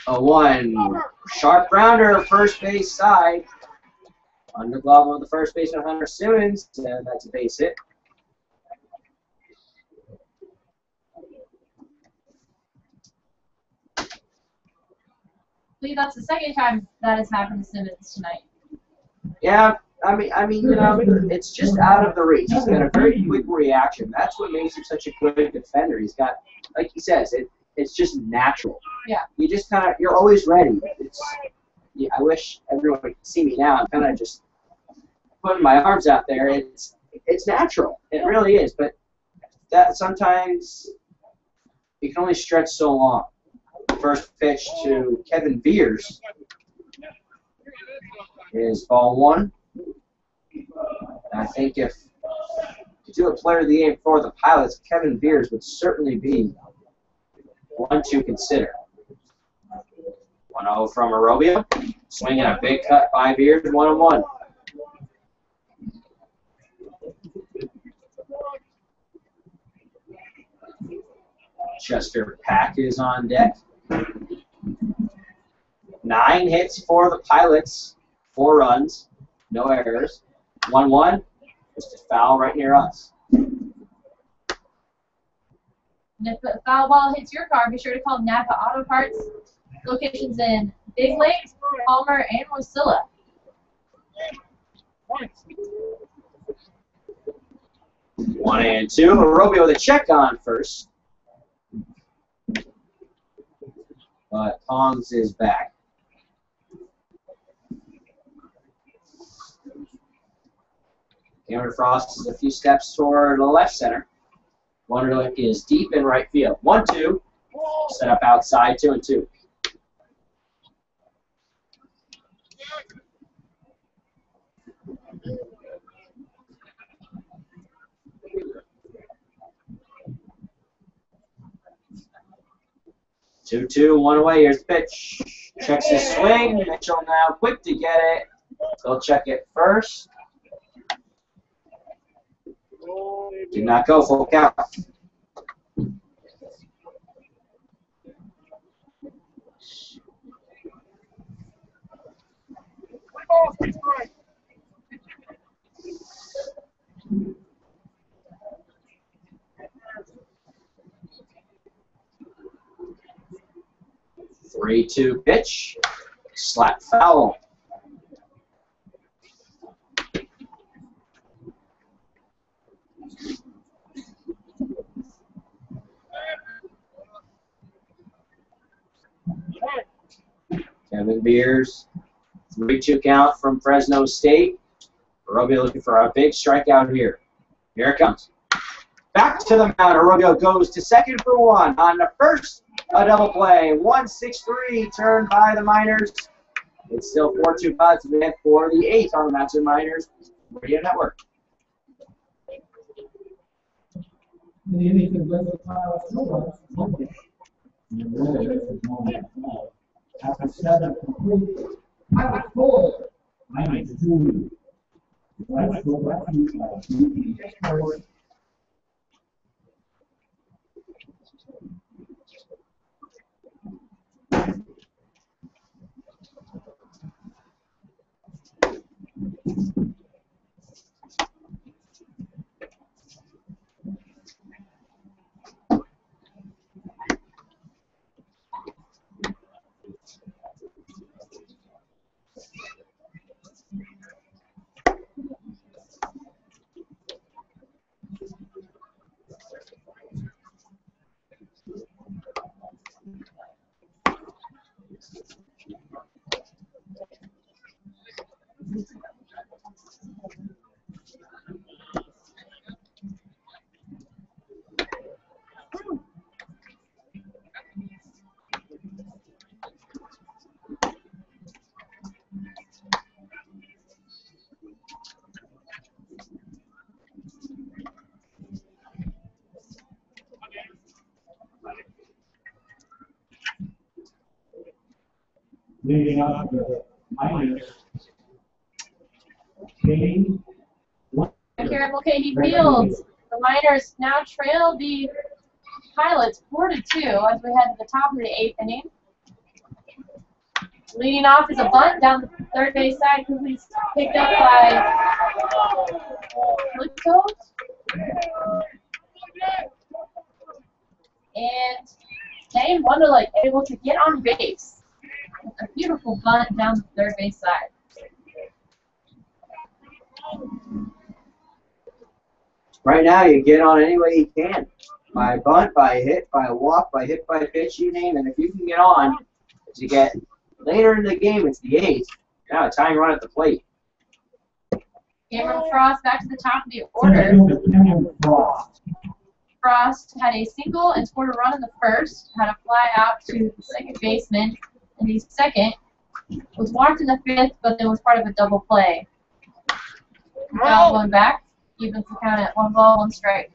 Speaker 1: A 1. Sharp rounder, first base side. Under glove of the first baseman Hunter Simmons, and that's a base hit.
Speaker 2: I believe that's the 2nd time that has happened to Simmons tonight.
Speaker 1: Yeah, I mean, you know, it's just out of the reach. He's got a very quick reaction. That's what makes him such a good defender. He's got, like he says, it's just natural.
Speaker 2: Yeah.
Speaker 1: You just kind of, you're always ready. Yeah, I wish everyone could see me now. I'm kind of just putting my arms out there. It's natural. It really is. But that sometimes you can only stretch so long. First pitch to Kevin Veers is ball 1. I think if you do a player of the game for the Pilots, Kevin Veers would certainly be one to consider. 1-0 from Arobio. Swinging a big cut by Veers, 1-1. Chester Pack is on deck. 9 hits for the Pilots, 4 runs, no errors. 1-1, just a foul right near us.
Speaker 2: And if the foul ball hits your car, be sure to call Napa Auto Parts. Locations in Big Lake, Palmer, and Wasilla.
Speaker 1: 1-2. Arobio with a check on first. But Tongs is back. Cameron Frost is a few steps toward the left center. Wunderlich is deep in right field. 1-2. Set up outside, 2-2. One away. Here's the pitch. Checks his swing. Mitchell now quick to get it. He'll check it first. Did not go full count. Three-two pitch, slap foul. Kevin Beers, 3-2 count from Fresno State. Arroyo looking for a big strikeout here. Here it comes. Back to the mound. Arroyo goes to second for one. On the first, a double play. 1-6-3 turned by the Miners. It's still 4-2 positive for the 8th on the Matson Miners Radio Network.
Speaker 3: After 7 complete, I was full. 9-2. Let's go back to leading up to the Miners. Game.
Speaker 2: Here at Mulcahy Field, the Miners now trail the Pilots 4-2 as we head to the top of the 8th inning. Leading off is a bunt down the third base side, quickly picked up by Flickos. And Dane Wonderlick able to get on base. A beautiful bunt down the third base side.
Speaker 1: Right now, you get on any way you can. By a bunt, by a hit, by a walk, by hit, by a pitch, you name it. If you can get on, as you get later in the game, it's the 8th. Now, a tying run at the plate.
Speaker 2: Cameron Frost back to the top of the order. Frost had a single and scored a run in the first, had a fly out to the second baseman in the second, was walked in the 5th, but then was part of a double play. Now going back, even to count at 1 ball, 1 strike.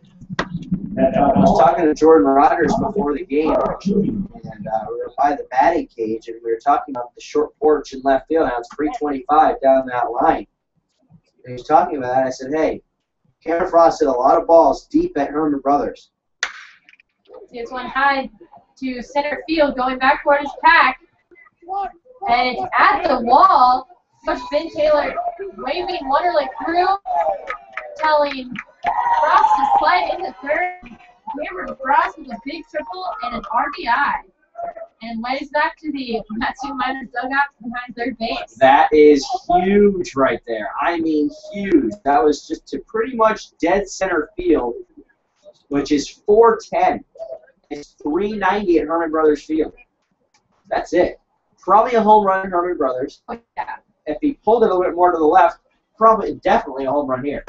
Speaker 1: I was talking to Jordan Rodgers before the game, and we were by the batting cage, and we were talking about the short porch in left field. Now it's 325 down that line. And he was talking about that. I said, hey, Cameron Frost hit a lot of balls deep at Herman Brothers.
Speaker 2: It's one high to center field, going back toward his pack, and it's at the wall. Coach Ben Taylor waving Wonderlick through, telling Frost to slide into third. Cameron Frost with a big triple and an RBI. And lays back to the Matsu Miners dugout behind third base.
Speaker 1: That is huge right there. I mean huge. That was just to pretty much dead center field, which is 410. It's 390 at Herman Brothers Field. That's it. Probably a home run at Herman Brothers.
Speaker 2: Oh, yeah.
Speaker 1: If he pulled it a little bit more to the left, definitely a home run here.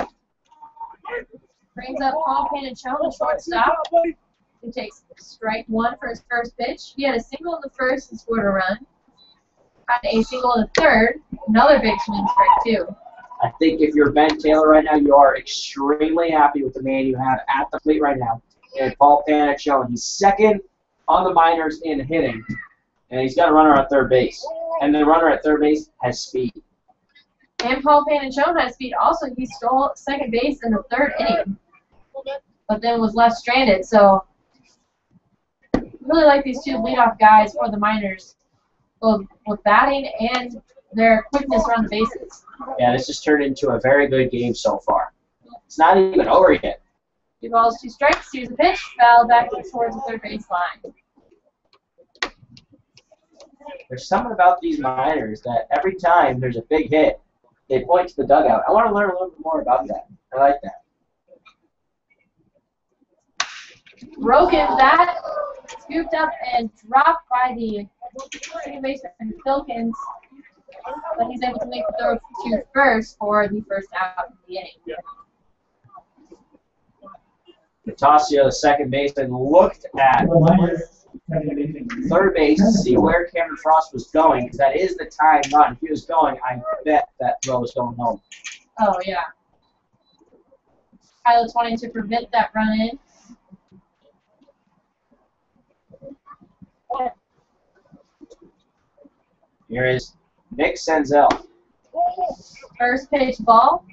Speaker 2: Brings up Paul Panachone, shortstop, who takes strike 1 for his first pitch. He had a single in the first and scored a run. Had a single in the third. Another big swing strike 2.
Speaker 1: I think if you're Ben Taylor right now, you are extremely happy with the man you have at the plate right now. And Paul Panachone, he's second on the Miners in hitting, and he's got a runner at third base. And the runner at third base has speed.
Speaker 2: And Paul Panachone has speed also. He stole second base in the 3rd inning. but then was left stranded. So really like these two leadoff guys for the Miners, both with batting and their quickness around the bases.
Speaker 1: Yeah, this has turned into a very good game so far. It's not even over yet.
Speaker 2: 2 balls, 2 strikes. Here's the pitch. Foul back towards the third base line.
Speaker 1: There's something about these Miners that every time there's a big hit, they point to the dugout. I want to learn a little bit more about that. I like that.
Speaker 2: Broken bat, scooped up and dropped by the second baseman Filkins, but he's able to make the throw to first for the first out of the inning.
Speaker 1: Natasio, the second baseman, looked at third base to see where Cameron Frost was going, because that is the time run. If he was going, I bet that throw was going home.
Speaker 2: Oh, yeah. Pilot's wanting to prevent that run in.
Speaker 1: Here is Nick Senzel.
Speaker 2: First pitch ball.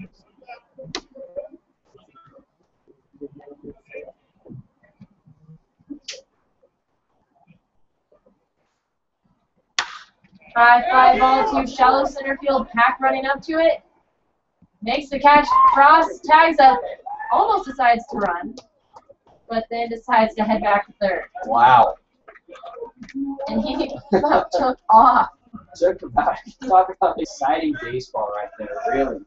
Speaker 2: High fly ball to shallow center field. Pack running up to it. Makes the catch. Frost tags up. Almost decides to run, but then decides to head back to third.
Speaker 1: Wow.
Speaker 2: And he took off.
Speaker 1: Talk about exciting baseball right there, really.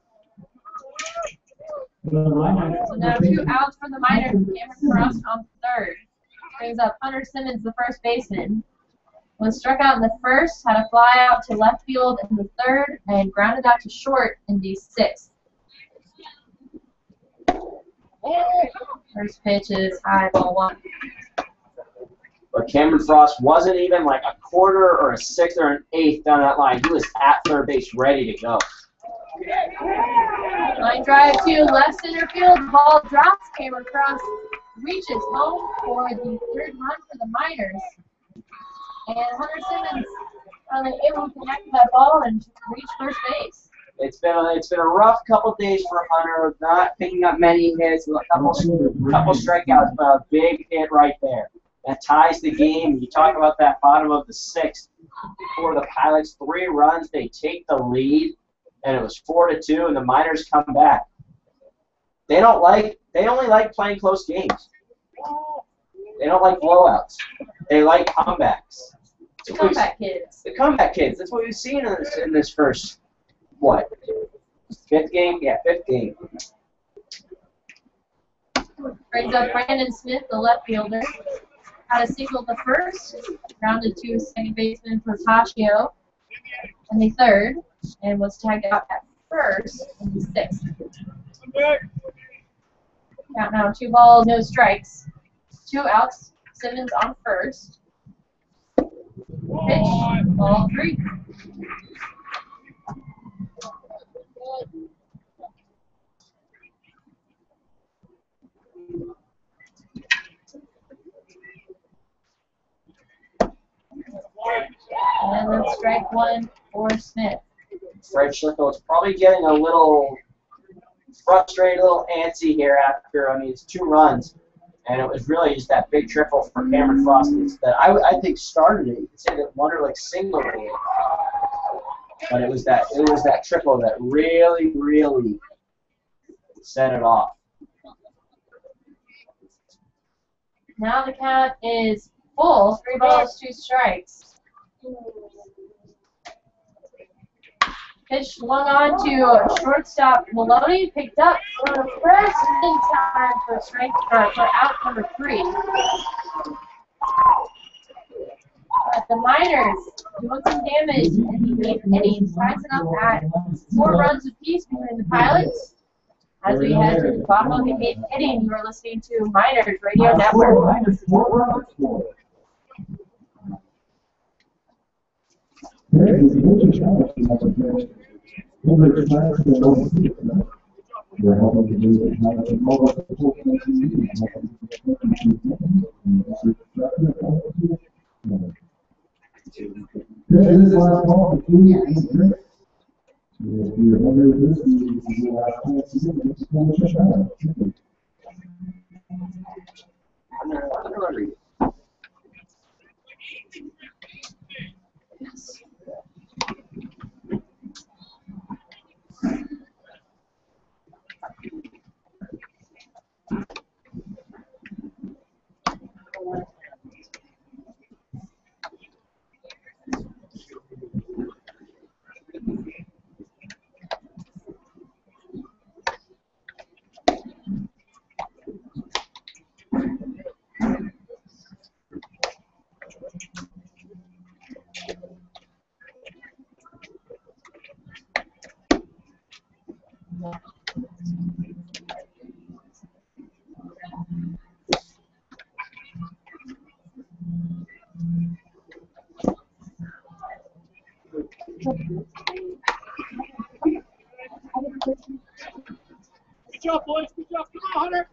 Speaker 2: So now 2 outs for the Miners. Cameron Frost on third. Brings up Hunter Simmons, the first baseman. Was struck out in the first, had a fly out to left field in the third, and grounded out to short in the sixth. First pitch is high, ball 1.
Speaker 1: But Cameron Frost wasn't even like a quarter or a sixth or an eighth down that line. He was at third base ready to go.
Speaker 2: Line drive to left center field. Ball drops. Cameron Frost reaches home for the third run for the Miners. And Hunter Simmons finally able to connect that ball and reach first base.
Speaker 1: It's been a rough couple days for Hunter, not picking up many hits, a couple strikeouts, but a big hit right there. That ties the game. You talk about that bottom of the sixth for the Pilots. 3 runs, they take the lead, and it was 4-2, and the Miners come back. They only like playing close games. They don't like blowouts. They like comebacks.
Speaker 2: The comeback kids.
Speaker 1: The comeback kids. That's what we've seen in this first, what, 5th game? Yeah, 5th game.
Speaker 2: Brings up Brandon Smith, the left fielder. Had a single the first, grounded to second baseman Portaccio in the third, and was tagged out at first in the sixth. Count now 2 balls, no strikes. 2 outs. Simmons on first. Pitch, ball 3. And then strike 1 for Smith.
Speaker 1: Fred Schlickel is probably getting a little frustrated, a little antsy here after, it's 2 runs. And it was really just that big triple for Cameron Frost that I think started it. You could say that Wonder like singled it. But it was that triple that really, really set it off.
Speaker 2: Now the count is full. 3 balls, 2 strikes. Pitch swung on to shortstop Maloney, picked up for first in time for out number 3. But the Miners doing some damage in the 8th inning, ties it up at 4 runs apiece between the Pilots. As we head to the bottom of the 8th inning, you are listening to Miners Radio Network.
Speaker 1: Rodriguez.
Speaker 2: Yes.
Speaker 4: Good job, boys. Good job. Come on, Hunter.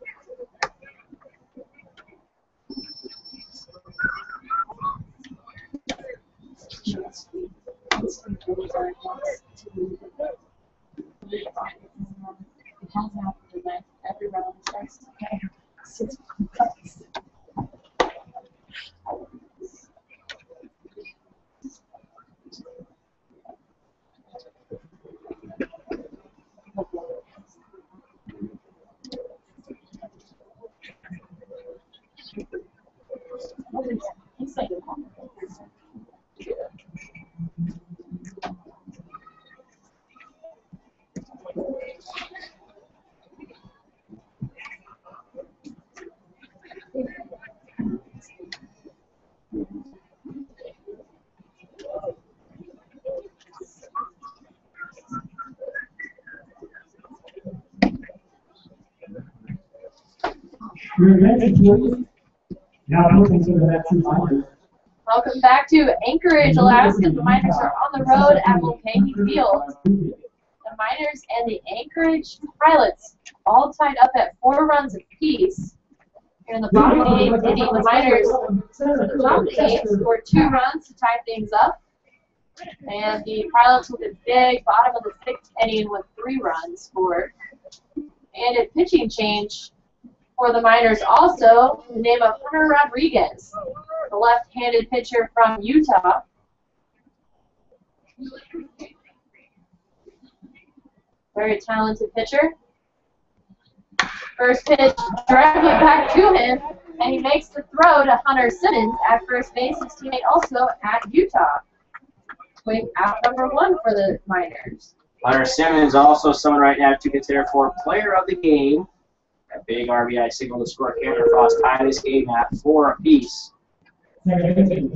Speaker 3: Your attention, please. Now looking to the next two minors.
Speaker 2: Welcome back to Anchorage, Alaska. The Miners are on the road at Mulcahy Field. The Miners and the Anchorage Pilots all tied up at 4 runs apiece. Here in the bottom of the 8th inning, the Miners, at the top of the 8th, scored 2 runs to tie things up. And the Pilots with a big bottom of the 6th inning with 3 runs scored. And a pitching change for the Miners also, the name of Hunter Rodriguez, the left-handed pitcher from Utah. Very talented pitcher. First pitch directly back to him, and he makes the throw to Hunter Simmons at first base, his teammate also at Utah. Quick out number 1 for the Miners.
Speaker 1: Hunter Simmons also someone right now to consider for player of the game. A big RBI signal to score. Cameron Frost tie this game at 4 apiece.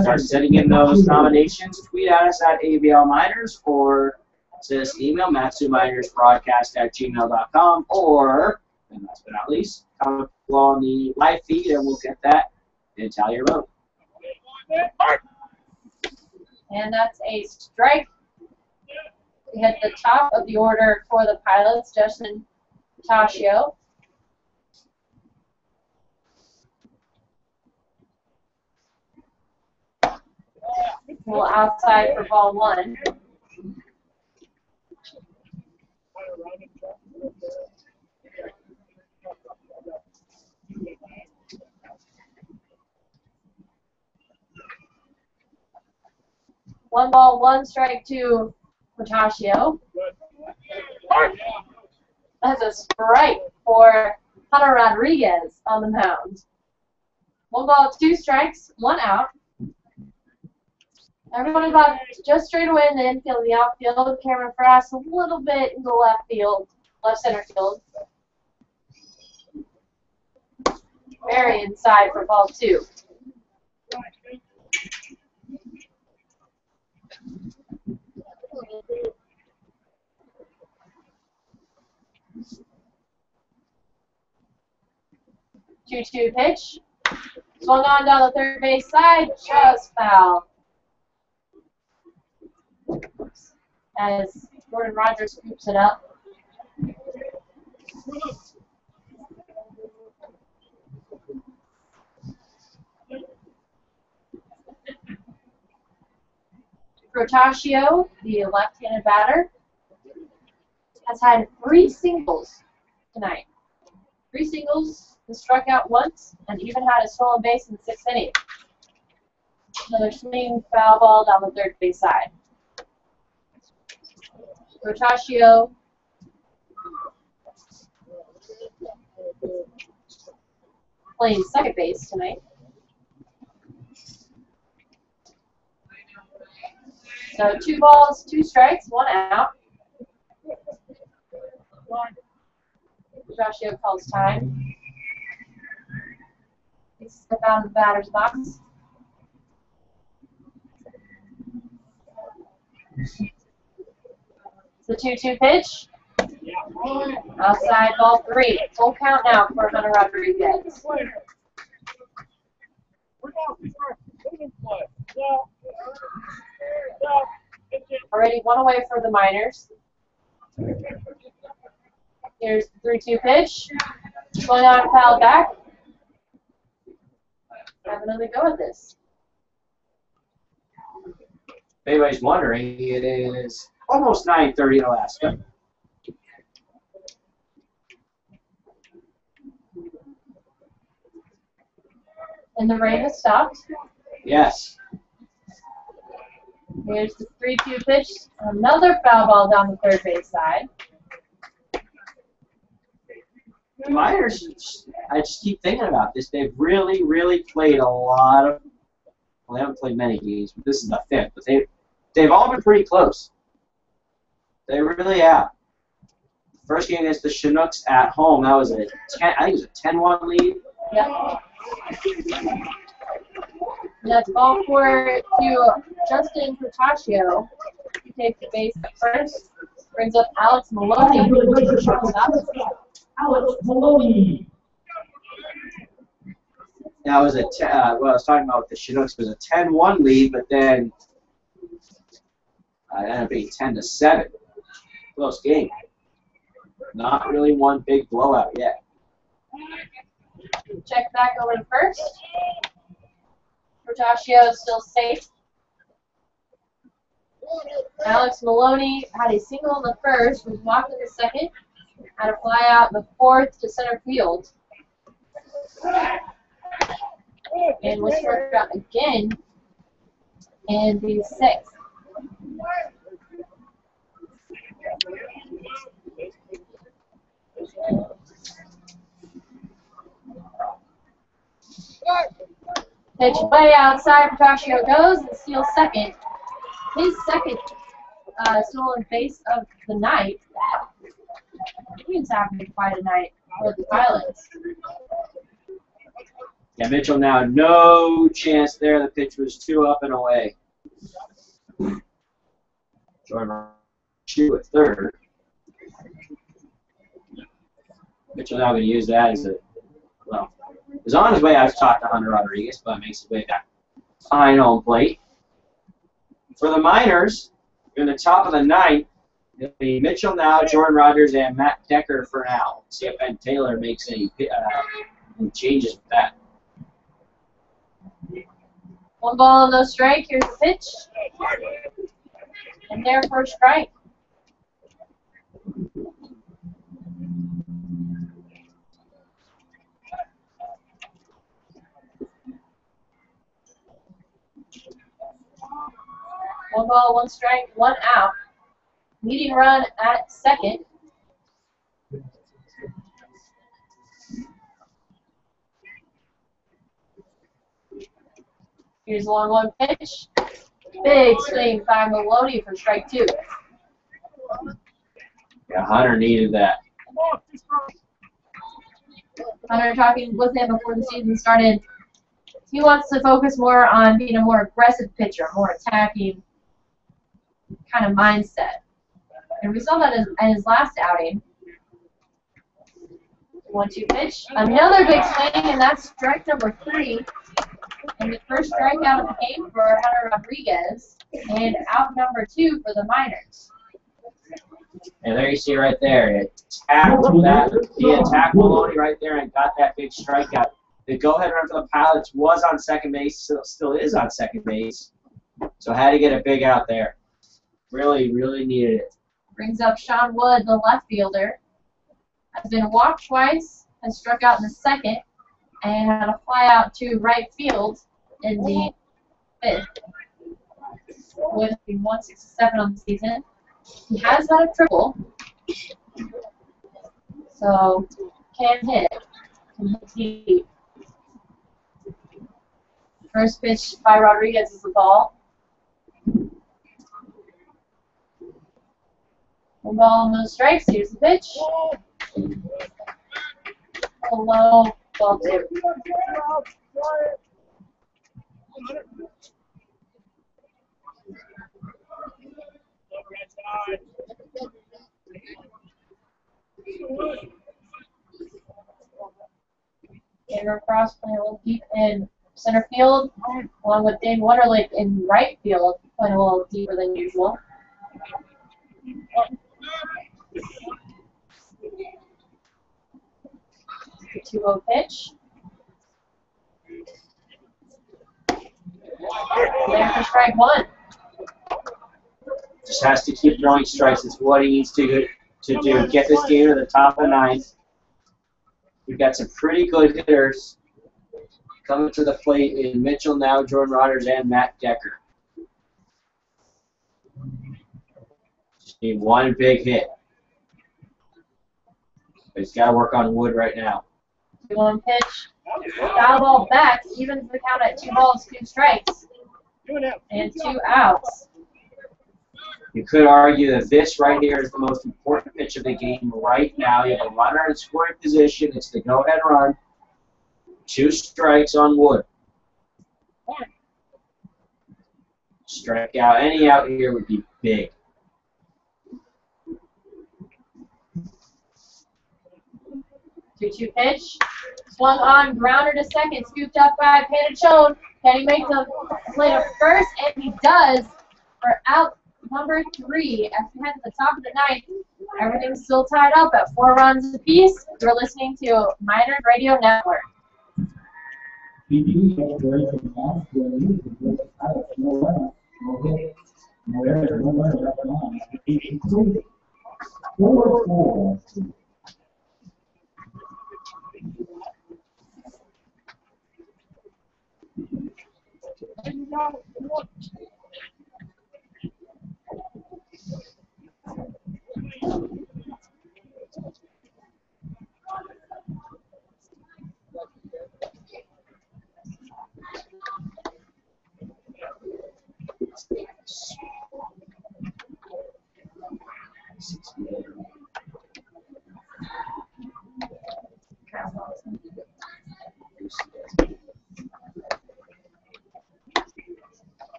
Speaker 1: Start sending in those nominations. Tweet at us at ABL Miners or send us an email, matsuminersbroadcast@gmail.com, or, and last but not least, comment below on the live feed and we'll get that and tally your vote.
Speaker 2: And that's a strike. We hit the top of the order for the Pilots, Justin Tashio. A little outside for ball 1. One ball, 1 strike to Portaccio. That's a strike for Hunter Rodriguez on the mound. 1 ball, 2 strikes, 1 out. Everyone about just straight away in the infield, the outfield. Cameron Frost a little bit in the left field, left center field. Very inside for ball 2. Two-two pitch. Swung on down the third base side, just foul. As Gordon Rogers scoops it up. Portaccio, the left-handed batter, has had 3 singles tonight. 3 singles, and struck out once, and even had a stolen base in the 6th inning. Another swing foul ball down the third base side. Rotaccio playing second base tonight. So 2 balls, 2 strikes, 1 out. Rotaccio calls time. He step out of the batter's box. The 2-2 pitch. Outside ball 3. Full count now for Hunter Rodriguez. Already 1 away for the Miners. Here's the 3-2 pitch. Going on and foul back. Have another go at this.
Speaker 1: If anybody's wondering, it is almost 9:30 in Alaska.
Speaker 2: And the rain has stopped.
Speaker 1: Yes.
Speaker 2: Here's the 3-2 pitch. Another foul ball down the third base side.
Speaker 1: The Miners, I just keep thinking about this. They've really, really played a lot of. Well, they haven't played many games, but this is the 5th. But they've all been pretty close. They really have. First game against the Chinooks at home, that was a 10. I think it was a 10-1 lead.
Speaker 2: Yep. And that's ball 4 to Justin Rotaccio. He takes the base at first. Brings up Alex Maloney.
Speaker 3: Alex Maloney.
Speaker 1: That was what I was talking about with the Chinooks was a 10-1 lead, but then it ended up being 10-7. Close game. Not really one big blowout yet.
Speaker 2: Check back over to first. Rotaccio still safe. Alex Maloney had a single in the first, was walked in the second, had a fly out in the 4th to center field. And was struck out again in the 6th. Pitch way outside, Rotaccio goes and steals second. His second stolen base of the night. He's having quite a night for the Pilots.
Speaker 1: Yeah, Mitchell now no chance there. The pitch was 2 up and away. Jordan shoot at third. Mitchell now going to use that as a, well, he's on his way out to talk to Hunter Rodriguez, but makes his way back behind home plate. For the Miners, in the top of the 9th, it'll be Mitchell now, Jordan Rogers, and Matt Decker for now. See if Ben Taylor makes any changes with that.
Speaker 2: 1 ball, no strike. Here's the pitch. And there for a strike. One ball, 1 strike, 1 out. Leading run at second. Here's a long 1 pitch. Big swing by Maloney for strike 2.
Speaker 1: Yeah, Hunter needed that.
Speaker 2: Hunter talking with him before the season started. He wants to focus more on being a more aggressive pitcher, more attacking kind of mindset. And we saw that in his last outing. 1-2 pitch. Another big swing, and that's strike number 3. And the first strikeout of the game for Hunter Rodriguez. And out number 2 for the Miners.
Speaker 1: And there you see right there, it tapped that. He attacked Maloney right there and got that big strikeout. The go-ahead run for the Pilots was on second base, still is on second base. So had to get a big out there. Really, really needed it.
Speaker 2: Brings up Sean Wood, the left fielder. Has been walked twice, and struck out in the second and had a fly out to right field in the fifth with 167 on the season. He has had a triple, so can hit. Can hit deep. First pitch by Rodriguez is the ball. One ball, no strikes. Here's the pitch. A low ball two. Taylor Cross playing a little deep in center field, along with Dane Wunderlich in right field, playing a little deeper than usual. The 2-0 pitch. There for strike one.
Speaker 1: Just has to keep throwing strikes. It's what he needs to do. Get this game to the top of the ninth. We've got some pretty good hitters coming to the plate in Mitchell now, Jordan Rodgers, and Matt Decker. Just need one big hit. But he's got to work on Wood right now.
Speaker 2: 2-1 pitch. Foul ball back. Evens the count at 2 balls, 2 strikes. And 2 outs.
Speaker 1: You could argue that this right here is the most important pitch of the game right now. You have a runner in scoring position. It's the go-ahead run. 2 strikes on Wood. Strike out. Any out here would be big.
Speaker 2: Two-two pitch. Swung on, grounder to second, scooped up by Panachone. Can he make the play to first? And he does for out number 3 as we head to the top of the ninth. Everything's still tied up at 4 runs apiece. You're listening to Miners Radio Network.
Speaker 3: BB exploration pass where he is no runs, no hits, no errors, no runners left on. 4-4.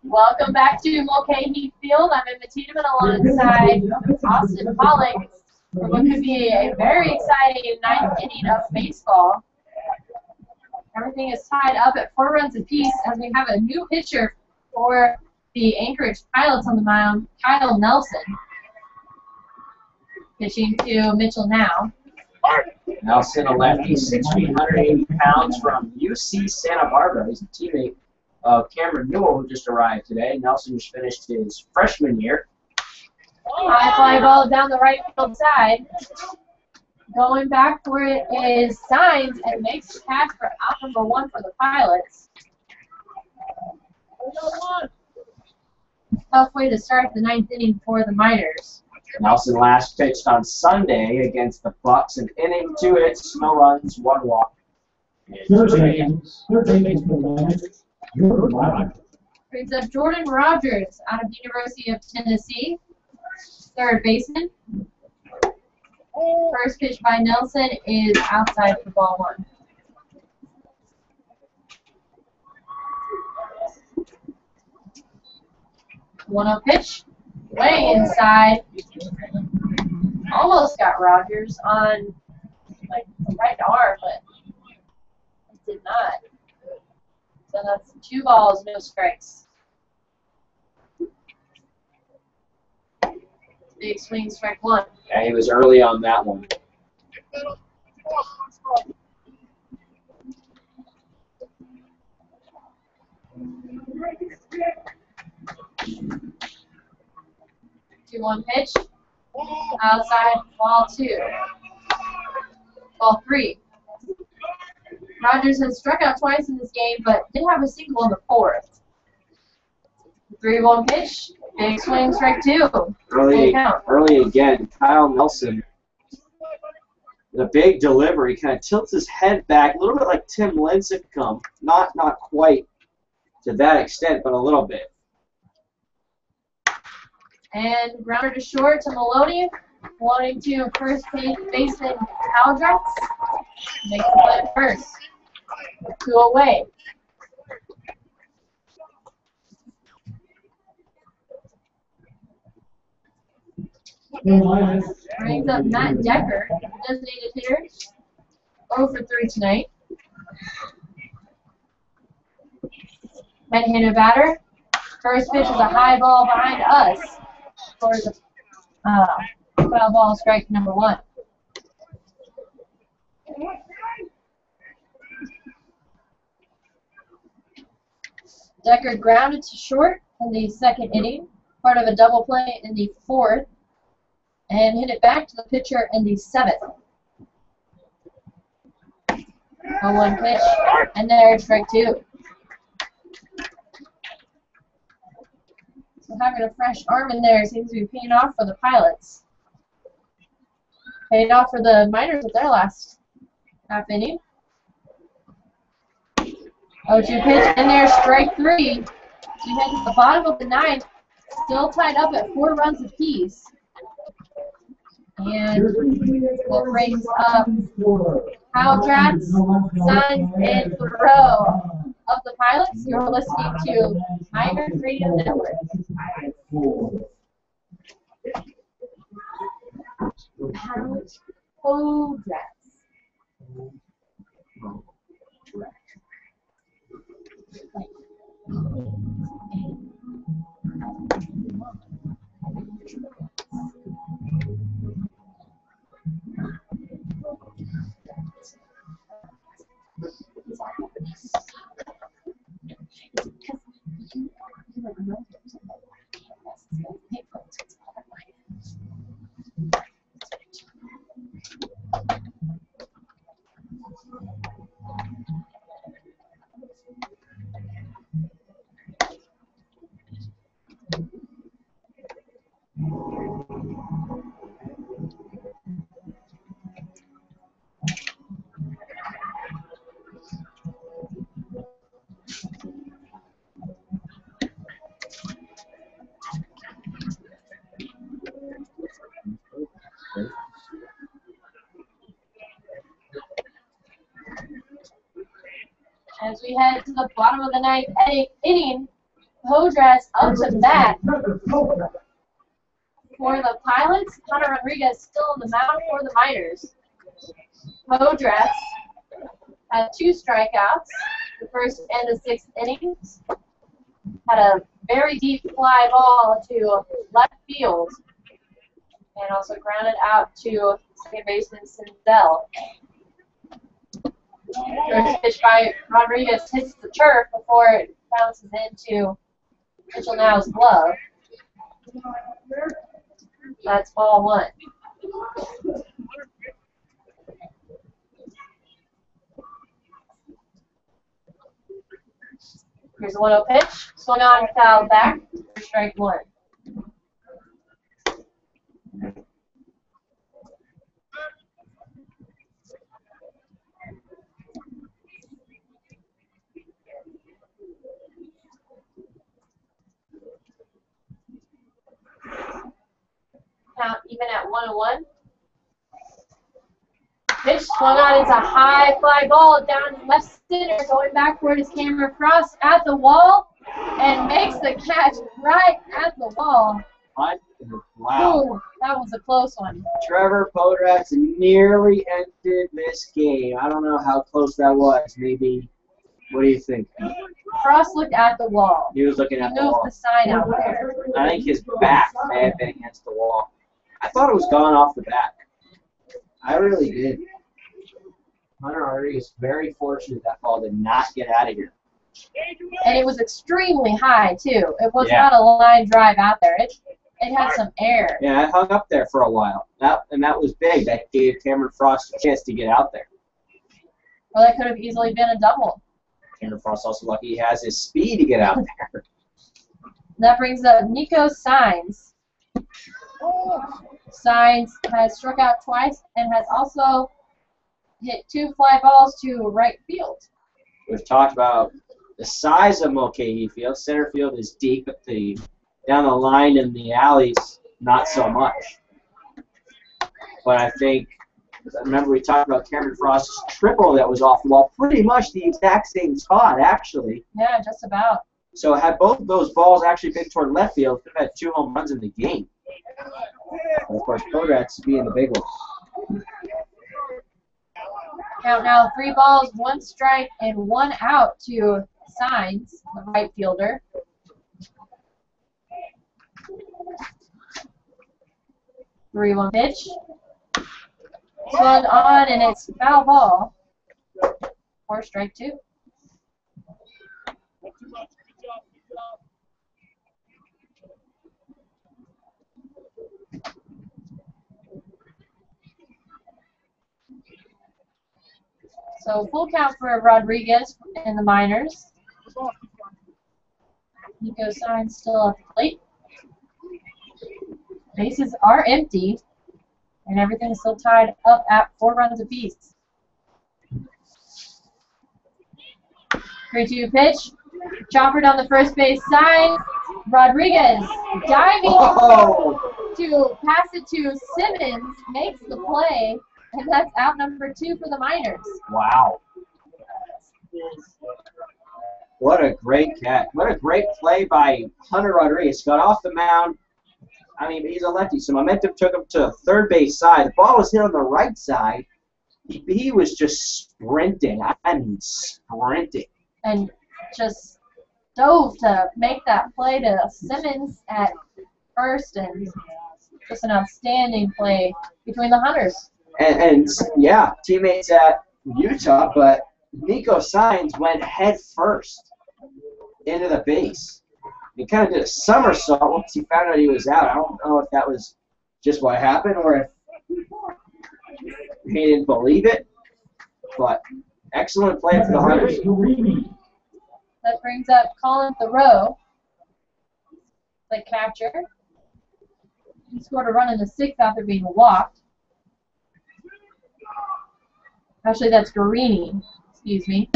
Speaker 2: Welcome back to Mulcahy Field. I'm Emma Tiedemann alongside Austin Pollock for what could be a very exciting 9th inning of baseball. Everything is tied up at 4 runs apiece as we have a new pitcher for the Anchorage Pilots on the mound, Kyle Nelson. Pitching to Mitchell now.
Speaker 1: Nelson, a lefty, 6 feet, 180 pounds from UC Santa Barbara. He's a teammate of Cameron Newell, who just arrived today. Nelson just finished his freshman year.
Speaker 2: High fly ball down the right field side. Going back for it is Signs and makes the catch for out number 1 for the Pilots. Tough way to start the 9th inning for the Miners.
Speaker 1: Nelson last pitched on Sunday against the Bucks, an inning, 2 hits, no runs, 1 walk.
Speaker 3: Third base for the Miners, Jordan Rogers.
Speaker 2: Brings up Jordan Rogers out of the University of Tennessee, third baseman. First pitch by Nelson is outside for ball one. One-oh pitch, way inside. Almost got Rogers on like the right arm, but it did not. So that's 2 balls, no strikes. Big swing, strike one.
Speaker 1: Yeah, he was early on that one.
Speaker 2: 2-1 pitch. Outside, ball 2. Ball 3. Rogers has struck out twice in this game, but did have a single in the 4th. 3-1 pitch. Big swing, strike 2.
Speaker 1: Early again, Kyle Nelson. The big delivery kind of tilts his head back, a little bit like Tim Lincecum. Not quite to that extent, but a little bit.
Speaker 2: And grounder to short to Maloney. Maloney to first baseman Aldrich. Makes the play at first. 2 away. Brings up Matt Decker, designated hitter. 0 for 3 tonight. Right-handed batter. First pitch is a high ball behind us. For the foul ball, strike number 1. Decker grounded to short in the 2nd inning, part of a double play in the 4th, and hit it back to the pitcher in the 7th. 0-1 pitch, and there's strike 2. So having a fresh arm in there seems to be paying off for the Pilots. Paid off for the Miners with their last half inning. 0-2 pitch, and there's strike 3. We head to the bottom of the 9th, still tied up at 4 runs apiece. And what brings up Aldrich, Signs, and Thoreau of the Pilots. You're listening to Miners Radio Network. Aldrich. As we head to the bottom of the 9th inning, Hodras up to bat for the Pilots. Hunter Rodriguez still on the mound for the Miners. Hodras had 2 strikeouts, the 1st and the 6th innings. Had a very deep fly ball to left field, and also grounded out to second baseman Sinzel. First pitch by Rodriguez hits the turf before it bounces into Mitchell Now's glove. That's ball 1. Here's a 1-0 pitch. Swung on, fouled back for strike 1. count even at 1-1. Pitch swung on. It's a high fly ball down left center, going backward is Cameron Frost at the wall and makes the catch right at the wall.
Speaker 1: Wow.
Speaker 2: Ooh, that was a close one.
Speaker 1: Trevor Podratz nearly ended this game. I don't know how close that was. Maybe, what do you think?
Speaker 2: Frost looked at the wall.
Speaker 1: He was looking
Speaker 2: He
Speaker 1: at the
Speaker 2: moved
Speaker 1: wall.
Speaker 2: the sign out there.
Speaker 1: I think his back may have been against the wall. I thought it was gone off the back. I really did. Hunter Rodriguez is very fortunate that ball did not get out of here.
Speaker 2: And it was extremely high, too. It was
Speaker 1: Yeah.
Speaker 2: not a line drive out there. It had some air.
Speaker 1: Yeah, it hung up there for a while. That was big. That gave Cameron Frost a chance to get out there.
Speaker 2: Well, that could have easily been a double.
Speaker 1: Cameron Frost also lucky he has his speed to get out there.
Speaker 2: That brings up Nico Sainz. Sainz has struck out twice and has also hit 2 fly balls to right field.
Speaker 1: We've talked about the size of Mulcahy Field. Center field is deep, but down the line in the alleys, not so much. But I think, remember we talked about Cameron Frost's triple that was off the wall, pretty much the exact same spot, actually.
Speaker 2: Yeah, just about.
Speaker 1: So had both of those balls actually been toward left field, could have had 2 home runs in the game. And of course, Podratz being the big one.
Speaker 2: Count now 3 balls, 1 strike, and 1 out to Sainz, the right fielder. Three-one pitch. Swung on, and it's foul ball. Or strike 2. So full count for Rodriguez and the Miners. Nico Sainz still at the plate. Bases are empty, and everything is still tied up at 4 runs apiece. 3-2 pitch. Chopper down the first base side. Rodriguez diving to pass it to Simmons, makes the play, and that's out number 2 for the Miners.
Speaker 1: Wow. What a great catch. What a great play by Hunter Rodriguez. Got off the mound. I mean, he's a lefty, so momentum took him to third base side. The ball was hit on the right side. He was just sprinting. I mean, sprinting.
Speaker 2: And just dove to make that play to Simmons at first, and just an outstanding play between the Hunters.
Speaker 1: And yeah, teammates at Utah, but Nico Sainz went head first into the base. He kind of did a somersault once he found out he was out. I don't know if that was just what happened or if he didn't believe it, but excellent play for the Hunters.
Speaker 2: That brings up Colin Thoreau, the catcher. He scored a run in the 6th after being walked. Actually, that's Guarini. Excuse me.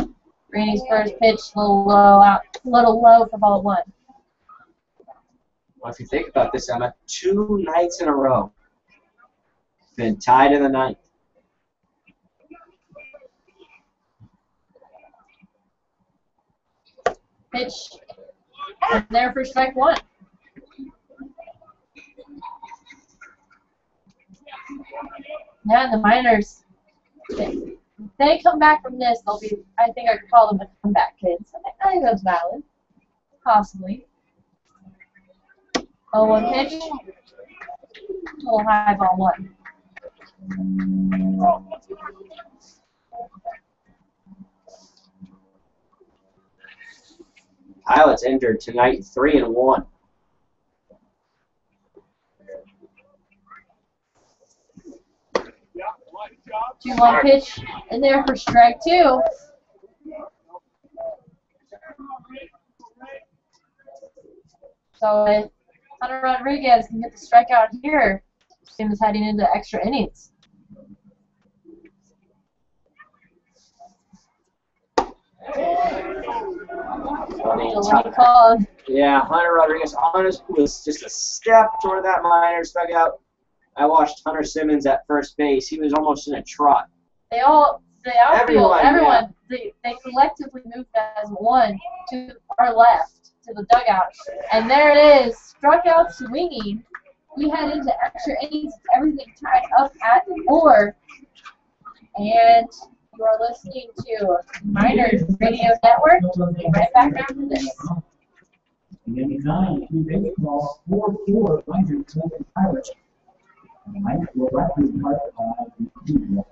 Speaker 2: Guarini's first pitch, a little low for ball 1.
Speaker 1: Well, if you think about this, Emma, 2 nights in a row, been tied in the 9th.
Speaker 2: Pitch, and there for strike 1. Yeah, and the Miners, if they come back from this, they'll be, I think I could call them the comeback kids. I think that's valid. Possibly. 0-1 pitch. Little high ball 1.
Speaker 1: Pilots entered tonight 3-1.
Speaker 4: Yeah,
Speaker 2: 2-1 pitch, and there for strike 2. So if Hunter Rodriguez can get the strikeout here, team is heading into extra innings. Delay call.
Speaker 1: Yeah, Hunter Rodriguez was just a step toward that Miners dugout. I watched Hunter Simmons at first base. He was almost in a trot.
Speaker 2: The outfield,
Speaker 1: Everyone,
Speaker 2: they collectively moved as one to our left, to the dugout. And there it is, struck out swinging. We head into extra innings, everything tied up at 4. And you are listening to Miners Radio Network. We'll be right back after this.
Speaker 3: And then 9 to baseball, 4-4, Miners seven Pirates. And the Miners will rapidly mark the team.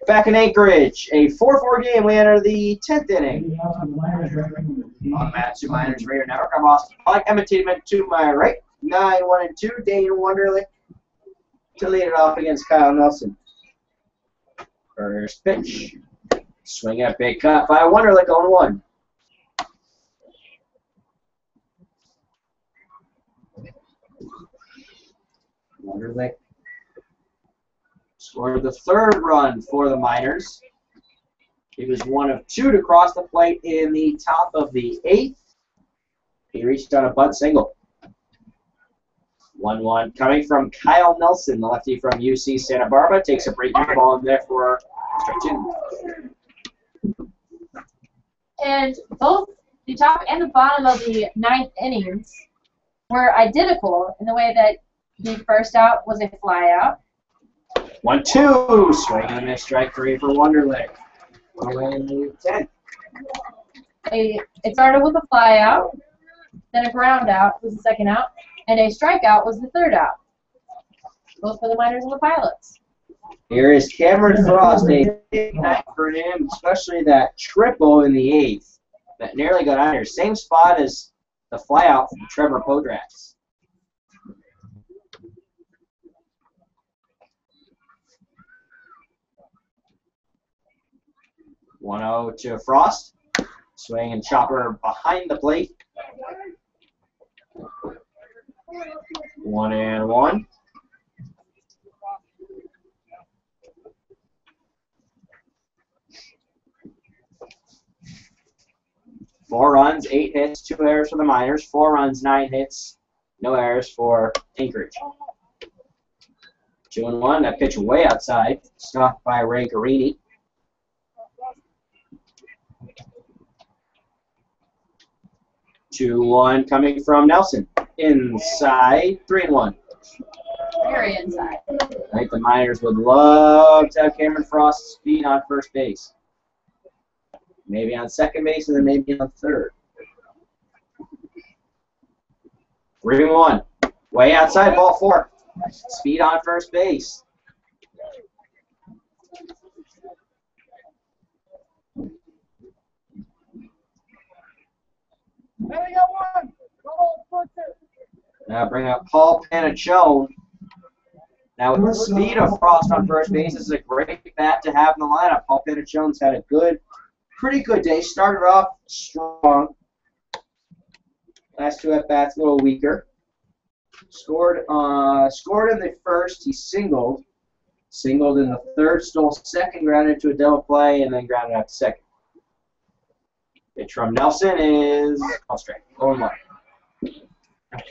Speaker 1: Back in Anchorage, a 4-4 game. We enter the 10th inning. On Matsu Miners Radio Network, I'm Austin Pike. Emma Tiedemann to my right. 9-1-2, Dane Wonderlich to lead it off against Kyle Nelson. First pitch. Swing at big cut by Wonderlich, 0-1. Wonderlich scored the third run for the Miners. He was 1 of 2 to cross the plate in the top of the 8th. He reached on a bunt single. 1-1 coming from Kyle Nelson, the lefty from UC Santa Barbara. Takes a breaking ball in there for strike 2.
Speaker 2: And both the top and the bottom of the 9th innings were identical in the way that the first out was a fly out.
Speaker 1: 1-2, swing and a miss, strike 3 for Wonderlich. Away in the 10th.
Speaker 2: It started with a fly out, then a ground out was the second out, and a strikeout was the third out. Both for the Miners and the Pilots.
Speaker 1: Here is Cameron Frost, a big night for him, especially that triple in the 8th that nearly got out here. Same spot as the flyout from Trevor Podrax. 1-0 to Frost. Swing and chopper behind the plate. 1-1. Four runs, 8 hits, 2 errors for the Miners. 4 runs, 9 hits, no errors for Anchorage. 2-1. That pitch way outside, stopped by Ray Garini. 2-1 coming from Nelson. Inside, 3-1.
Speaker 2: Very inside.
Speaker 1: I think the Miners would love to have Cameron Frost's speed on first base. Maybe on second base and then maybe on third. 3-1. Way outside, ball 4. Speed on first base. Now bring up Paul Panachone. Now with the speed of Frost on first base, this is a great bat to have in the lineup. Paul Panachone's had a pretty good day. Started off strong. Last two at bats, a little weaker. Scored in the first. He singled. Singled in the third, stole second, grounded into a double play, and then grounded out to second. Pitch from Nelson is all straight. 0-1.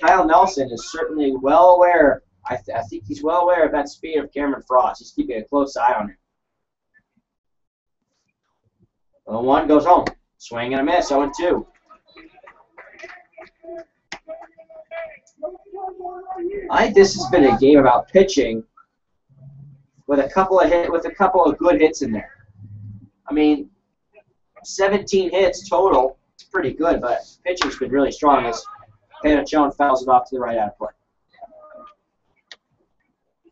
Speaker 1: Kyle Nelson is certainly well aware. I think he's well aware of that speed of Cameron Frost. He's keeping a close eye on him. 0-1 goes home. Swing and a miss. 0-2. I think this has been a game about pitching with a couple of good hits in there. I mean, 17 hits total. It's pretty good, but pitching's been really strong as Panachone fouls it off to the right out of play.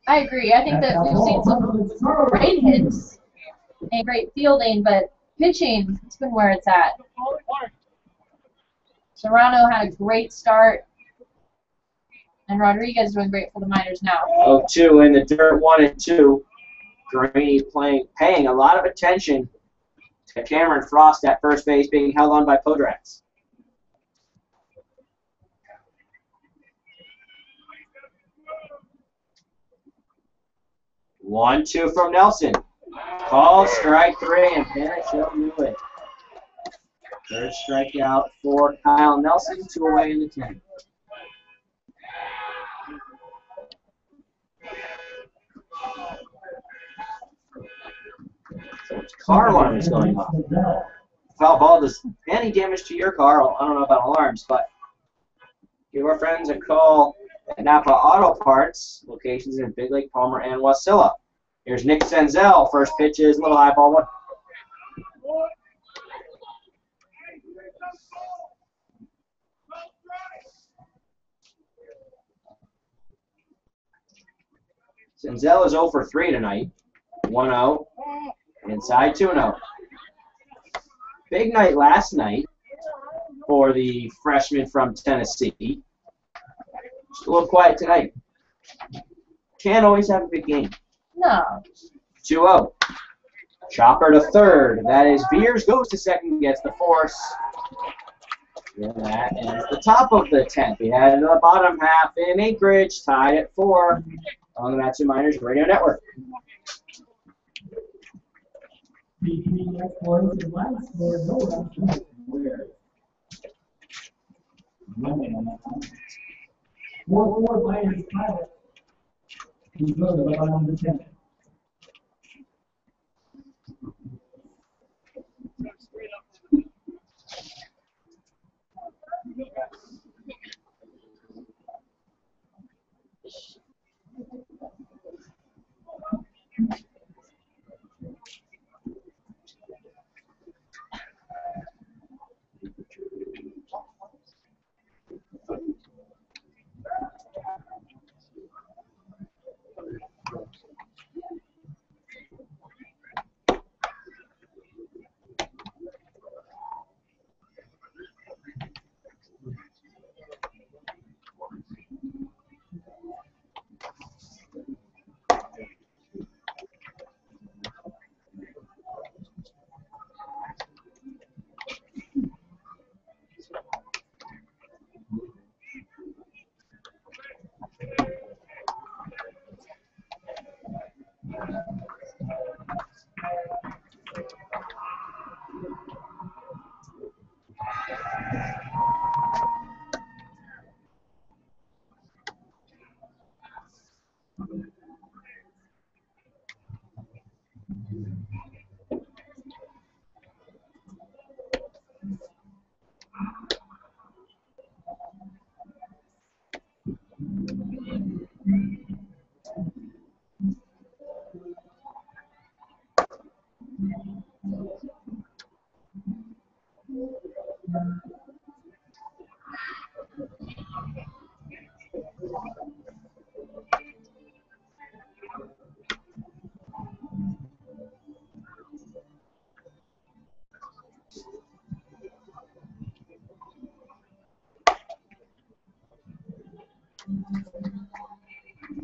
Speaker 2: I agree. I think that we've seen some great hits and great fielding, but pitching, it's been where it's at. Serrano had a great start, and Rodriguez doing great for the Miners now.
Speaker 1: 0-2 in the dirt, 1-2. Graney paying a lot of attention to Cameron Frost at first base being held on by Podrax. One, two from Nelson. Called strike three, and Panachone knew it. Third strikeout for Kyle Nelson, 2 away in the 10th. So car alarm is going off. Foul ball does any damage to your car. I don't know about alarms, but give our friends a call at Napa Auto Parts, locations in Big Lake, Palmer, and Wasilla. Here's Nick Senzel. First pitch is a little high ball one. Senzel is 0 for 3 tonight. 1-0. Inside 2-0. Big night last night for the freshman from Tennessee. Just a little quiet tonight. Can't always have a big game.
Speaker 2: No.
Speaker 1: 2-0. Chopper to third. That is Veers goes to second, gets the force. And that is the top of the 10th. We had the bottom half in Anchorage, tied at 4 on the Matsu Miners Radio Network.
Speaker 3: Between exploration lines, there no runs where. 4-4 Miners pilot. We go to the bottom of the 10th.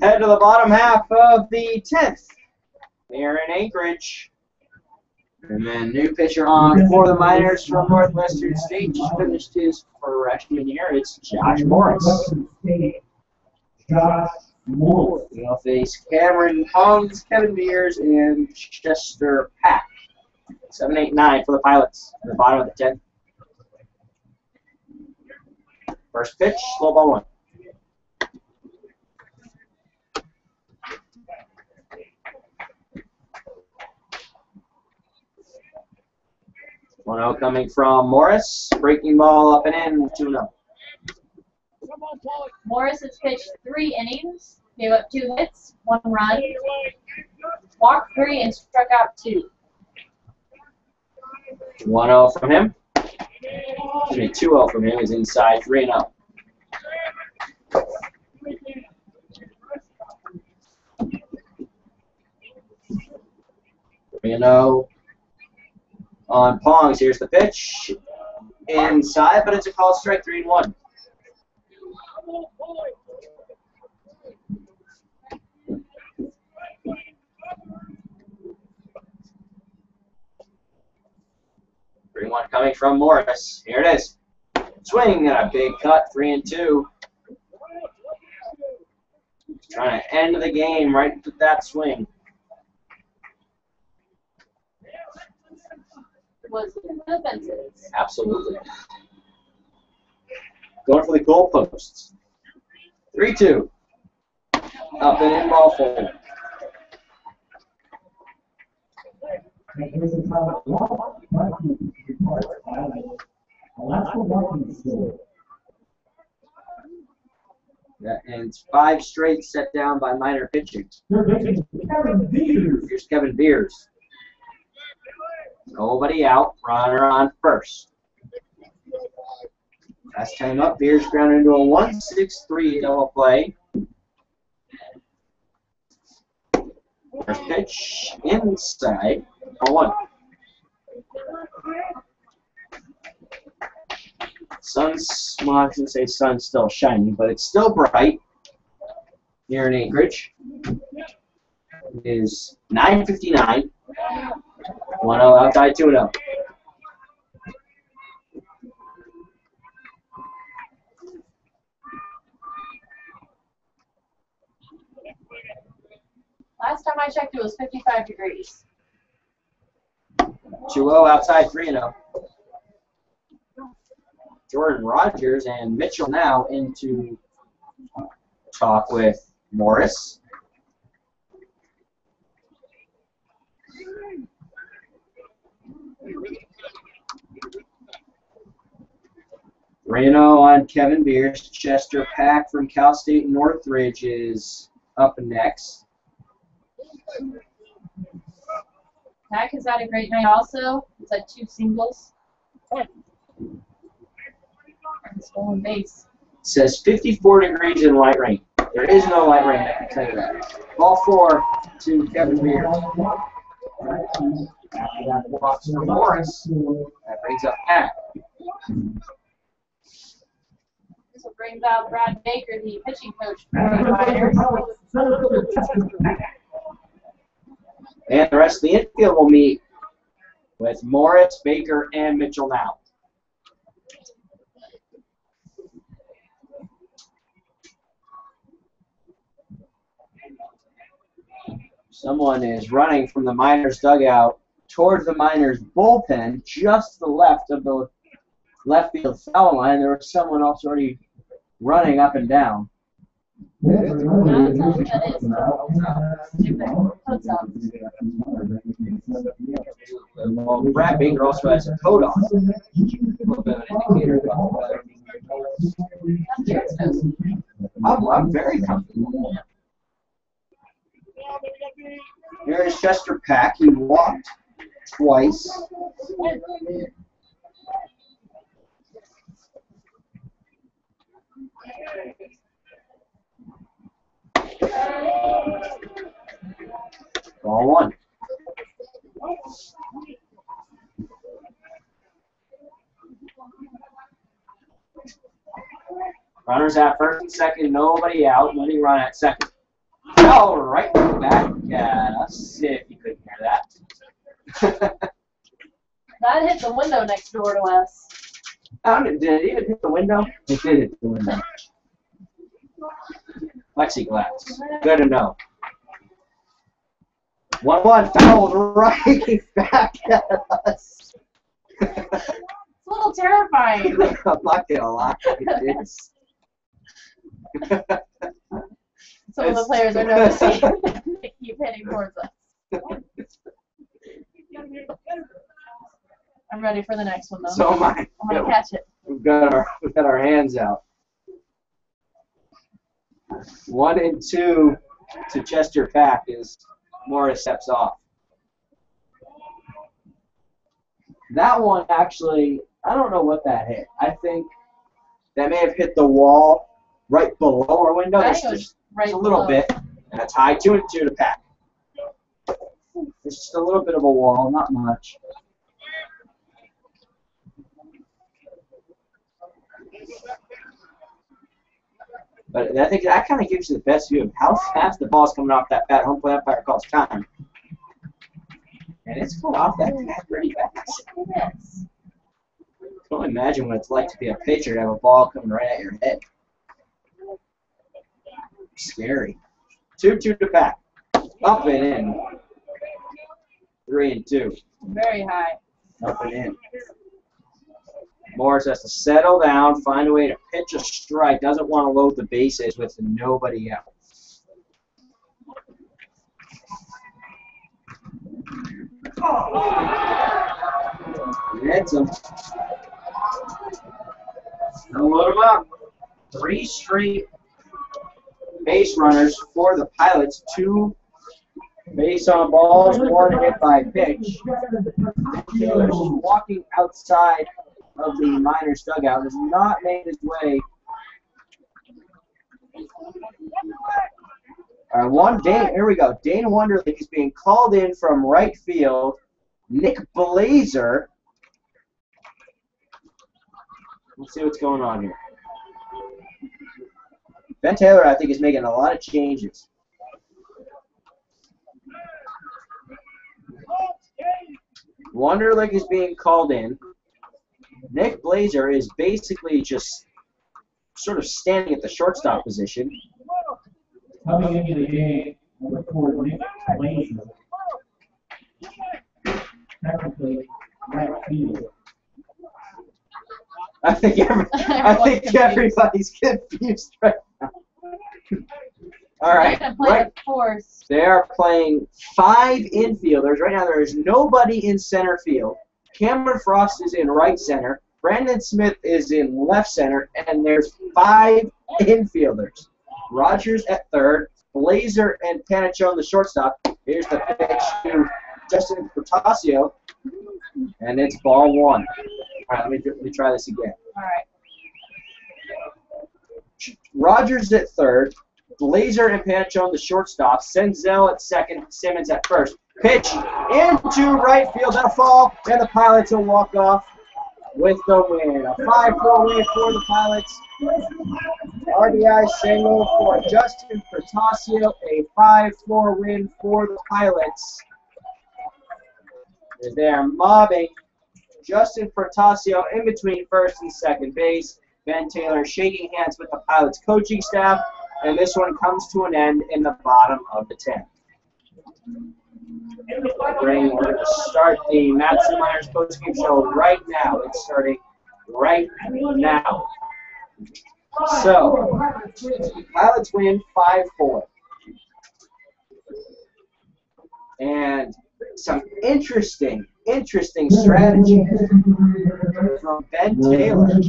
Speaker 1: Head to the bottom half of the 10th. Here in Anchorage. And then new pitcher on for the Miners from Northwestern State. Just finished his freshman year. It's Josh Morris.
Speaker 3: Josh Morris.
Speaker 1: We'll face Cameron Pons, Kevin Mears, and Chester Pack. 7, 8, 9 for the Pilots at the bottom of the 10th. First pitch, slow ball 1. One out coming from Morris. Breaking ball up and in, 2-0.
Speaker 2: Morris has pitched 3 innings, gave up 2 hits, 1 run, walked 3, and struck out 2.
Speaker 1: 1-0 from him. Excuse me, 2-0 from him is inside, 3-0. On Pongs, here's the pitch. Inside, but it's a called strike, 3-1. One coming from Morris. Here it is. Swing and a big cut, 3-2. Trying to end the game right with that swing.
Speaker 2: Was in the fences.
Speaker 1: Absolutely. Going for the goalposts. 3-2. Up and in, ball 4. Yeah, and it's 5 straight set down by minor pitching. Here's Kevin Beers. Nobody out. Runner on first. Last time up, Beers grounded into a 1-6-3 double play. First pitch inside. 0-1. Sun's, well, I shouldn't say sun's still shining, but it's still bright here in Anchorage. It is 9:59. 1-0 outside, 2-0.
Speaker 2: Last time I checked, it was 55 degrees.
Speaker 1: 2-0 outside, 3-0. Jordan Rogers and Mitchell now into talk with Morris. Reno on Kevin Beers. Chester Pack from Cal State Northridge is up next.
Speaker 2: Pack has had a great night also. He's had 2 singles. And stolen base.
Speaker 1: It says 54 degrees in light rain. There is no light rain, I can tell you that. Ball 4 to Kevin Beers. Walks for Morris. That brings up Pack.
Speaker 2: This will bring out Brad Baker, the pitching coach for the Miners.
Speaker 1: And the rest of the infield will meet with Morris, Baker, and Mitchell now. Someone is running from the Miners dugout towards the Miners bullpen, just to the left of the left field foul line. There was someone else already running up and down. Well, Brad Baker also has a coat on. A little bit of an indicator about the weather. I'm very comfortable. Here's Chester Pack. He walked twice. Ball 1. Runners at first and second, nobody out. Let me run at second. All right, back at us, if you couldn't hear that.
Speaker 2: That hit the window next door to us.
Speaker 1: Did it even hit the window? It did hit the window. Plexiglass. Good to know. 1-1 fouled right back at us.
Speaker 2: It's a little terrifying.
Speaker 1: I'm not gonna lie. It is.
Speaker 2: Some of the players are noticing. They keep hitting towards us. I'm ready for the next one, though.
Speaker 1: So am I.
Speaker 2: I'm going to catch it.
Speaker 1: We've got our hands out. 1 and 2 to Chester Pack is Morris steps off. That one actually, I don't know what that hit. I think that may have hit the wall right below our window.
Speaker 2: I
Speaker 1: That's
Speaker 2: think it was
Speaker 1: just
Speaker 2: right
Speaker 1: a little
Speaker 2: below.
Speaker 1: bit. And a tie 2 and 2 to Pack. It's just a little bit of a wall, not much. But I think that kind of gives you the best view of how fast the ball's coming off that pad. Home plate umpire calls time. And it's going off that pad pretty fast.
Speaker 2: Yes.
Speaker 1: I can only imagine what it's like to be a pitcher to have a ball coming right at your head. Scary. 2-2 to Pack. Up and in. 3 and 2.
Speaker 2: Very high.
Speaker 1: Up and in. Morris has to settle down, find a way to pitch a strike. Doesn't want to load the bases with nobody out. Hits him. Don't load him up. 3 straight base runners for the Pilots. 2 base on balls, 1 hit by pitch. Taylor's walking outside of the Miners dugout, has not made his way. All right, here we go. Dane Wonderlich is being called in from right field. Nick Blazer. Let's see what's going on here. Ben Taylor, I think, is making a lot of changes. Wonderlich is being called in. Nick Blazer is basically just sort of standing at the shortstop position.
Speaker 3: Coming into the game, number 4, Nick Glacier. Technically, right field.
Speaker 1: I think everybody's confused right now. All right. They are playing 5 infielders. Right now there is nobody in center field. Cameron Frost is in right center. Brandon Smith is in left center. And there's 5 infielders. Rogers at third. Blazer and Panachone the shortstop. Here's the pitch to Justin Portasio. And it's ball 1. All right, let me try this again.
Speaker 2: All right.
Speaker 1: Rogers at third. Blazer and Panachone the shortstop. Senzel at second. Simmons at first. Pitch into right field. That'll fall, and the Pilots will walk off with the win. A 5-4 win for the Pilots. RBI single for Justin Portasio. A 5-4 win for the Pilots. They are mobbing Justin Portasio in between first and second base. Ben Taylor shaking hands with the Pilots coaching staff. And this one comes to an end in the bottom of the 10th. We're going to start the Madison Miners postgame show right now. It's starting right now. So, Pilots win 5-4. And some interesting strategy from Ben Taylor. And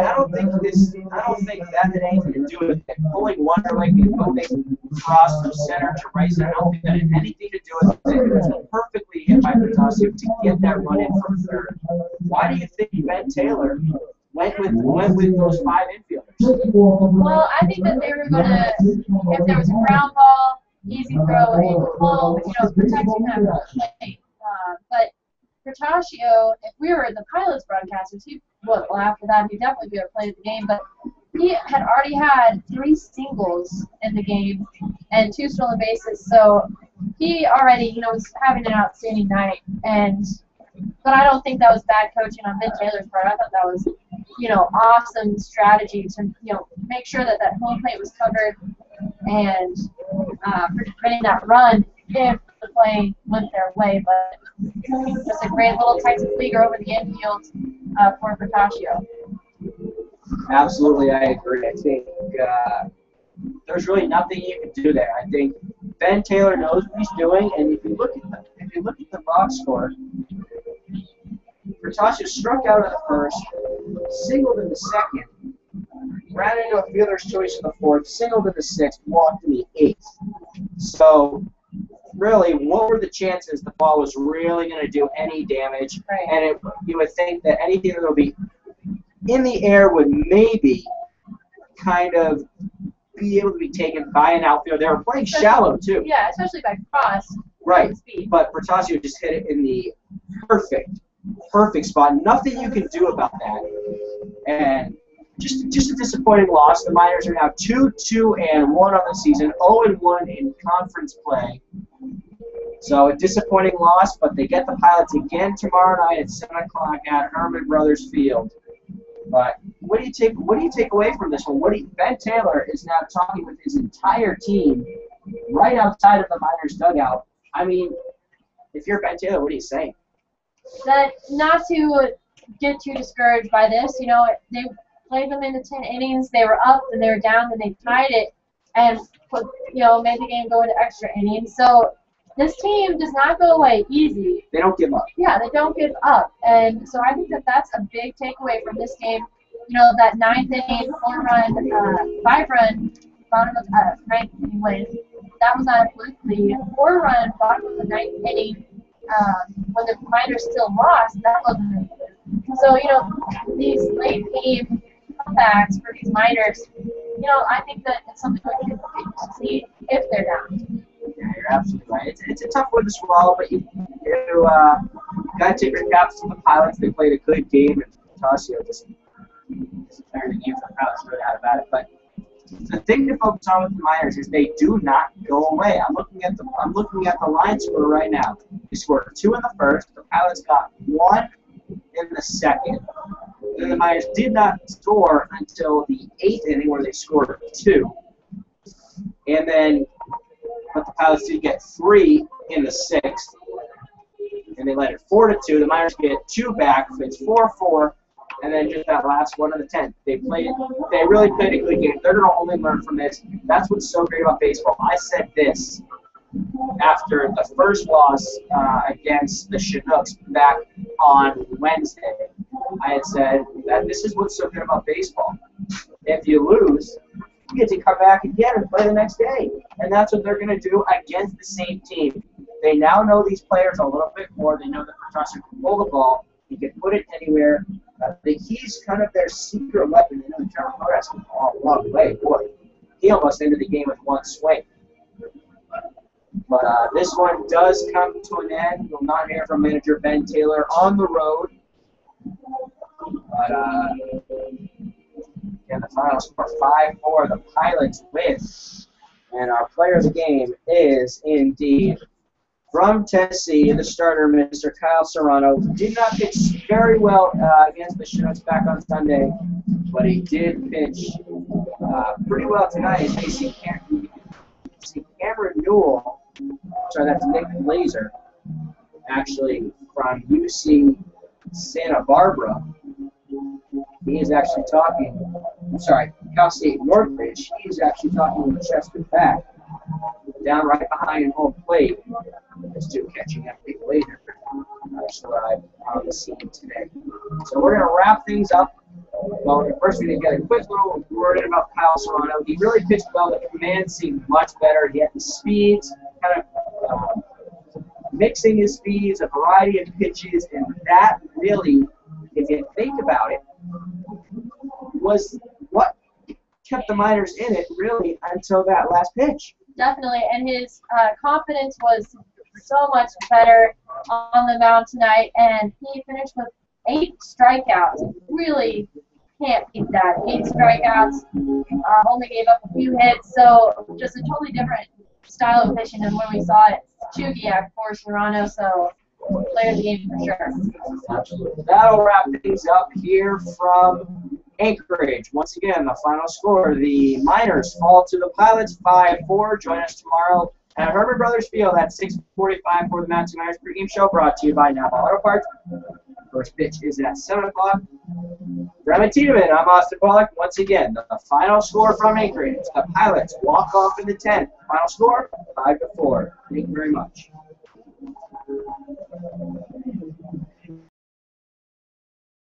Speaker 1: I don't think that had anything to do with it. Pulling Wonderlich and moving Frost from center to right center. I don't think that had anything to do with it. It was perfectly hit by Portasio to get that run in from third. Why do you think Ben Taylor went with those 5 infielders?
Speaker 2: Well, I think that they were going to, if there was a ground ball, easy throw, they could pull, protecting them from the plate. But Portasio, if we were the Pilots broadcasters, he would, well, after that, he'd definitely be able to play the game. But he had already had 3 singles in the game and 2 stolen bases. So he already, was having an outstanding night. And But I don't think that was bad coaching on Ben Taylor's part. I thought that was, awesome strategy to, make sure that home plate was covered and preventing that run if the play went their way. But just a great little Tyson Flieger over the infield for Bertaccio.
Speaker 1: Absolutely, I agree. I think there's really nothing you can do there. I think Ben Taylor knows what he's doing, and if you look at the box score, Bertaccio struck out in the first, singled in the second, ran into a fielder's choice in the fourth, singled in the sixth, walked in the eighth. So, really, what were the chances the ball was really going to do any damage?
Speaker 2: Right.
Speaker 1: And you would think that anything that would be in the air would maybe kind of be able to be taken by an outfielder. They were playing shallow, too.
Speaker 2: Yeah, especially by cross.
Speaker 1: Right.
Speaker 2: Speed.
Speaker 1: But Bertaccio just hit it in the perfect spot. Nothing you can do about that. And just a disappointing loss. The Miners are now 2-2-1 on the season, 0-1 in conference play. So a disappointing loss, but they get the Pilots again tomorrow night at 7 o'clock at Herman Brothers Field. But what do you take away from this one? Ben Taylor is now talking with his entire team right outside of the Miners dugout. I mean, if you're Ben Taylor, what are you saying?
Speaker 2: That not to get too discouraged by this. They played them into 10 innings. They were up, and they were down, and they tied it, and made the game go into extra innings. So this team does not go away easy.
Speaker 1: They don't give up.
Speaker 2: Yeah, they don't give up. And so I think that's a big takeaway from this game. That ninth inning, 5-run, bottom of ninth inning win. That was not a fluke lead. 4-run, bottom of the ninth inning, when the Miners still lost, that wasn't a fluke. So, these late game comebacks for these Miners, I think that it's something we can see if they're down.
Speaker 1: Yeah, you're absolutely right. It's a tough one to swallow, but you got to tip your caps to the Pilots. They played a good game, and Bertaccio just turned the game for the Pilots. No doubt about it. But the thing to focus on with the Miners is they do not go away. I'm looking at the line score right now. They scored 2 in the first. The Pilots got 1 in the second. And then the Miners did not score until the 8th inning, where they scored 2. And then, but the Pilots did get 3 in the 6th, and they led it 4-2. The Miners get 2 back. It's 4-4, and then just that last one in the 10th. They really played a good game. They're going to only learn from this. That's what's so great about baseball. I said this after the first loss against the Chinooks back on Wednesday. I had said that this is what's so good about baseball. If you lose, you get to come back again and play the next day. And that's what they're going to do against the same team. They now know these players a little bit more. They know that Bertaccio can pull the ball. He can put it anywhere. He's kind of their secret weapon. They know that Trevor Torres can ball a long way. Boy, he almost ended the game with one swing. But this one does come to an end. We'll not hear from manager Ben Taylor on the road. But again, the final score 5-4. The Pilots win. And our player of the game is indeed from Tennessee, the starter, Mr. Kyle Serrano. Did not pitch very well against the Chinooks back on Sunday, but he did pitch pretty well tonight. Facing Cameron Newell. Sorry, that's Nick Glazer, actually from UC Santa Barbara. He is actually talking, Cal State Northridge. He is actually talking with the chest and back, down right behind home plate. Those two catching up big later. Arrived on the scene today. So we're going to wrap things up. Well, first we need to get a quick little word in about Kyle Serrano. He really pitched well. The command seemed much better. He had the speeds, kind of mixing his speeds, a variety of pitches, and that really, if you think about it, was what kept the Miners in it really until that last pitch.
Speaker 2: Definitely, and his confidence was so much better on the mound tonight, and he finished with 8 strikeouts. Really can't beat that. 8 strikeouts, only gave up a few hits, so just a totally different style of pitching than when we saw it Chugiak for Serrano. So player of the game for sure.
Speaker 1: Absolutely. That'll wrap things up here from Anchorage. Once again, the final score: the Miners fall to the Pilots 5-4. Join us tomorrow at Herman Brothers Field at 6:45 for the Mountain Miners pregame show, brought to you by Napa Auto Parts. First pitch is at 7 o'clock. Graham Tiedemann, I'm Austin Pollock. Once again, the final score from Anchorage: the Pilots walk off in the 10th. Final score: 5-4. Thank you very much.